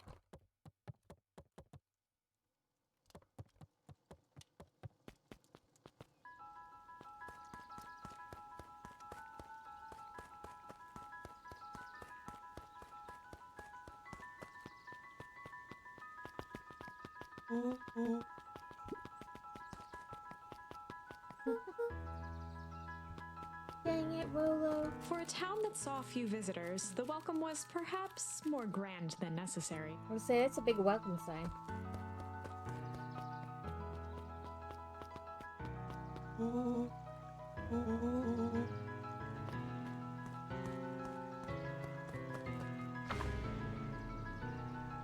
Dang it, Willow. For a town that saw few visitors, the welcome was perhaps more grand than necessary. I would say that's a big welcome sign.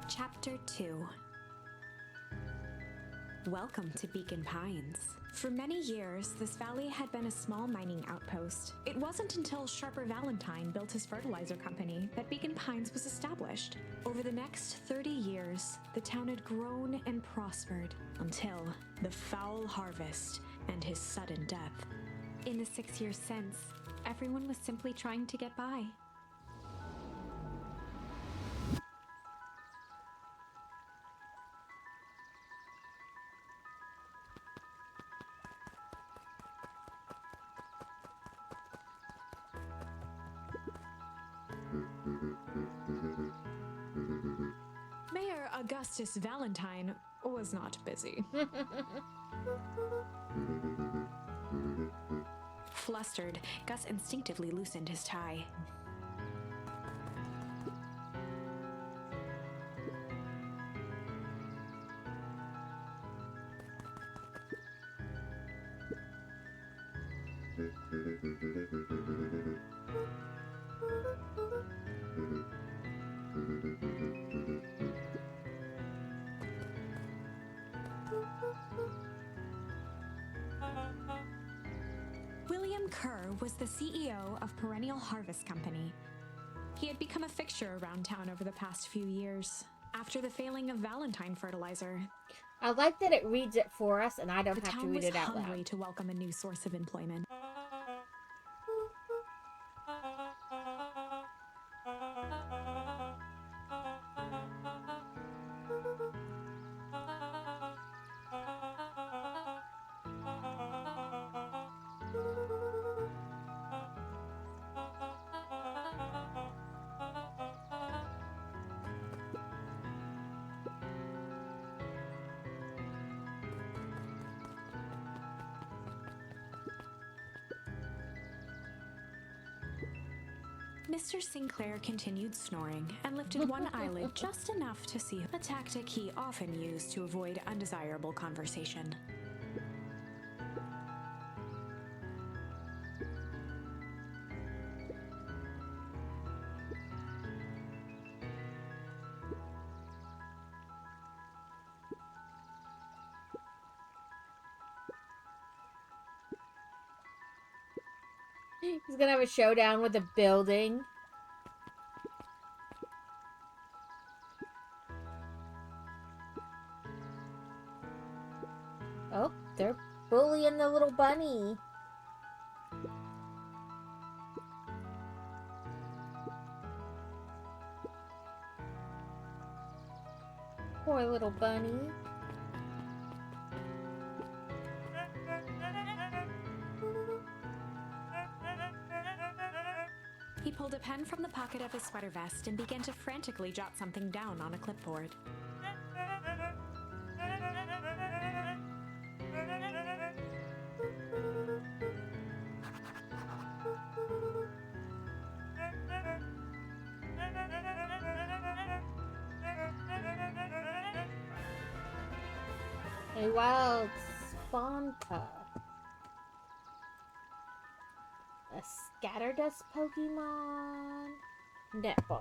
Chapter 2. Welcome to Beacon Pines. For many years, this valley had been a small mining outpost. It wasn't until Sharper Valentine built his fertilizer company that Beacon Pines was established. Over the next 30 years, the town had grown and prospered until the foul harvest and his sudden death. In the 6 years since, everyone was simply trying to get by. Mayor Augustus Valentine was not busy. Flustered, Gus instinctively loosened his tie. William Kerr was the CEO of Perennial Harvest Company. He had become a fixture around town over the past few years. After the failing of Valentine fertilizer, I like that it reads it for us and I don't the have to town read was it out hungry loud. to welcome a new source of employment. Mr. Sinclair continued snoring and lifted one eyelid just enough to see a tactic he often used to avoid undesirable conversation. He's gonna have a showdown with a building. Oh, they're bullying the little bunny. Poor little bunny. He pulled a pen from the pocket of his sweater vest and began to frantically jot something down on a clipboard. A wild Sponka. A Scatterdust Pokemon. Netball.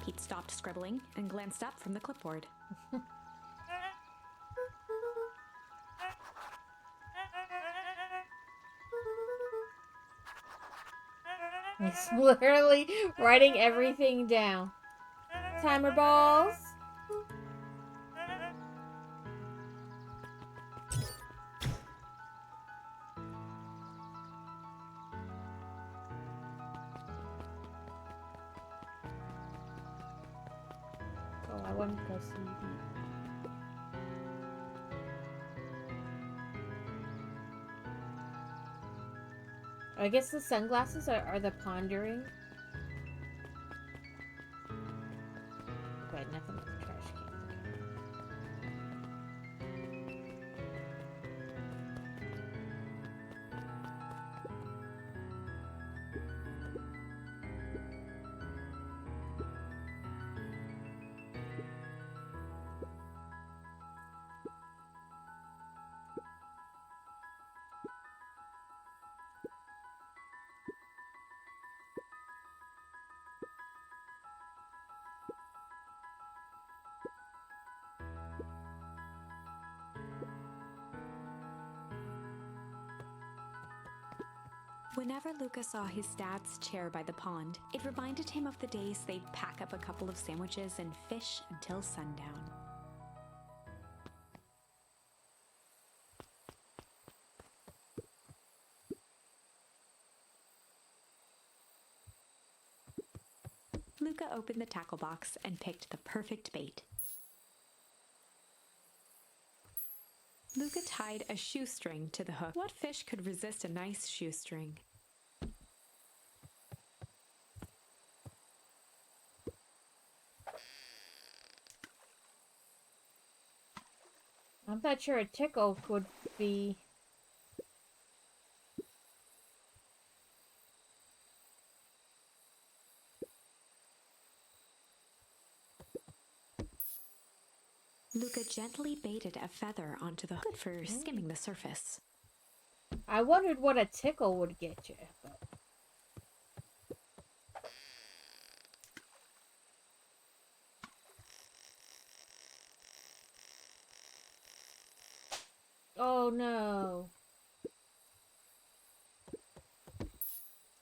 Pete stopped scribbling and glanced up from the clipboard. He's literally writing everything down. Timer balls. Oh, I want to go see these. I guess the sunglasses are the pondering. Okay, nothing but the trash can. Whenever Luca saw his dad's chair by the pond, it reminded him of the days they'd pack up a couple of sandwiches and fish until sundown. Luca opened the tackle box and picked the perfect bait. Luca tied a shoestring to the hook. What fish could resist a nice shoestring? I'm not sure a tickle would be. Luca gently baited a feather onto the hook, good for skimming the surface. I wondered what a tickle would get you. But... Oh no.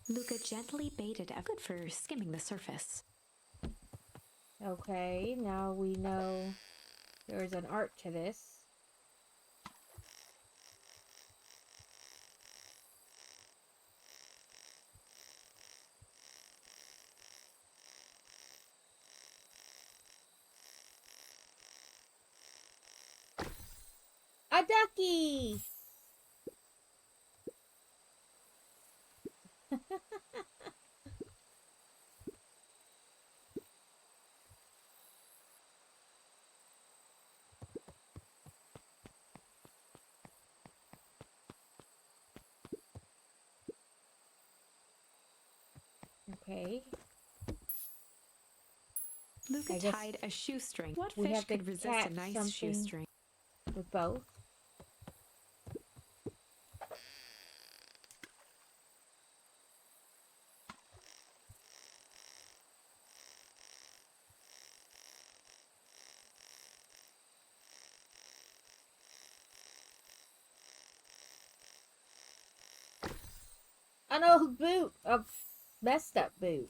Luca gently baited Good for skimming the surface. Okay, now we know there's an art to this. A ducky! Okay. Luca I guess tied a shoestring. What we fish have to could resist catch a nice something shoestring? with both. An old boot! A messed up boot.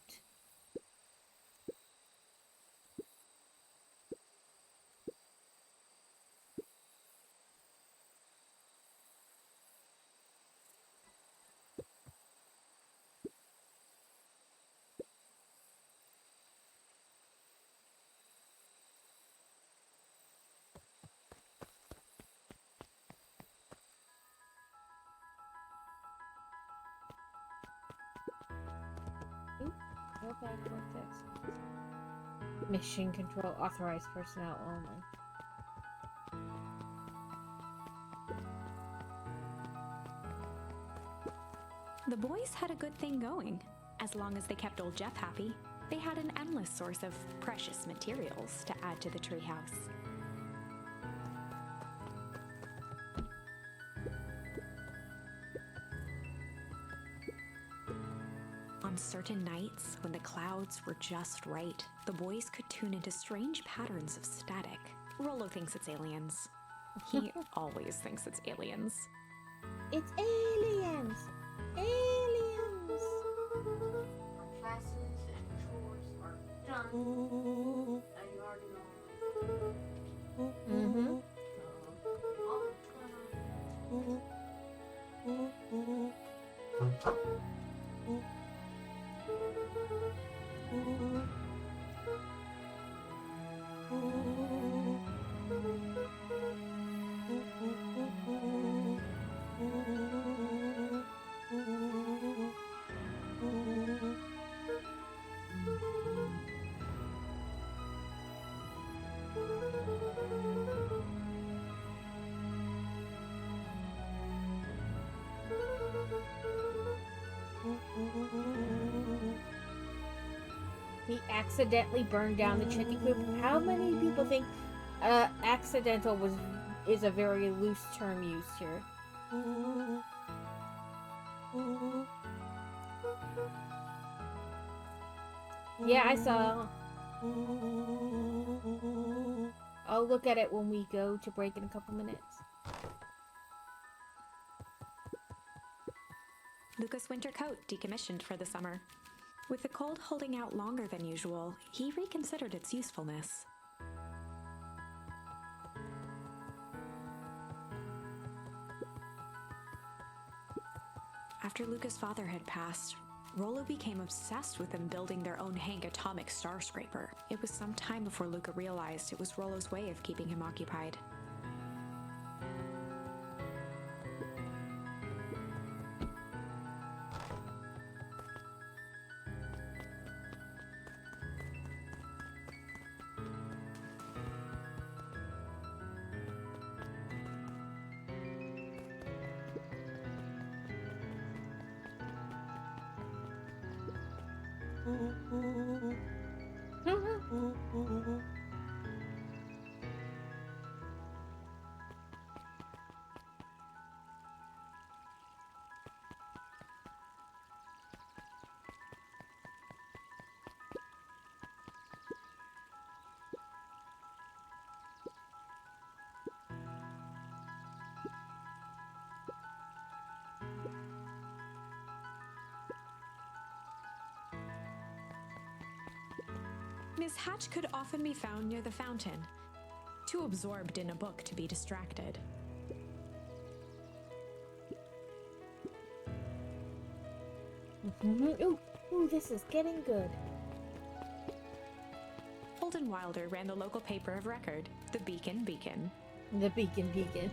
Oop, go back with this. Mission control authorized personnel only. The boys had a good thing going. As long as they kept old Jeff happy, they had an endless source of precious materials to add to the treehouse. On certain nights, when the clouds were just right, the boys could tune into strange patterns of static. Rollo thinks it's aliens. He always thinks it's aliens. It's aliens! Aliens! Our classes and chores are done. You already know. Mm-hmm. Oh, what's going He accidentally burned down the chicken coop. How many people think accidental is a very loose term used here? Yeah, I saw. I'll look at it when we go to break in a couple minutes. Luca's winter coat decommissioned for the summer. With the cold holding out longer than usual, he reconsidered its usefulness. After Luca's father had passed, Rollo became obsessed with them building their own Hank atomic star scraper. It was some time before Luca realized it was Rollo's way of keeping him occupied. Miss Hatch could often be found near the fountain, too absorbed in a book to be distracted. Ooh, this is getting good. Holden Wilder ran the local paper of record, the Beacon Beacon. The Beacon Beacon.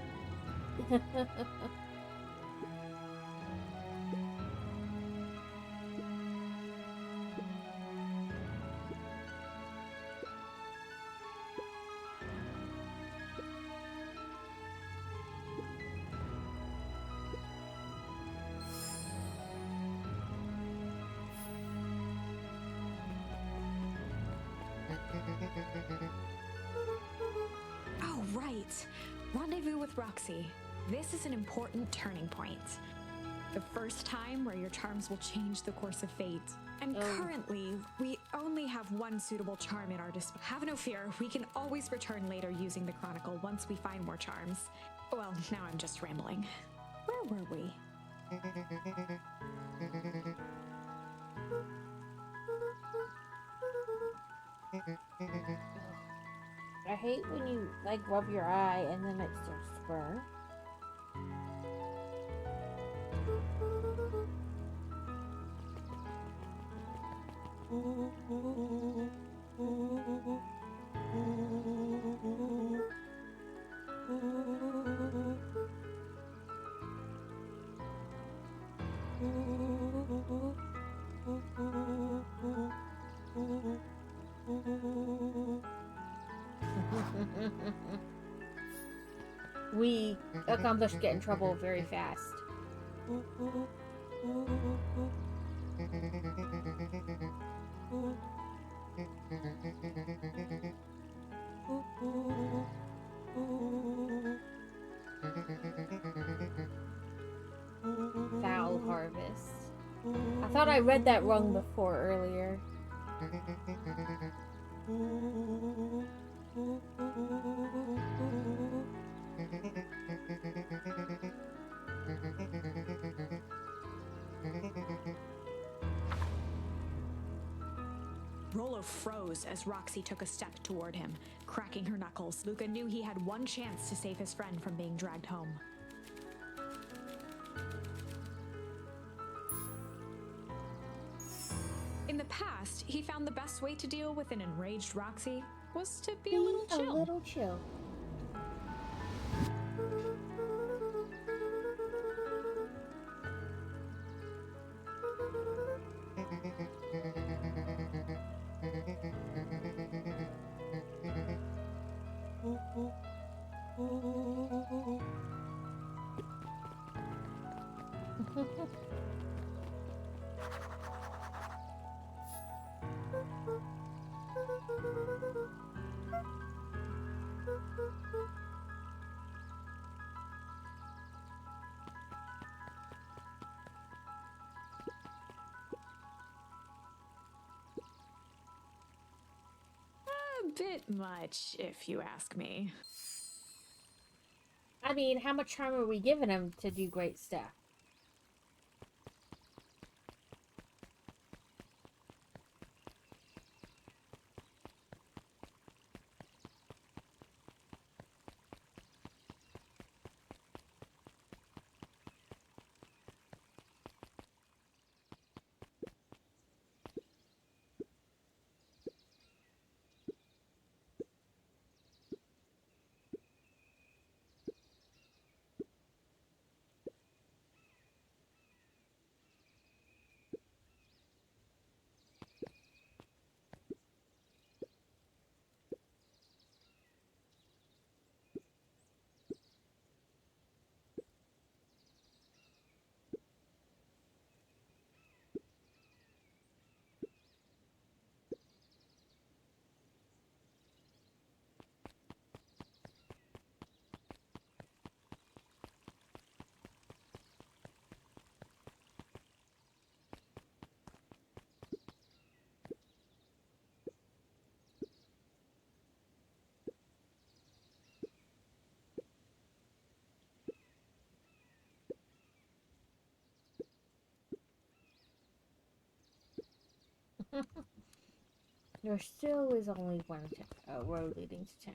Oh, right. Rendezvous with Roxy. This is an important turning point. The first time where your charms will change the course of fate. And currently, we only have one suitable charm in our disposal. Have no fear, we can always return later using the Chronicle once we find more charms. Well, now I'm just rambling. Where were we? I hate when you, like, rub your eye and then it starts to burn. We accomplished get in trouble very fast. Foul harvest. I thought I read that wrong before earlier. Rollo froze as Roxy took a step toward him, cracking her knuckles. Luca knew he had one chance to save his friend from being dragged home. In the past, he found the best way to deal with an enraged Roxy was to be a little chill. A little chill. A bit much, if you ask me. I mean, how much time are we giving him to do great stuff? There still is only one road leading to town.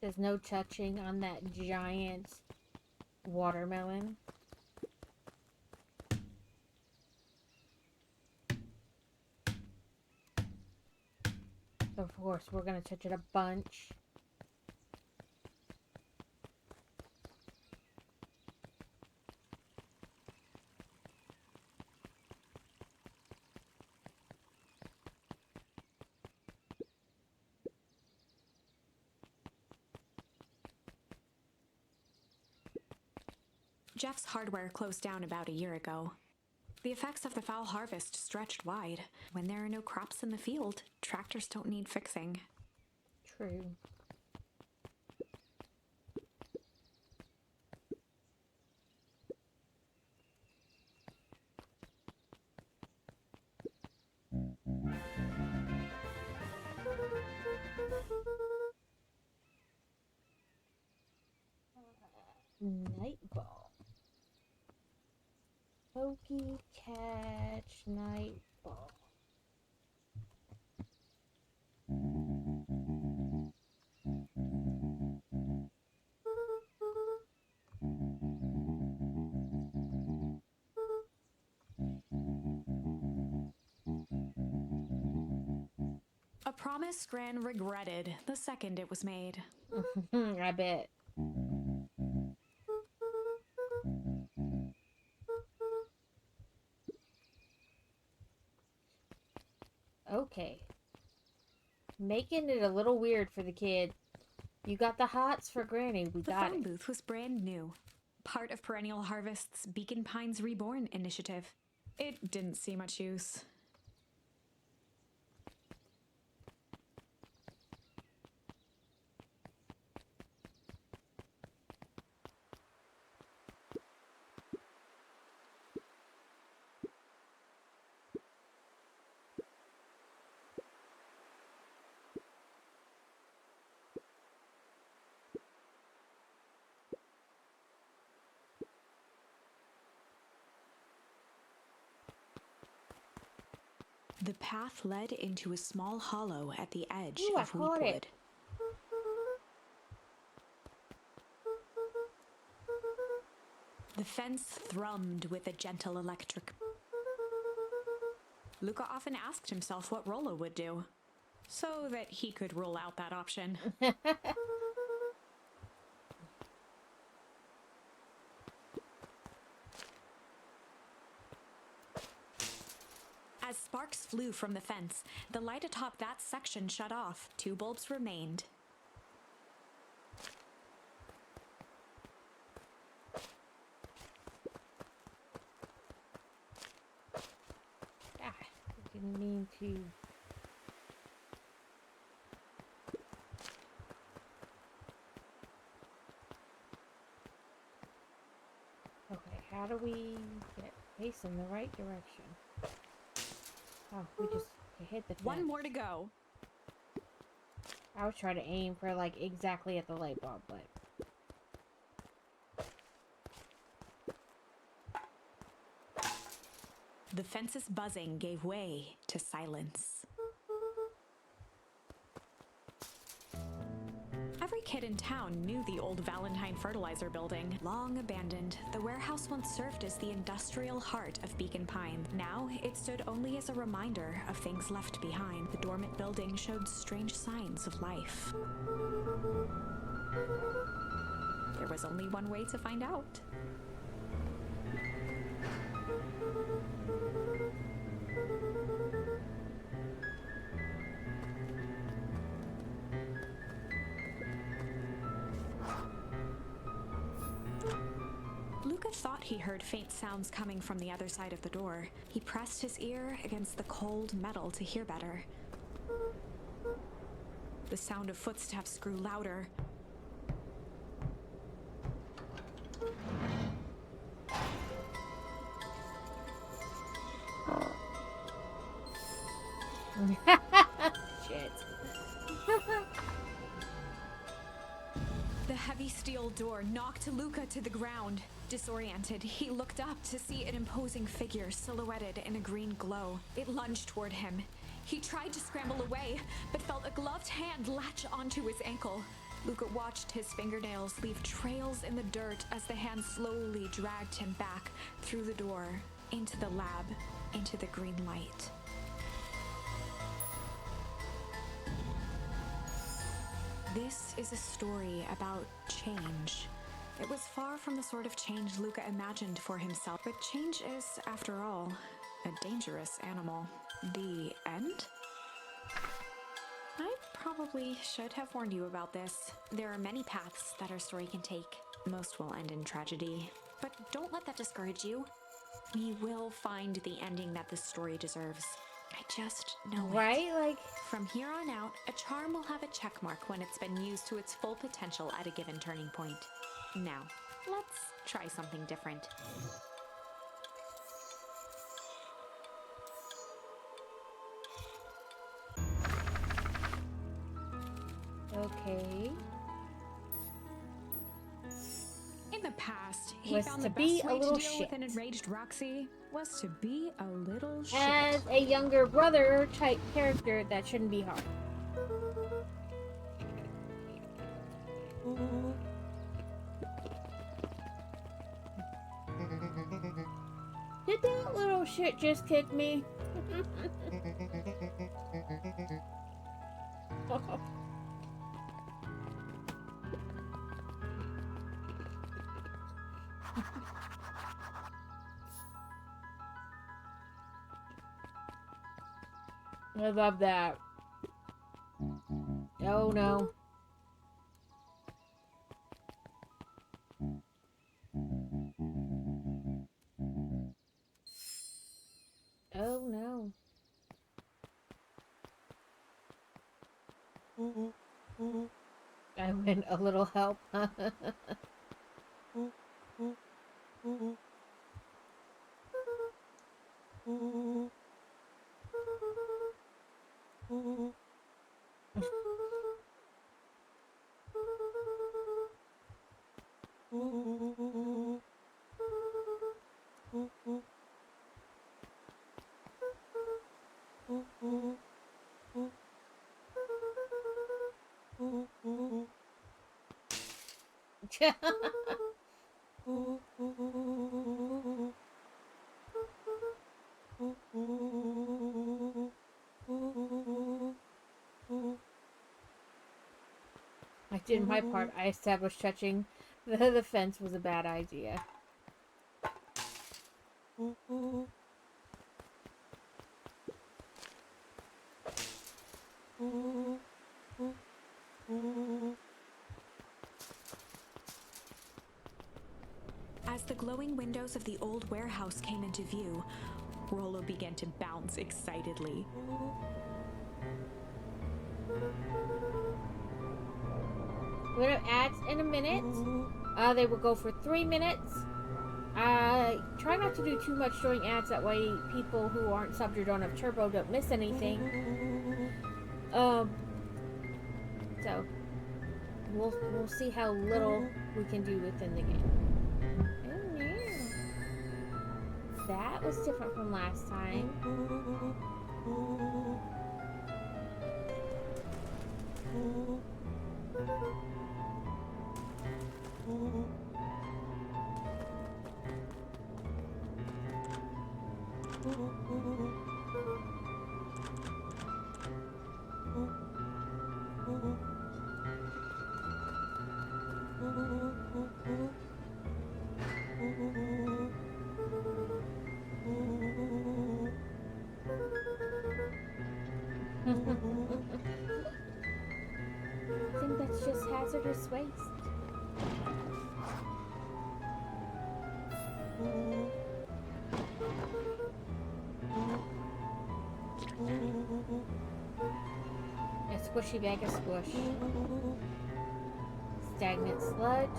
There's no touching on that giant watermelon. Of course, we're gonna touch it a bunch. Jeff's hardware closed down about a year ago. The effects of the foul harvest stretched wide. When there are no crops in the field, tractors don't need fixing. True. Nightball. Pokey catch nightball. A promise Gran regretted the second it was made. I bet. Okay. Making it a little weird for the kid. You got the hots for Granny. We The got phone it. booth was brand new, part of Perennial Harvest's Beacon Pines Reborn initiative. It didn't see much use. The path led into a small hollow at the edge Ooh, I of caught Weepwood. it. The fence thrummed with a gentle electric. Luca often asked himself what Rollo would do, so that he could rule out that option. As sparks flew from the fence, the light atop that section shut off. 2 bulbs remained. Ah, I didn't mean to. Okay, how do we get facing the right direction? Oh, we just hit the fence. One more to go. I was trying to aim for like exactly at the light bulb, but The fence's buzzing gave way to silence. Every kid in town knew the old Valentine fertilizer building. Long abandoned, the warehouse once served as the industrial heart of Beacon Pine. Now, it stood only as a reminder of things left behind. The dormant building showed strange signs of life. There was only one way to find out. Luca thought he heard faint sounds coming from the other side of the door. He pressed his ear against the cold metal to hear better. The sound of footsteps grew louder. shit. heavy steel door knocked Luca to the ground. Disoriented, he looked up to see an imposing figure silhouetted in a green glow. It lunged toward him. He tried to scramble away, but felt a gloved hand latch onto his ankle. Luca watched his fingernails leave trails in the dirt as the hand slowly dragged him back through the door, into the lab, into the green light. This is a story about change. It was far from the sort of change Luca imagined for himself, but change is, after all, a dangerous animal. The end? I probably should have warned you about this. There are many paths that our story can take. Most will end in tragedy. But don't let that discourage you. We will find the ending that this story deserves. I just know it. Right? Like, From here on out, a charm will have a check mark when it's been used to its full potential at a given turning point. Now, let's try something different. okay. In the past, he Was found to the be best a way to little deal with an shit. enraged Roxy was to be a little shit. As a younger brother type character, that shouldn't be hard. Did that little shit just kick me? I love that. Oh no. Oh no. I went a little help. I did my part. I established touching the fence was a bad idea. As the glowing windows of the old warehouse came into view, Rollo began to bounce excitedly. We're gonna have ads in a minute. They will go for 3 minutes. Try not to do too much during ads, that way people who aren't subbed or don't have turbo don't miss anything. So we'll see how little we can do within the game. Oh no. That was different from last time. I think that's just hazardous waste. A squishy bag of squish. Stagnant sludge.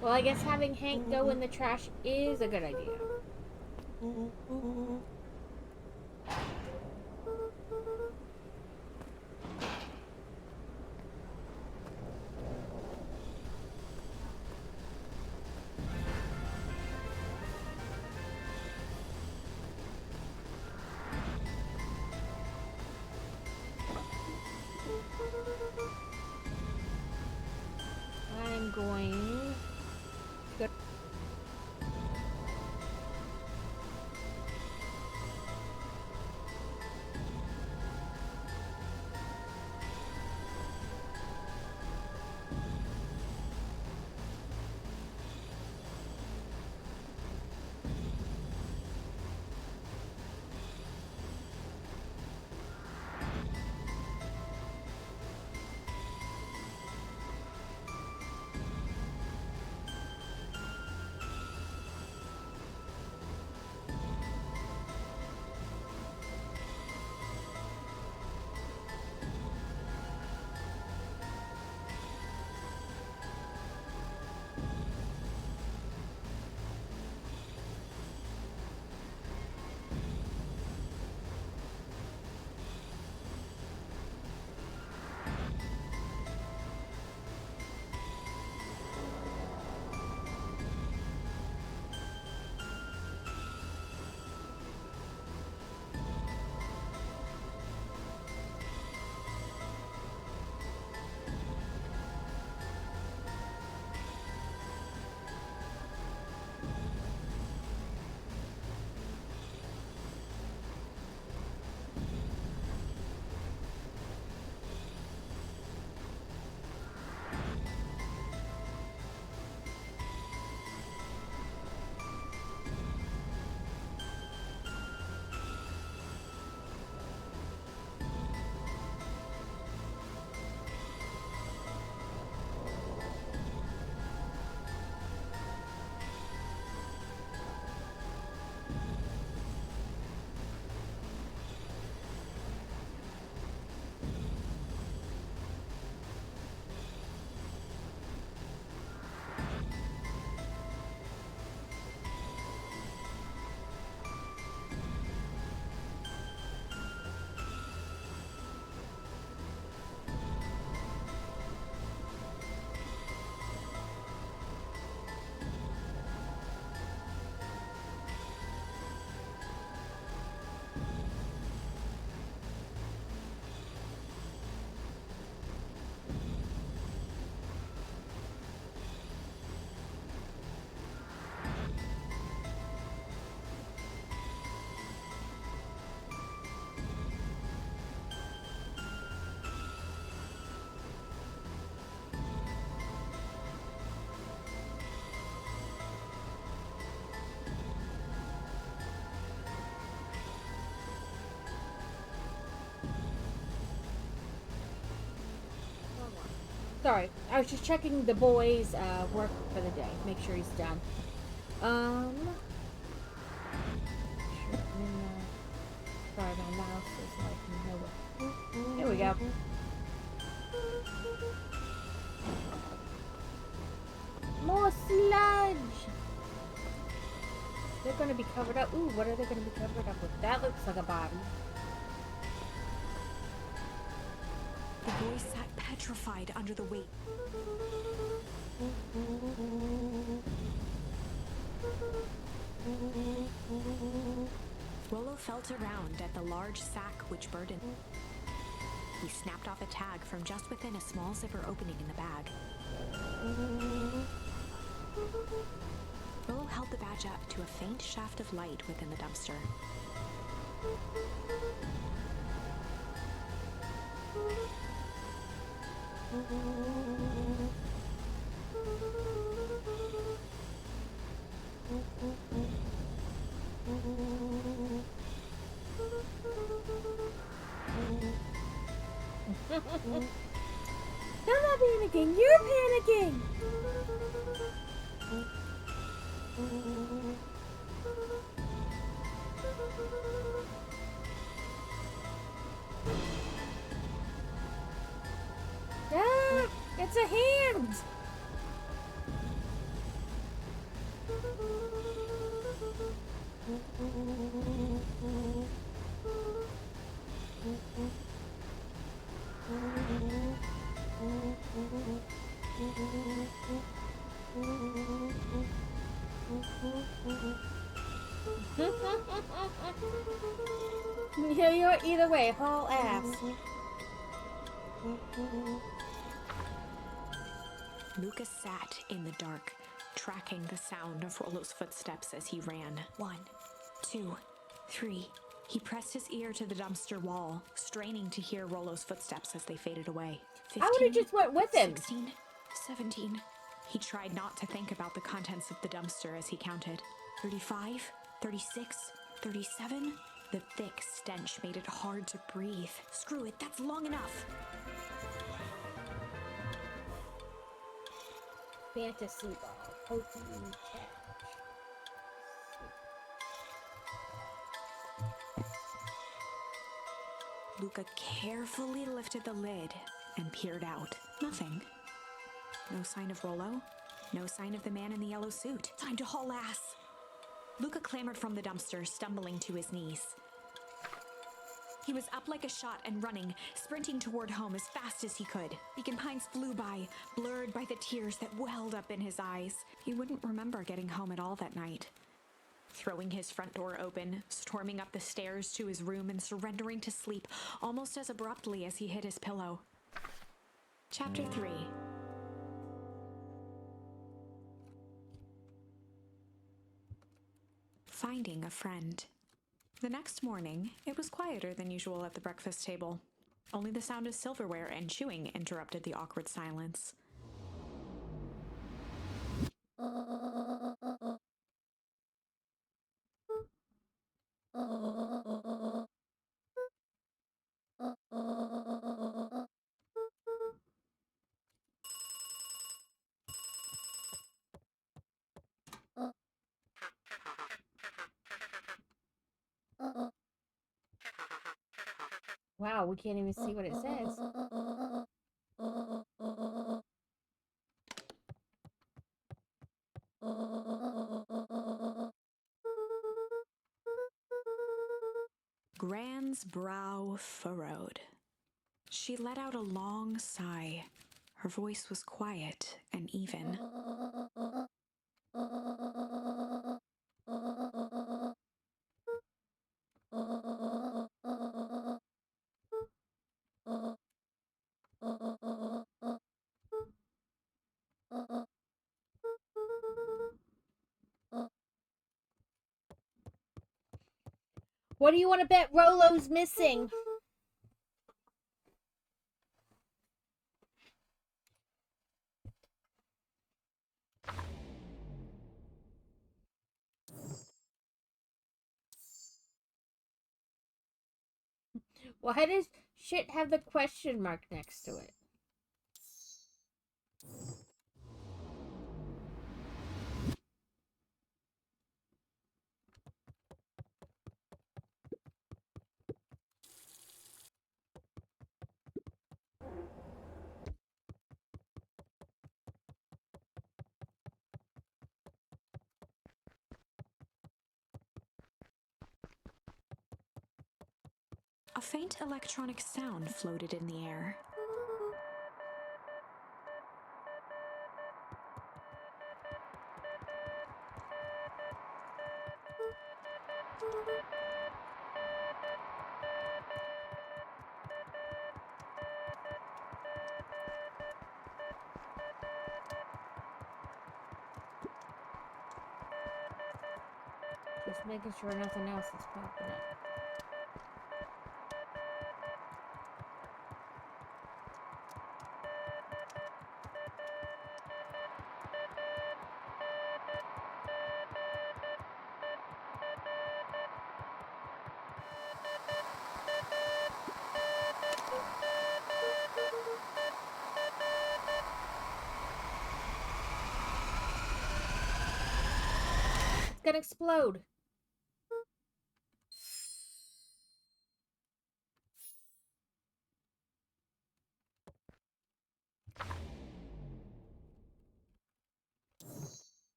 Well, I guess having Hank go in the trash is a good idea. I'm going to go. Sorry, I was just checking the boy's work for the day. Make sure he's done. Sorry, my mouse is like nowhere. Here we go. More sludge! They're gonna be covered up. Ooh, what are they gonna be covered up with? That looks like a body. The boy sat petrified under the weight. Rollo felt around at the large sack which burdened. He snapped off a tag from just within a small zipper opening in the bag. Rollo held the badge up to a faint shaft of light within the dumpster. I'm not panicking, you're panicking! Ah, it's a Either way, haul ass. Lucas sat in the dark, tracking the sound of Rollo's footsteps as he ran. 1, 2, 3. He pressed his ear to the dumpster wall, straining to hear Rollo's footsteps as they faded away. 15, I would have just went with him. 16, 17. He tried not to think about the contents of the dumpster as he counted. 35, 36, 37. The thick stench made it hard to breathe. Screw it, that's long enough. Fantasy ball. Pokemon catch. Luca carefully lifted the lid and peered out. Nothing. No sign of Rollo. No sign of the man in the yellow suit. Time to haul ass. Luca clambered from the dumpster, stumbling to his knees. He was up like a shot and running, sprinting toward home as fast as he could. Beacon Pines flew by, blurred by the tears that welled up in his eyes. He wouldn't remember getting home at all that night. Throwing his front door open, storming up the stairs to his room and surrendering to sleep almost as abruptly as he hit his pillow. Chapter 3. Finding a friend. The next morning, it was quieter than usual at the breakfast table. Only the sound of silverware and chewing interrupted the awkward silence. Wow, we can't even see what it says. Gran's brow furrowed. She let out a long sigh. Her voice was quiet and even. What do you want to bet Rollo's missing? Why does shit have the question mark next to it? A faint electronic sound floated in the air. Just making sure nothing else is popping up. It's gonna explode.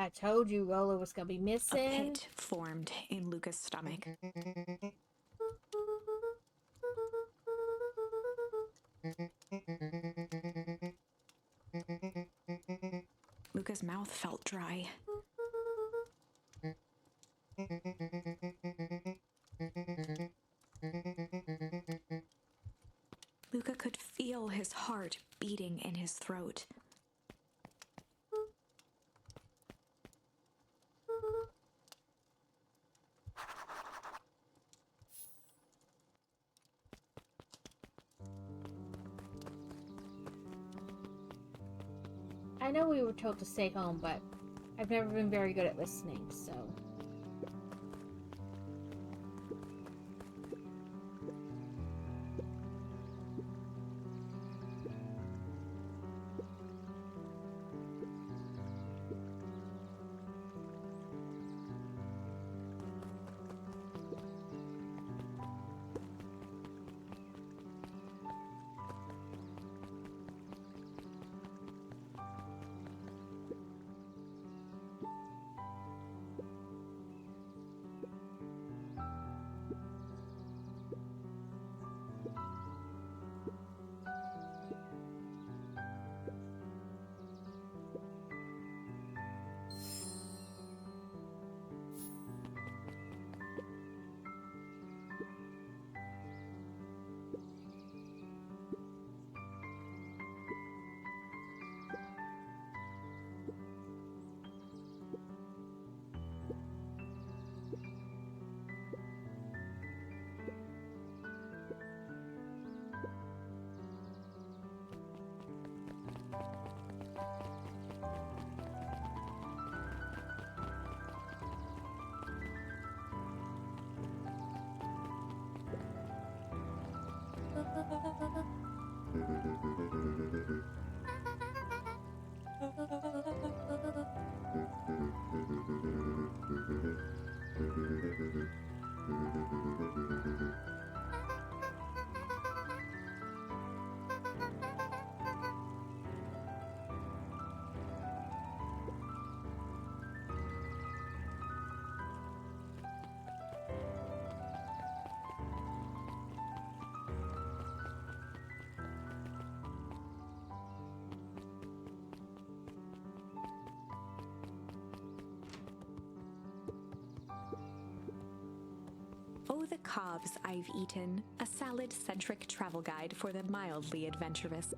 I told you Rolo was gonna be A missing. pit formed in Luca's stomach. Luca's mouth felt dry. Luca could feel his heart beating in his throat. I know we were told to stay home, but I've never been very good at listening, so... Oh, the cobs I've eaten, a salad-centric travel guide for the mildly adventurous.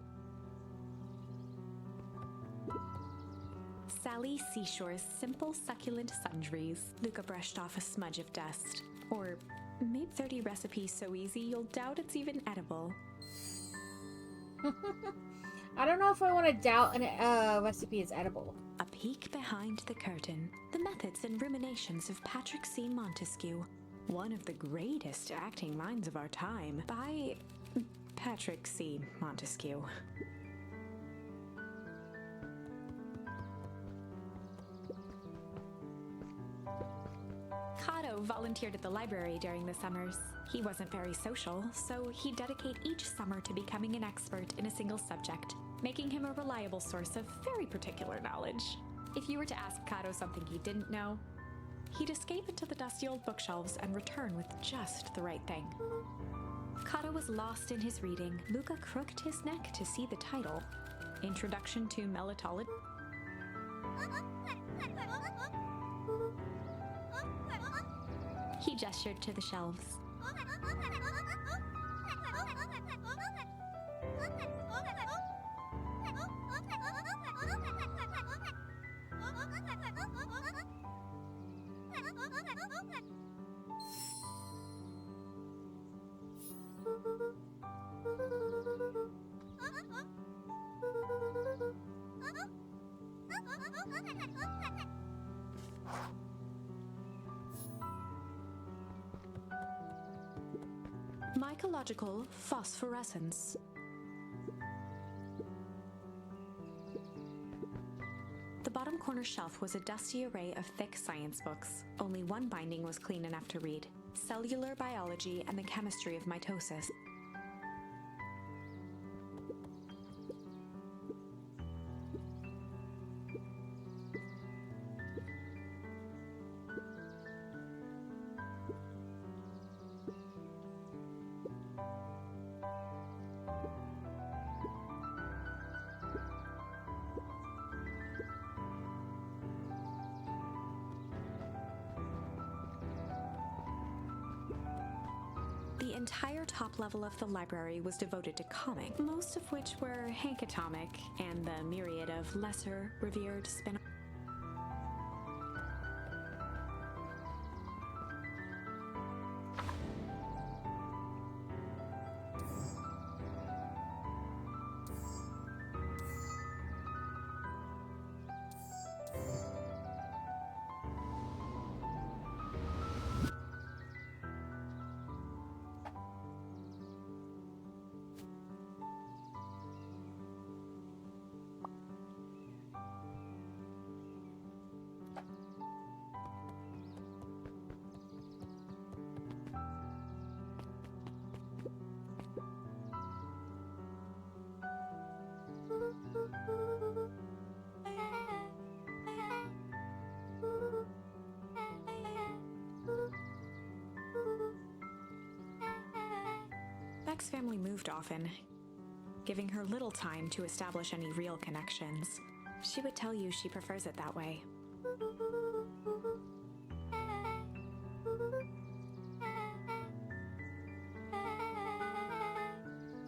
Sally Seashore's simple succulent sundries. Luca brushed off a smudge of dust. Or made 30 recipes so easy you'll doubt it's even edible. I don't know if I want to doubt a recipe is edible. A peek behind the curtain. The methods and ruminations of Patrick C. Montesquieu. One of the greatest acting minds of our time, by Patrick C. Montesquieu. Cato volunteered at the library during the summers. He wasn't very social, so he'd dedicate each summer to becoming an expert in a single subject, making him a reliable source of very particular knowledge. If you were to ask Cato something he didn't know, he'd escape into the dusty old bookshelves and return with just the right thing. Cato was lost in his reading. Luca crooked his neck to see the title, Introduction to Melitology. He gestured to the shelves. Mycological phosphorescence. The bottom corner shelf was a dusty array of thick science books. Only one binding was clean enough to read: Cellular Biology and the Chemistry of Mitosis. entire top level of the library was devoted to comics, most of which were Hank Atomic and the myriad of lesser revered spin. Beck's family moved often, giving her little time to establish any real connections. She would tell you she prefers it that way.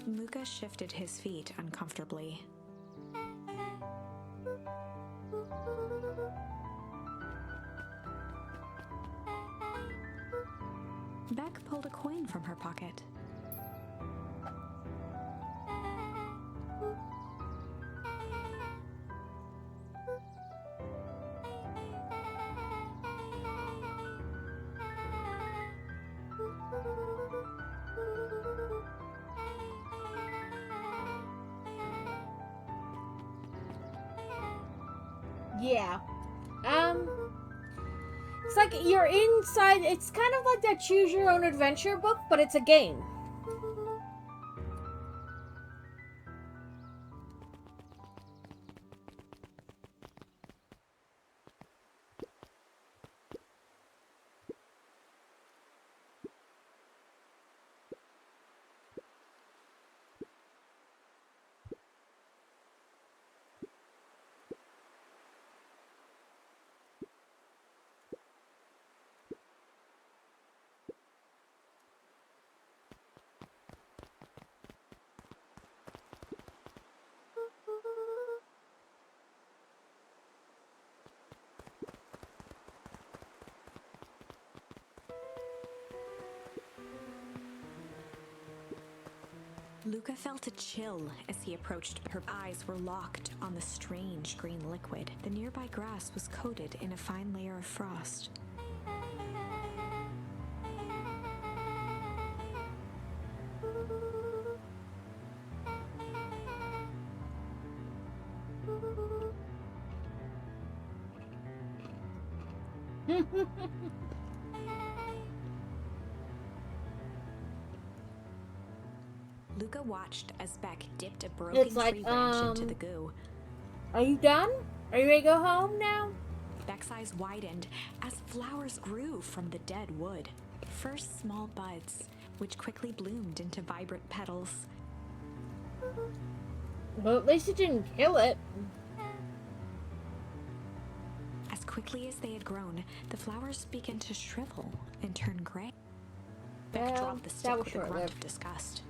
Luca shifted his feet uncomfortably. Beck pulled a coin from her pocket. Yeah. It's like you're inside. It's kind of like that Choose Your Own Adventure book, but it's a game. Luca felt a chill as he approached. Her eyes were locked on the strange green liquid. The nearby grass was coated in a fine layer of frost. Luca watched as Beck dipped a broken It's like, tree branch into the goo. Are you done? Are you ready to go home now? Beck's eyes widened as flowers grew from the dead wood. First small buds, which quickly bloomed into vibrant petals. Well, at least it didn't kill it. As quickly as they had grown, the flowers began to shrivel and turn gray. Beck Well, dropped the that stick was with a grunt short-lived. of disgust.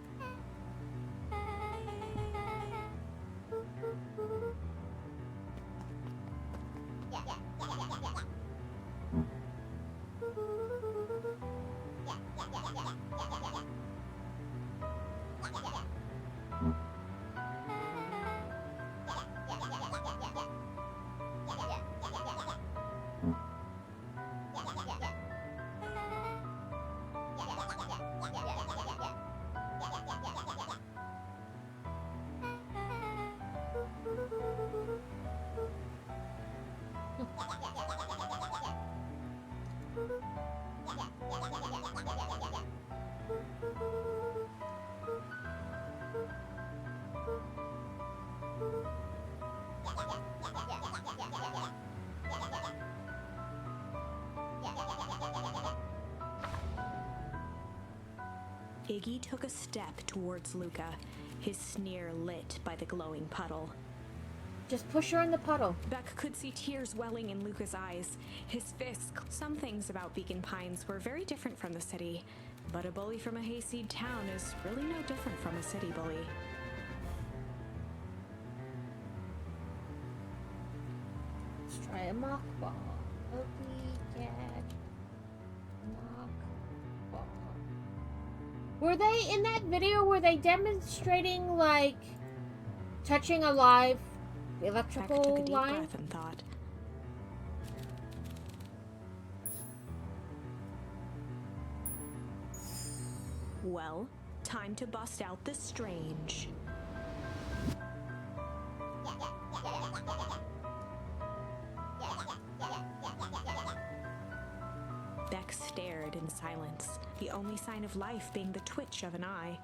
Iggy took a step towards Luca, his sneer lit by the glowing puddle. Just push her in the puddle. Beck could see tears welling in Luca's eyes. His fists. Some things about Beacon Pines were very different from the city. But a bully from a hayseed town is really no different from a city bully. Let's try a mock ball. Ugly cat. Mock ball. Were they in that video? Were they demonstrating like touching a live Beck electrical took a deep line? breath and thought. Well, time to bust out the strange. Beck stared in silence, the only sign of life being the twitch of an eye.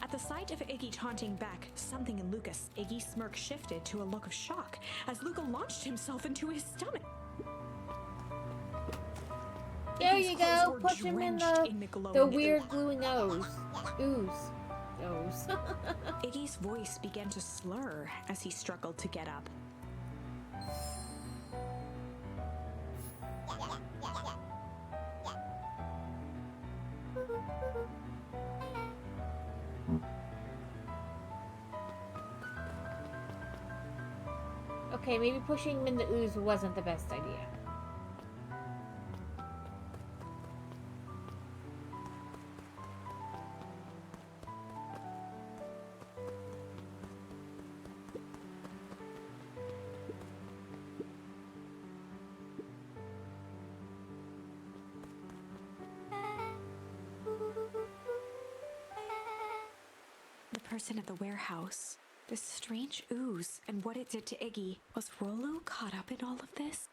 At the sight of Iggy taunting Beck, something in Lucas' Iggy smirk shifted to a look of shock as Luca launched himself into his stomach. There Iggy's you clothes go. were Push him in drenched the glowing weird gluey nose. Ooze. Nose. Iggy's voice began to slur as he struggled to get up. Okay, maybe pushing him in the ooze wasn't the best idea. The person at the warehouse, this strange ooze, and what it did to Iggy. Was Rollo caught up in all of this?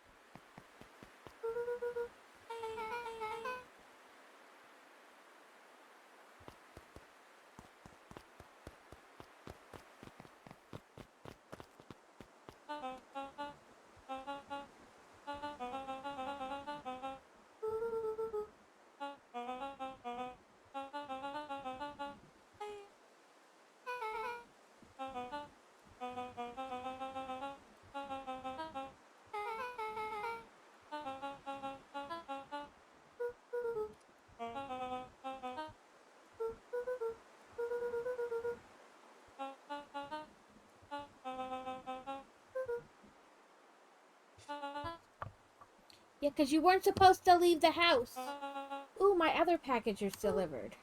Yeah, because you weren't supposed to leave the house. Ooh, my other package is delivered.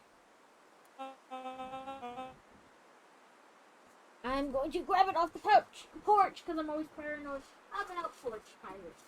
I'm going to grab it off the porch, because I'm always paranoid about porch pirates.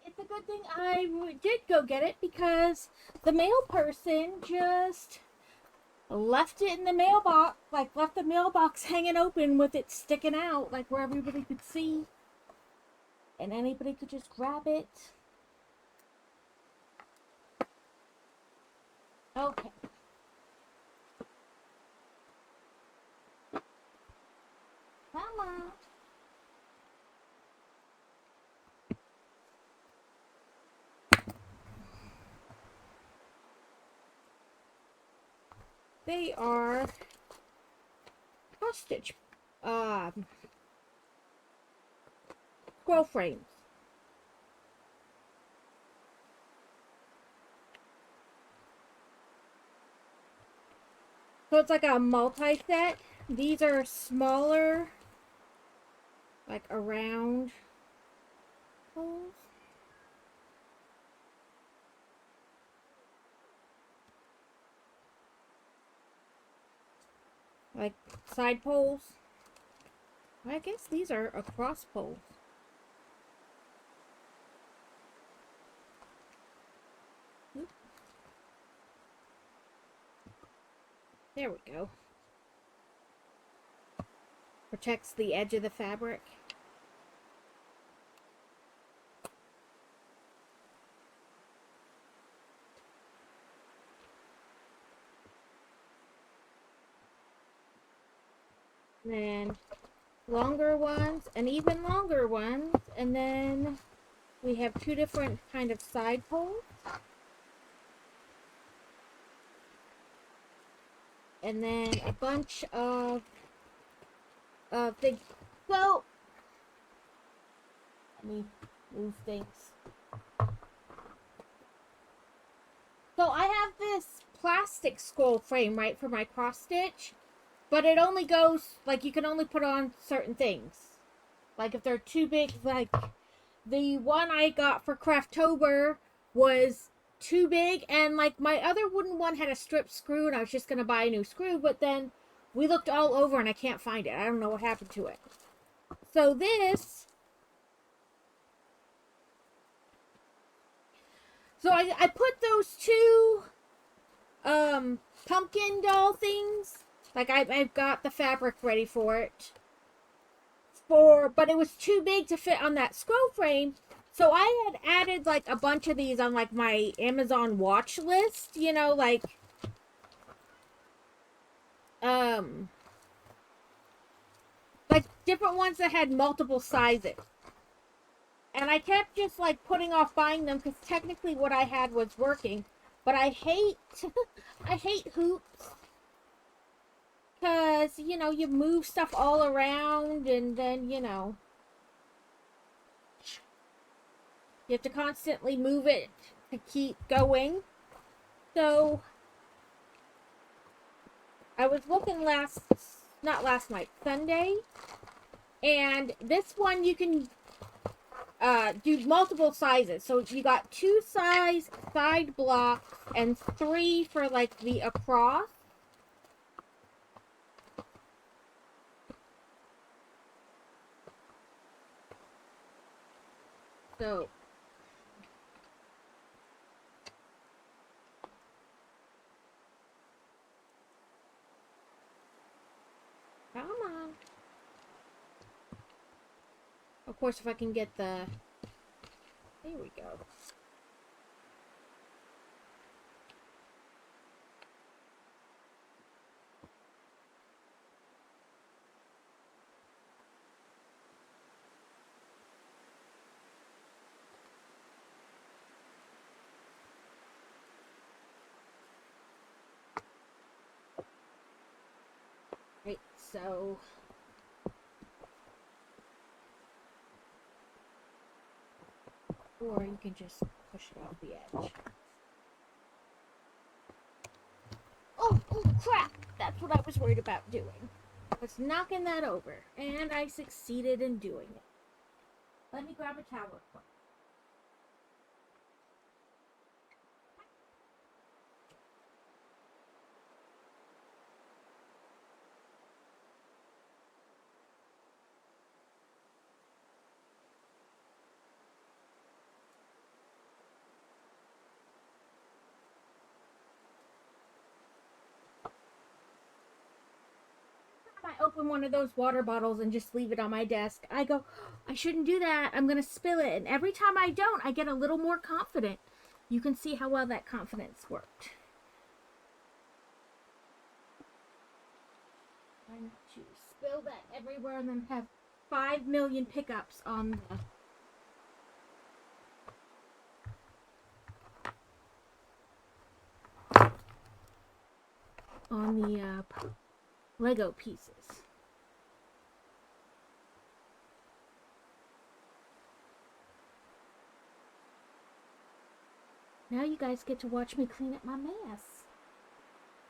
It's a good thing I did go get it, because the mail person just left it in the mailbox, like left the mailbox hanging open with it sticking out, like where everybody could see. And anybody could just grab it. Okay. They are cross-stitch scroll frames. So it's like a multi-set. These are smaller, like around holes. Like side poles. I guess these are across poles. Oop. There we go. Protects the edge of the fabric. And then longer ones and even longer ones, and then we have two different kind of side poles, and then a bunch of things. So let me move things. So I have this plastic scroll frame, right, for my cross stitch, but it only goes, like, you can only put on certain things. Like, if they're too big, like, the one I got for Craftober was too big, and, like, my other wooden one had a strip screw, and I was just going to buy a new screw, but then we looked all over, and I can't find it. I don't know what happened to it. So this... So I put those two pumpkin doll things. Like, I've got the fabric ready for it. But it was too big to fit on that scroll frame. So I had added, like, a bunch of these on, like, my Amazon watch list. You know, like, different ones that had multiple sizes. And I kept just, like, putting off buying them because technically what I had was working. But I hate, I hate hoops. Because, you know, you move stuff all around and then, you know, you have to constantly move it to keep going. So, I was looking not last night, Sunday. And this one you can do multiple sizes. So you got 2 size side blocks and 3 for, like, the across. So come on. Of course, if I can get the... There we go. Right, so... Or you can just push it off the edge. Oh crap! That's what I was worried about doing. I was knocking that over. And I succeeded in doing it. Let me grab a towel. I open one of those water bottles and just leave it on my desk, I go, I shouldn't do that. I'm going to spill it. And every time I don't, I get a little more confident. You can see how well that confidence worked. Trying to spill that everywhere and then have 5 million pickups on the... on the Lego pieces. Now you guys get to watch me clean up my mess.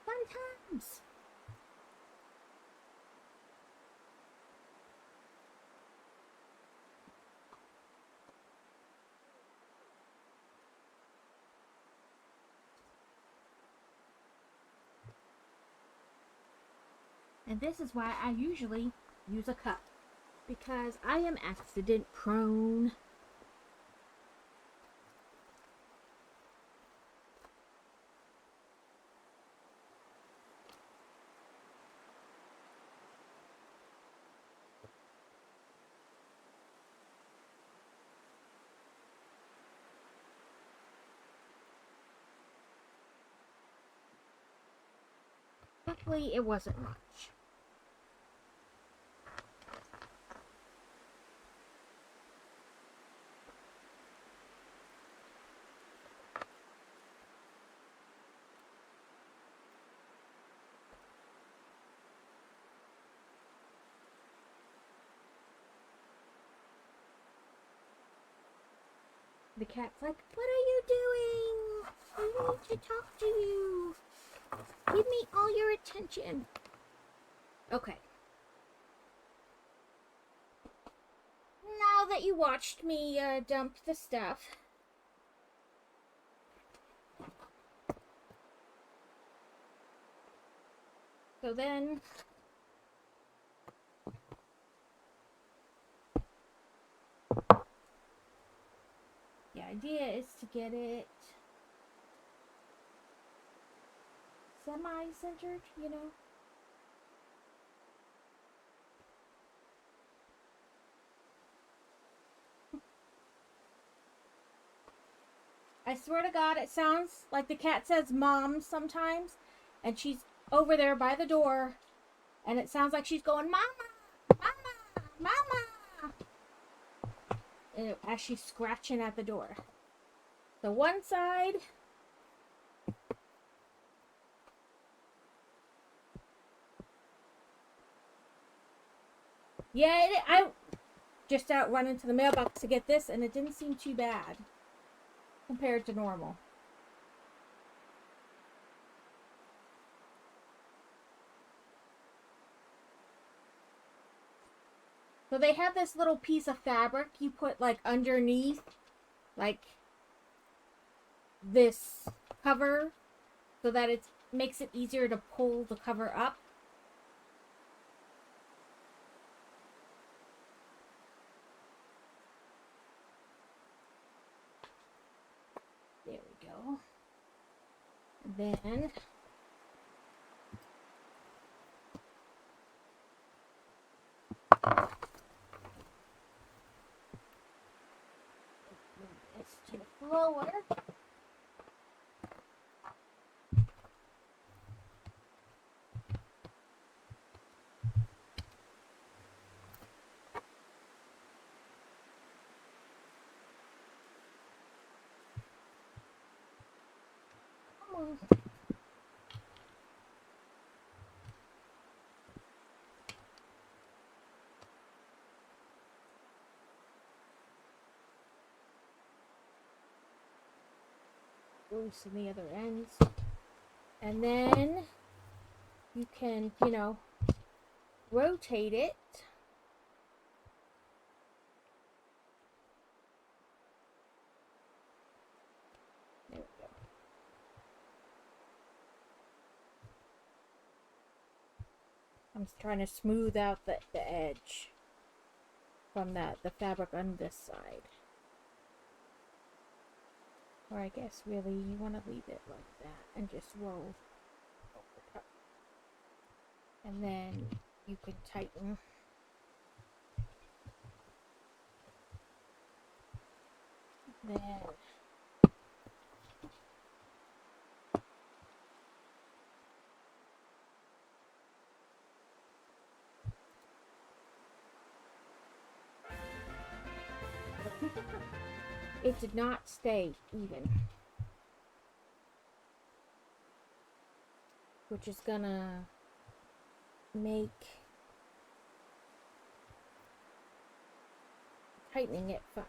Fun times! And this is why I usually use a cup, because I am accident prone. Luckily, it wasn't much. The cat's like, "What are you doing? I need to talk to you. Give me all your attention." Okay. Now that you watched me dump the stuff, so then the idea is to get it semi-centered, you know? I swear to God, it sounds like the cat says mom sometimes, and she's over there by the door, and it sounds like she's going, "Mama! Mama! Mama!" As she's scratching at the door. The one side, yeah, I just out running to the mailbox to get this, and it didn't seem too bad compared to normal. So they have this little piece of fabric you put like underneath, like this cover, so that it makes it easier to pull the cover up. There we go. Then it's to the floor. Come on. Loosen the other ends. And then you can, you know, rotate it. There we go. I'm trying to smooth out the edge from the fabric on this side. Or I guess really you want to leave it like that and just roll over top. And then you can tighten. Then it did not stay even. which is gonna make tightening it fun.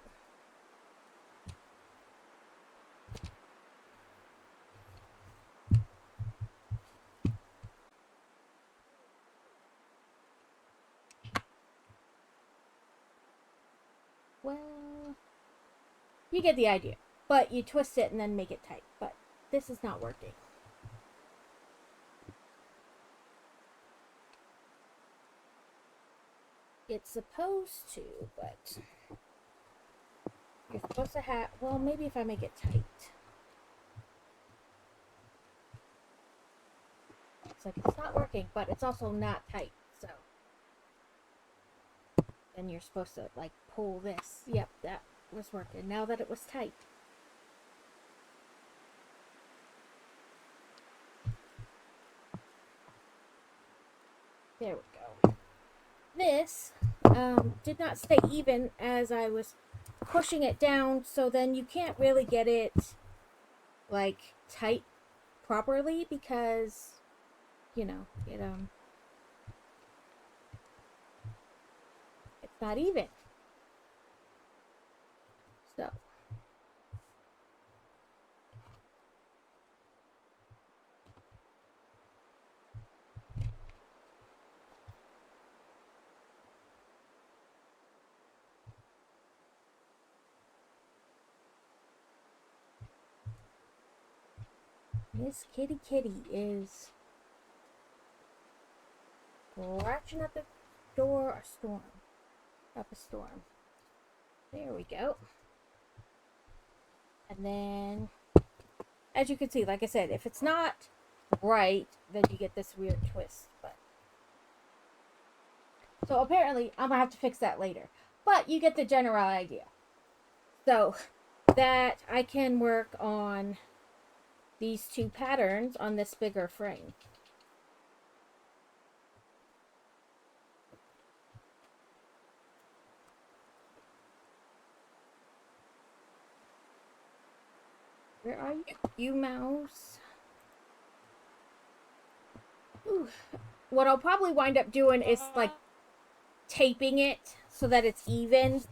Well, you get the idea. But you twist it and then make it tight. But this is not working. It's supposed to, but you're supposed to have, well, maybe if I make it tight. It's like it's not working, but it's also not tight, so. Then you're supposed to, like, pull this. Yep, that was working. Now that it was tight. There we go. This did not stay even as I was pushing it down, so then you can't really get it, like, tight properly because, you know, it's not even. So. Miss Kitty is scratching at the door up a storm. There we go. And then, as you can see, like I said, if it's not right, then you get this weird twist. But so apparently, I'm gonna have to fix that later. But you get the general idea. So that I can work on these two patterns on this bigger frame. Where are you, you mouse? Ooh. What I'll probably wind up doing is like taping it so that it's even.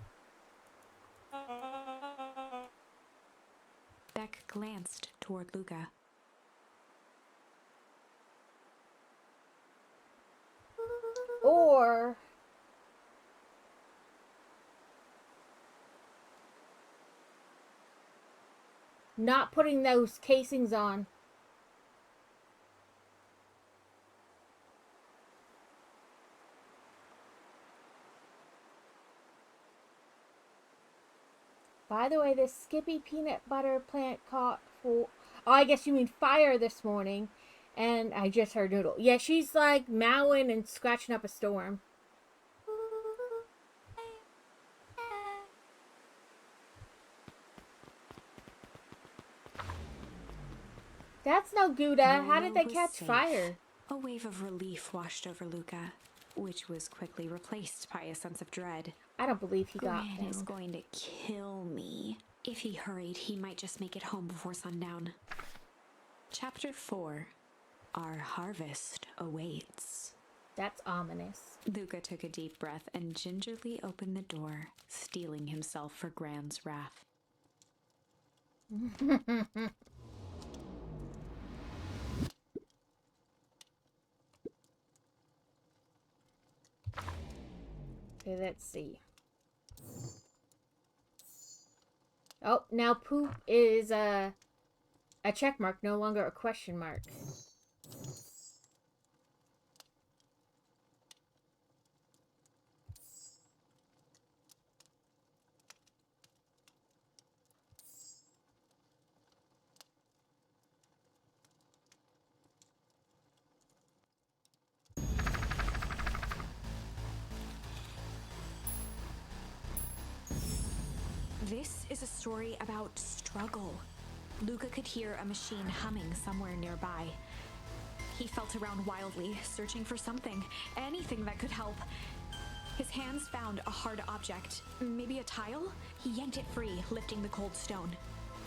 Beck glanced toward Luca. Or not putting those casings on. By the way, this Skippy peanut butter plant caught for, oh, I guess you mean fire this morning. And I just heard Noodle. Yeah, she's like mowing and scratching up a storm. That's no Gouda. How did they was catch safe. fire? A wave of relief washed over Luca, which was quickly replaced by a sense of dread. I don't believe he got Gran down. is going to kill me. If he hurried, he might just make it home before sundown. Chapter 4. Our harvest awaits. That's ominous. Luca took a deep breath and gingerly opened the door, steeling himself for Gran's wrath. Okay, let's see. Oh, now poop is a check mark, no longer a question mark. This is a story about struggle. Luca could hear a machine humming somewhere nearby. He felt around wildly, searching for something, anything that could help. His hands found a hard object, maybe a tile? He yanked it free, lifting the cold stone.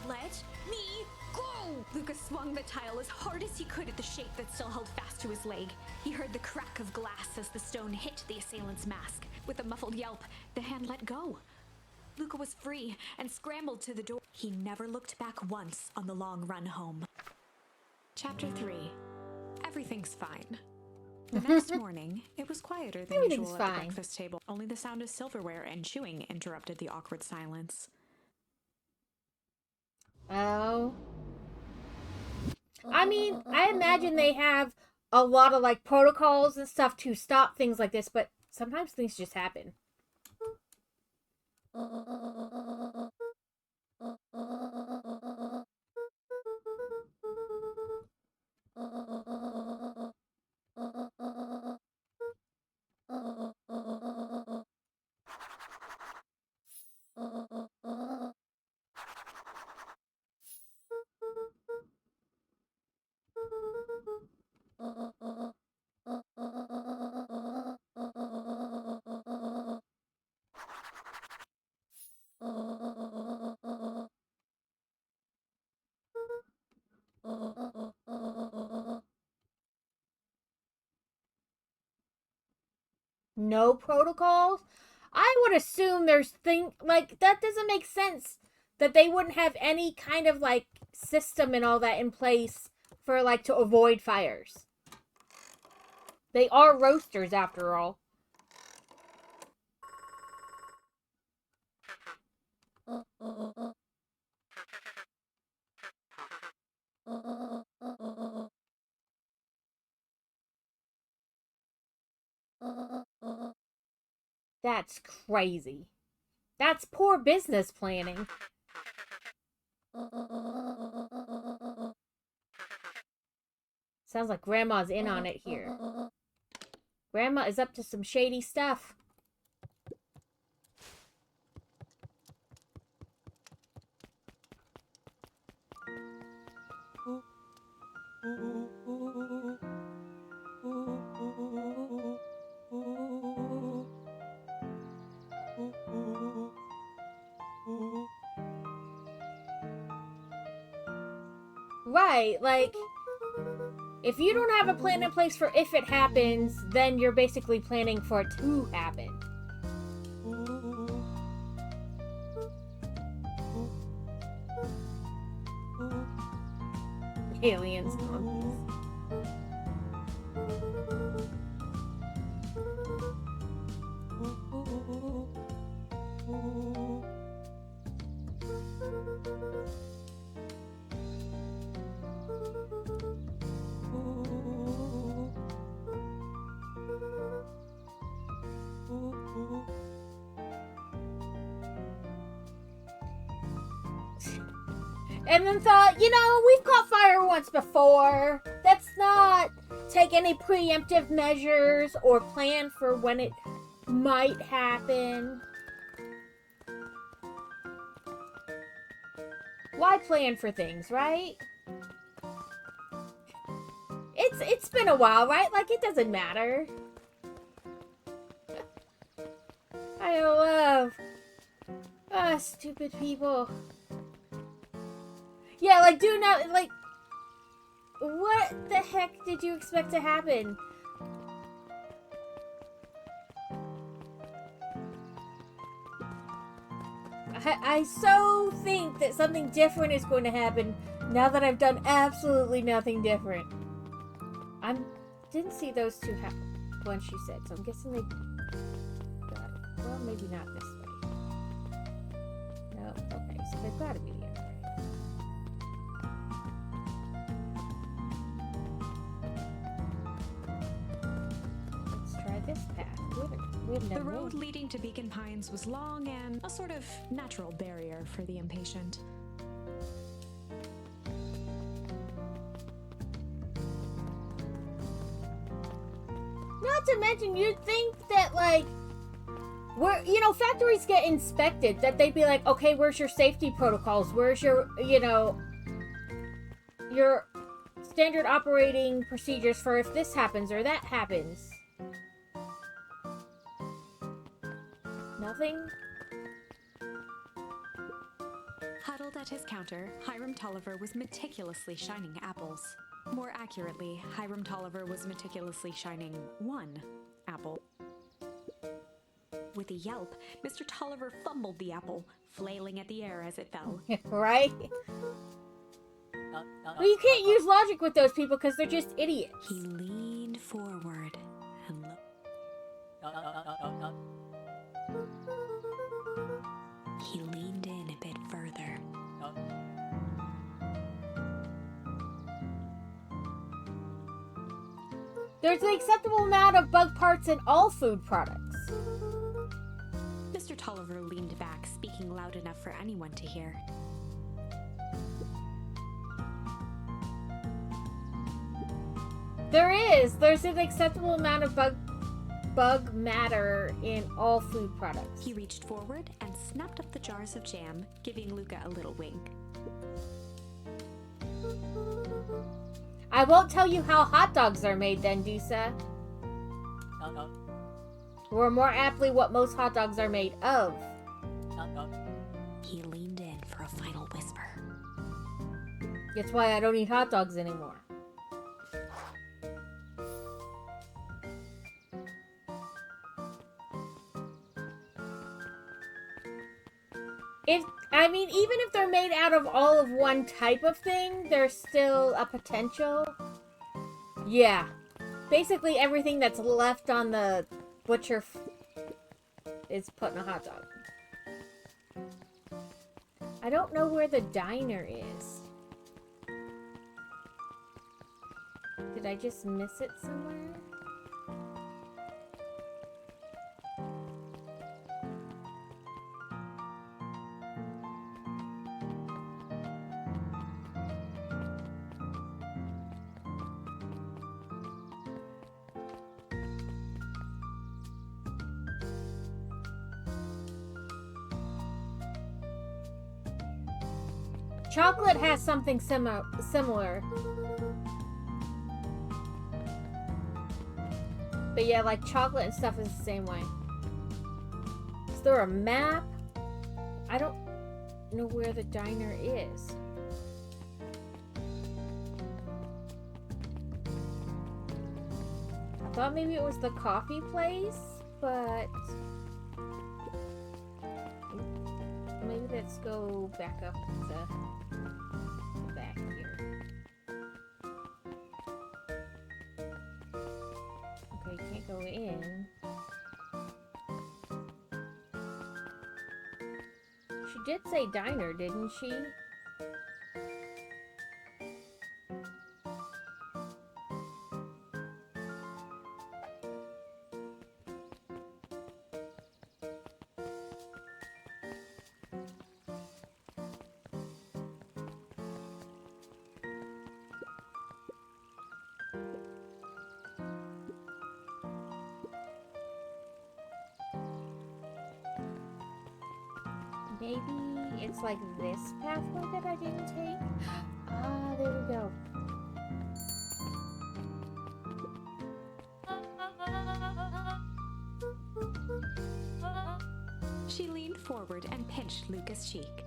Let me go! Lucas swung the tile as hard as he could at the shape that still held fast to his leg. He heard the crack of glass as the stone hit the assailant's mask. With a muffled yelp, the hand let go. Luca was free and scrambled to the door. He never looked back once on the long run home. Chapter 3. Everything's fine. The next morning, it was quieter than usual at the breakfast table. Only the sound of silverware and chewing interrupted the awkward silence. Oh. I mean, I imagine they have a lot of, like, protocols and stuff to stop things like this, but sometimes things just happen. No protocols? I would assume there's like, that doesn't make sense that they wouldn't have any kind of, like, system and all that in place for, like, to avoid fires. They are roasters, after all. That's crazy. That's poor business planning. Sounds like Grandma's in on it here. Grandma is up to some shady stuff. Right, like, if you don't have a plan in place for if it happens, then you're basically planning for it to happen. Aliens. And then thought, you know, we've caught fire once before. Let's not take any preemptive measures or plan for when it might happen. Why plan for things, right? It's been a while, right? Like, it doesn't matter. I love stupid people. Yeah, like, do not, like, what the heck did you expect to happen? I so think that something different is going to happen now that I've done absolutely nothing different. Didn't see those two when she said, so I'm guessing they got it. Well, maybe not this way. No, okay, so they've got to be the other way. Let's try this path. The road leading to Beacon Pines was long and a sort of natural barrier for the impatient. Not to mention, you'd think that, like, factories get inspected, that they'd be like, okay, where's your safety protocols? Where's your, your standard operating procedures for if this happens or that happens? Nothing? Huddled at his counter, Hiram Tolliver was meticulously shining apples. More accurately, Hiram Tolliver was meticulously shining one apple. With a yelp, Mr. Tolliver fumbled the apple, flailing at the air as it fell. Right? Well, you can't use logic with those people because they're just idiots. He leaned forward and looked. He leaned in a bit further. There's an acceptable amount of bug parts in all food products. Mr. Tolliver leaned back, speaking loud enough for anyone to hear. There's an acceptable amount of bug matter in all food products. He reached forward and snapped up the jars of jam, giving Luca a little wink. I won't tell you how hot dogs are made then, Dusa. Or more aptly, what most hot dogs are made of. He leaned in for a final whisper. That's why I don't eat hot dogs anymore. Even if they're made out of all of one type of thing, there's still a potential. Yeah. Basically, everything that's left on the butcher is put in a hot dog. I don't know where the diner is. Did I just miss it somewhere? Chocolate has something similar. But yeah, like chocolate and stuff is the same way. Is there a map? I don't know where the diner is. I thought maybe it was the coffee place, but maybe let's go back up to back here. Okay, can't go in. She did say diner, didn't she? Maybe it's like this pathway that I didn't take? Ah, there we go. She leaned forward and pinched Luca's cheek.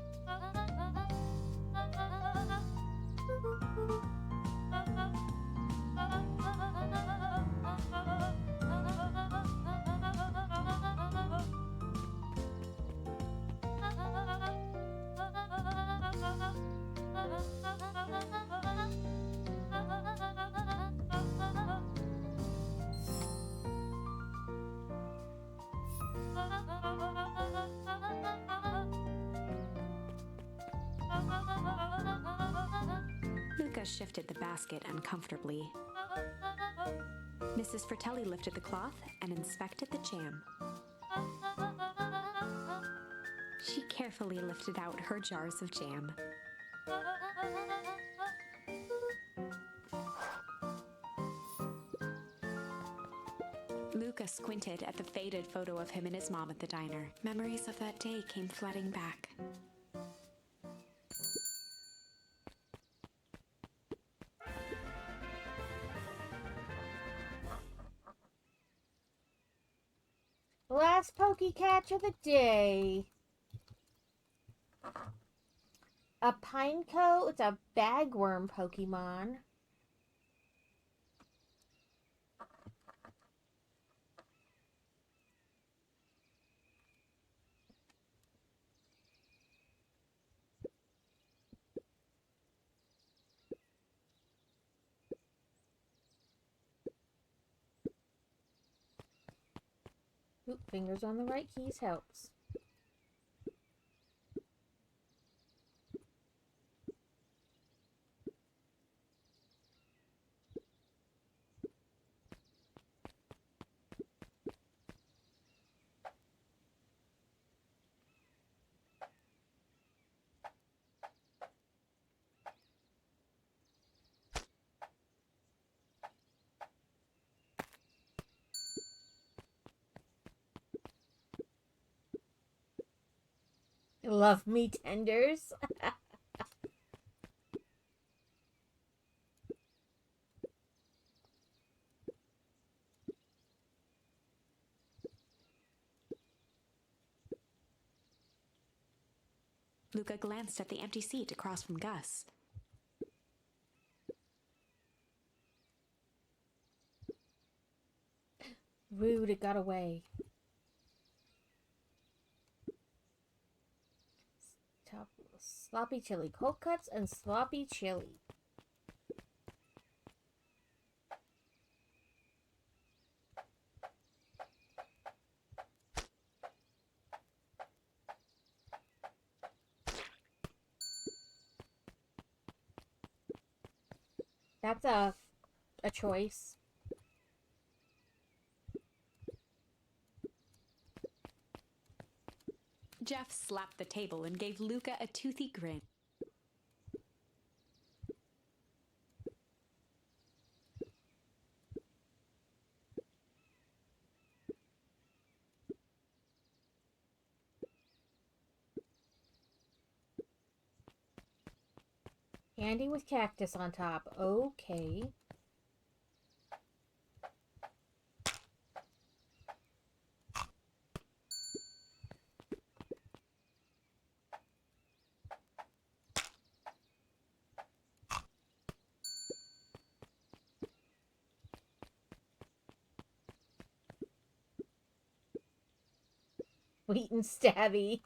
Luca shifted the basket uncomfortably. Mrs. Fratelli lifted the cloth and inspected the jam. She carefully lifted out her jars of jam. Luca squinted at the faded photo of him and his mom at the diner. Memories of that day came flooding back. Last pokey catch of the day. a Pineco. It's a bagworm Pokemon. Oop, fingers on the right keys helps. Love me tenders. Luca glanced at the empty seat across from Gus. Rude, it got away. Sloppy chili. Cold cuts and sloppy chili. That's a choice. Jeff slapped the table and gave Luca a toothy grin. Candy with cactus on top. Okay. Sweet and stabby.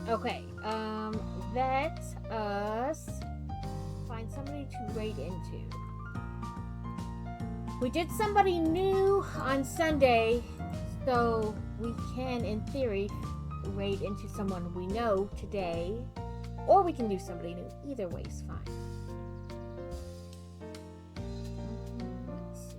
Okay, let us find somebody to raid into. We did somebody new on Sunday, so we can, in theory, raid into someone we know today, or we can do somebody new. Either way is fine. Let's see.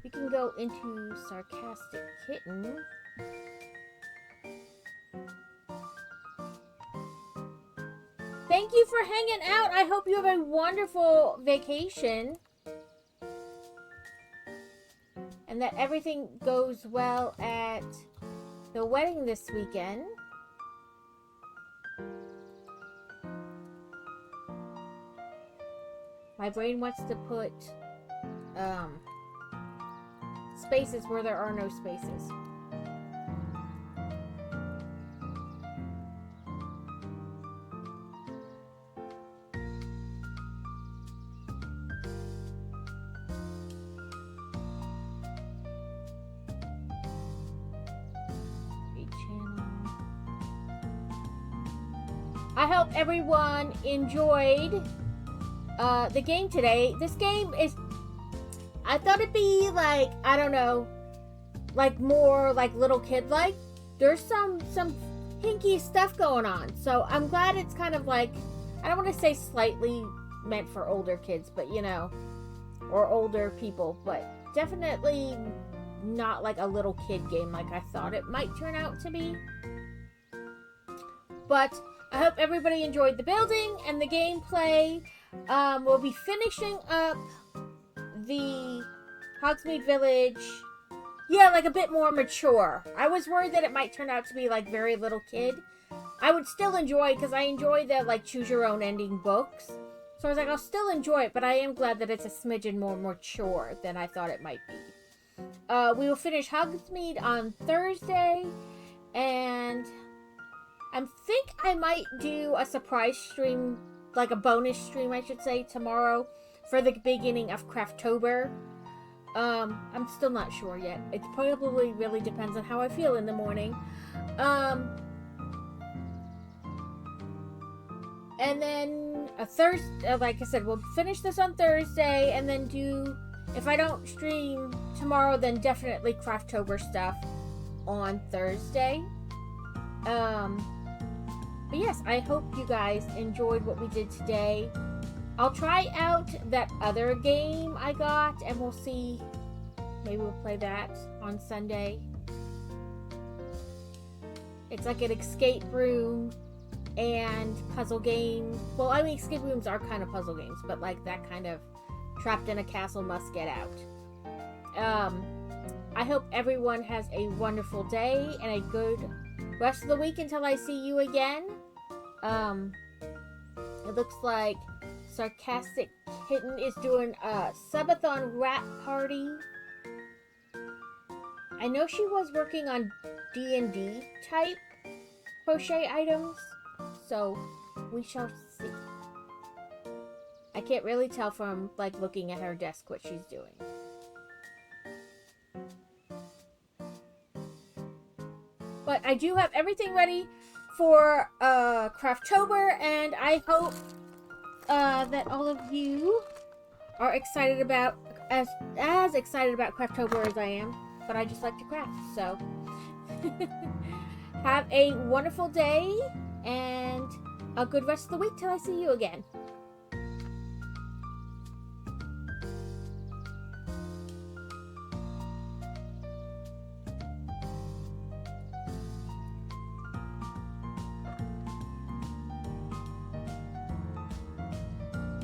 We can go into Sarcastic Kitten. Thank you for hanging out. I hope you have a wonderful vacation. And that everything goes well at the wedding this weekend. My brain wants to put spaces where there are no spaces. I hope everyone enjoyed the game today. This game is, I thought it'd be like, I don't know, like more like little kid like. There's some hinky stuff going on. So I'm glad it's kind of like, I don't want to say slightly meant for older kids, but you know, or older people, but definitely not like a little kid game like I thought it might turn out to be. But I hope everybody enjoyed the building and the gameplay. We'll be finishing up the Hogsmeade Village. Yeah, like a bit more mature. I was worried that it might turn out to be like very little kid. I would still enjoy it because I enjoy the like choose your own ending books. So I was like, I'll still enjoy it, but I am glad that it's a smidgen more mature than I thought it might be. We will finish Hogsmeade on Thursday, and I think I might do a surprise stream, like a bonus stream, I should say, tomorrow for the beginning of Crafttober. I'm still not sure yet. It probably really depends on how I feel in the morning. And then a Thursday, like I said, we'll finish this on Thursday, and then do, if I don't stream tomorrow, then definitely Crafttober stuff on Thursday. But yes, I hope you guys enjoyed what we did today. I'll try out that other game I got, and we'll see. Maybe we'll play that on Sunday. It's like an escape room and puzzle game. Well, I mean, escape rooms are kind of puzzle games, but like that kind of trapped in a castle must get out. I hope everyone has a wonderful day and a good rest of the week until I see you again. It looks like Sarcastic Kitten is doing a subathon rap party. I know she was working on D&D type crochet items, so we shall see. I can't really tell from like looking at her desk what she's doing. But I do have everything ready for Crafttober, and I hope that all of you are excited about as excited about Crafttober as I am. But I just like to craft, so have a wonderful day and a good rest of the week till I see you again.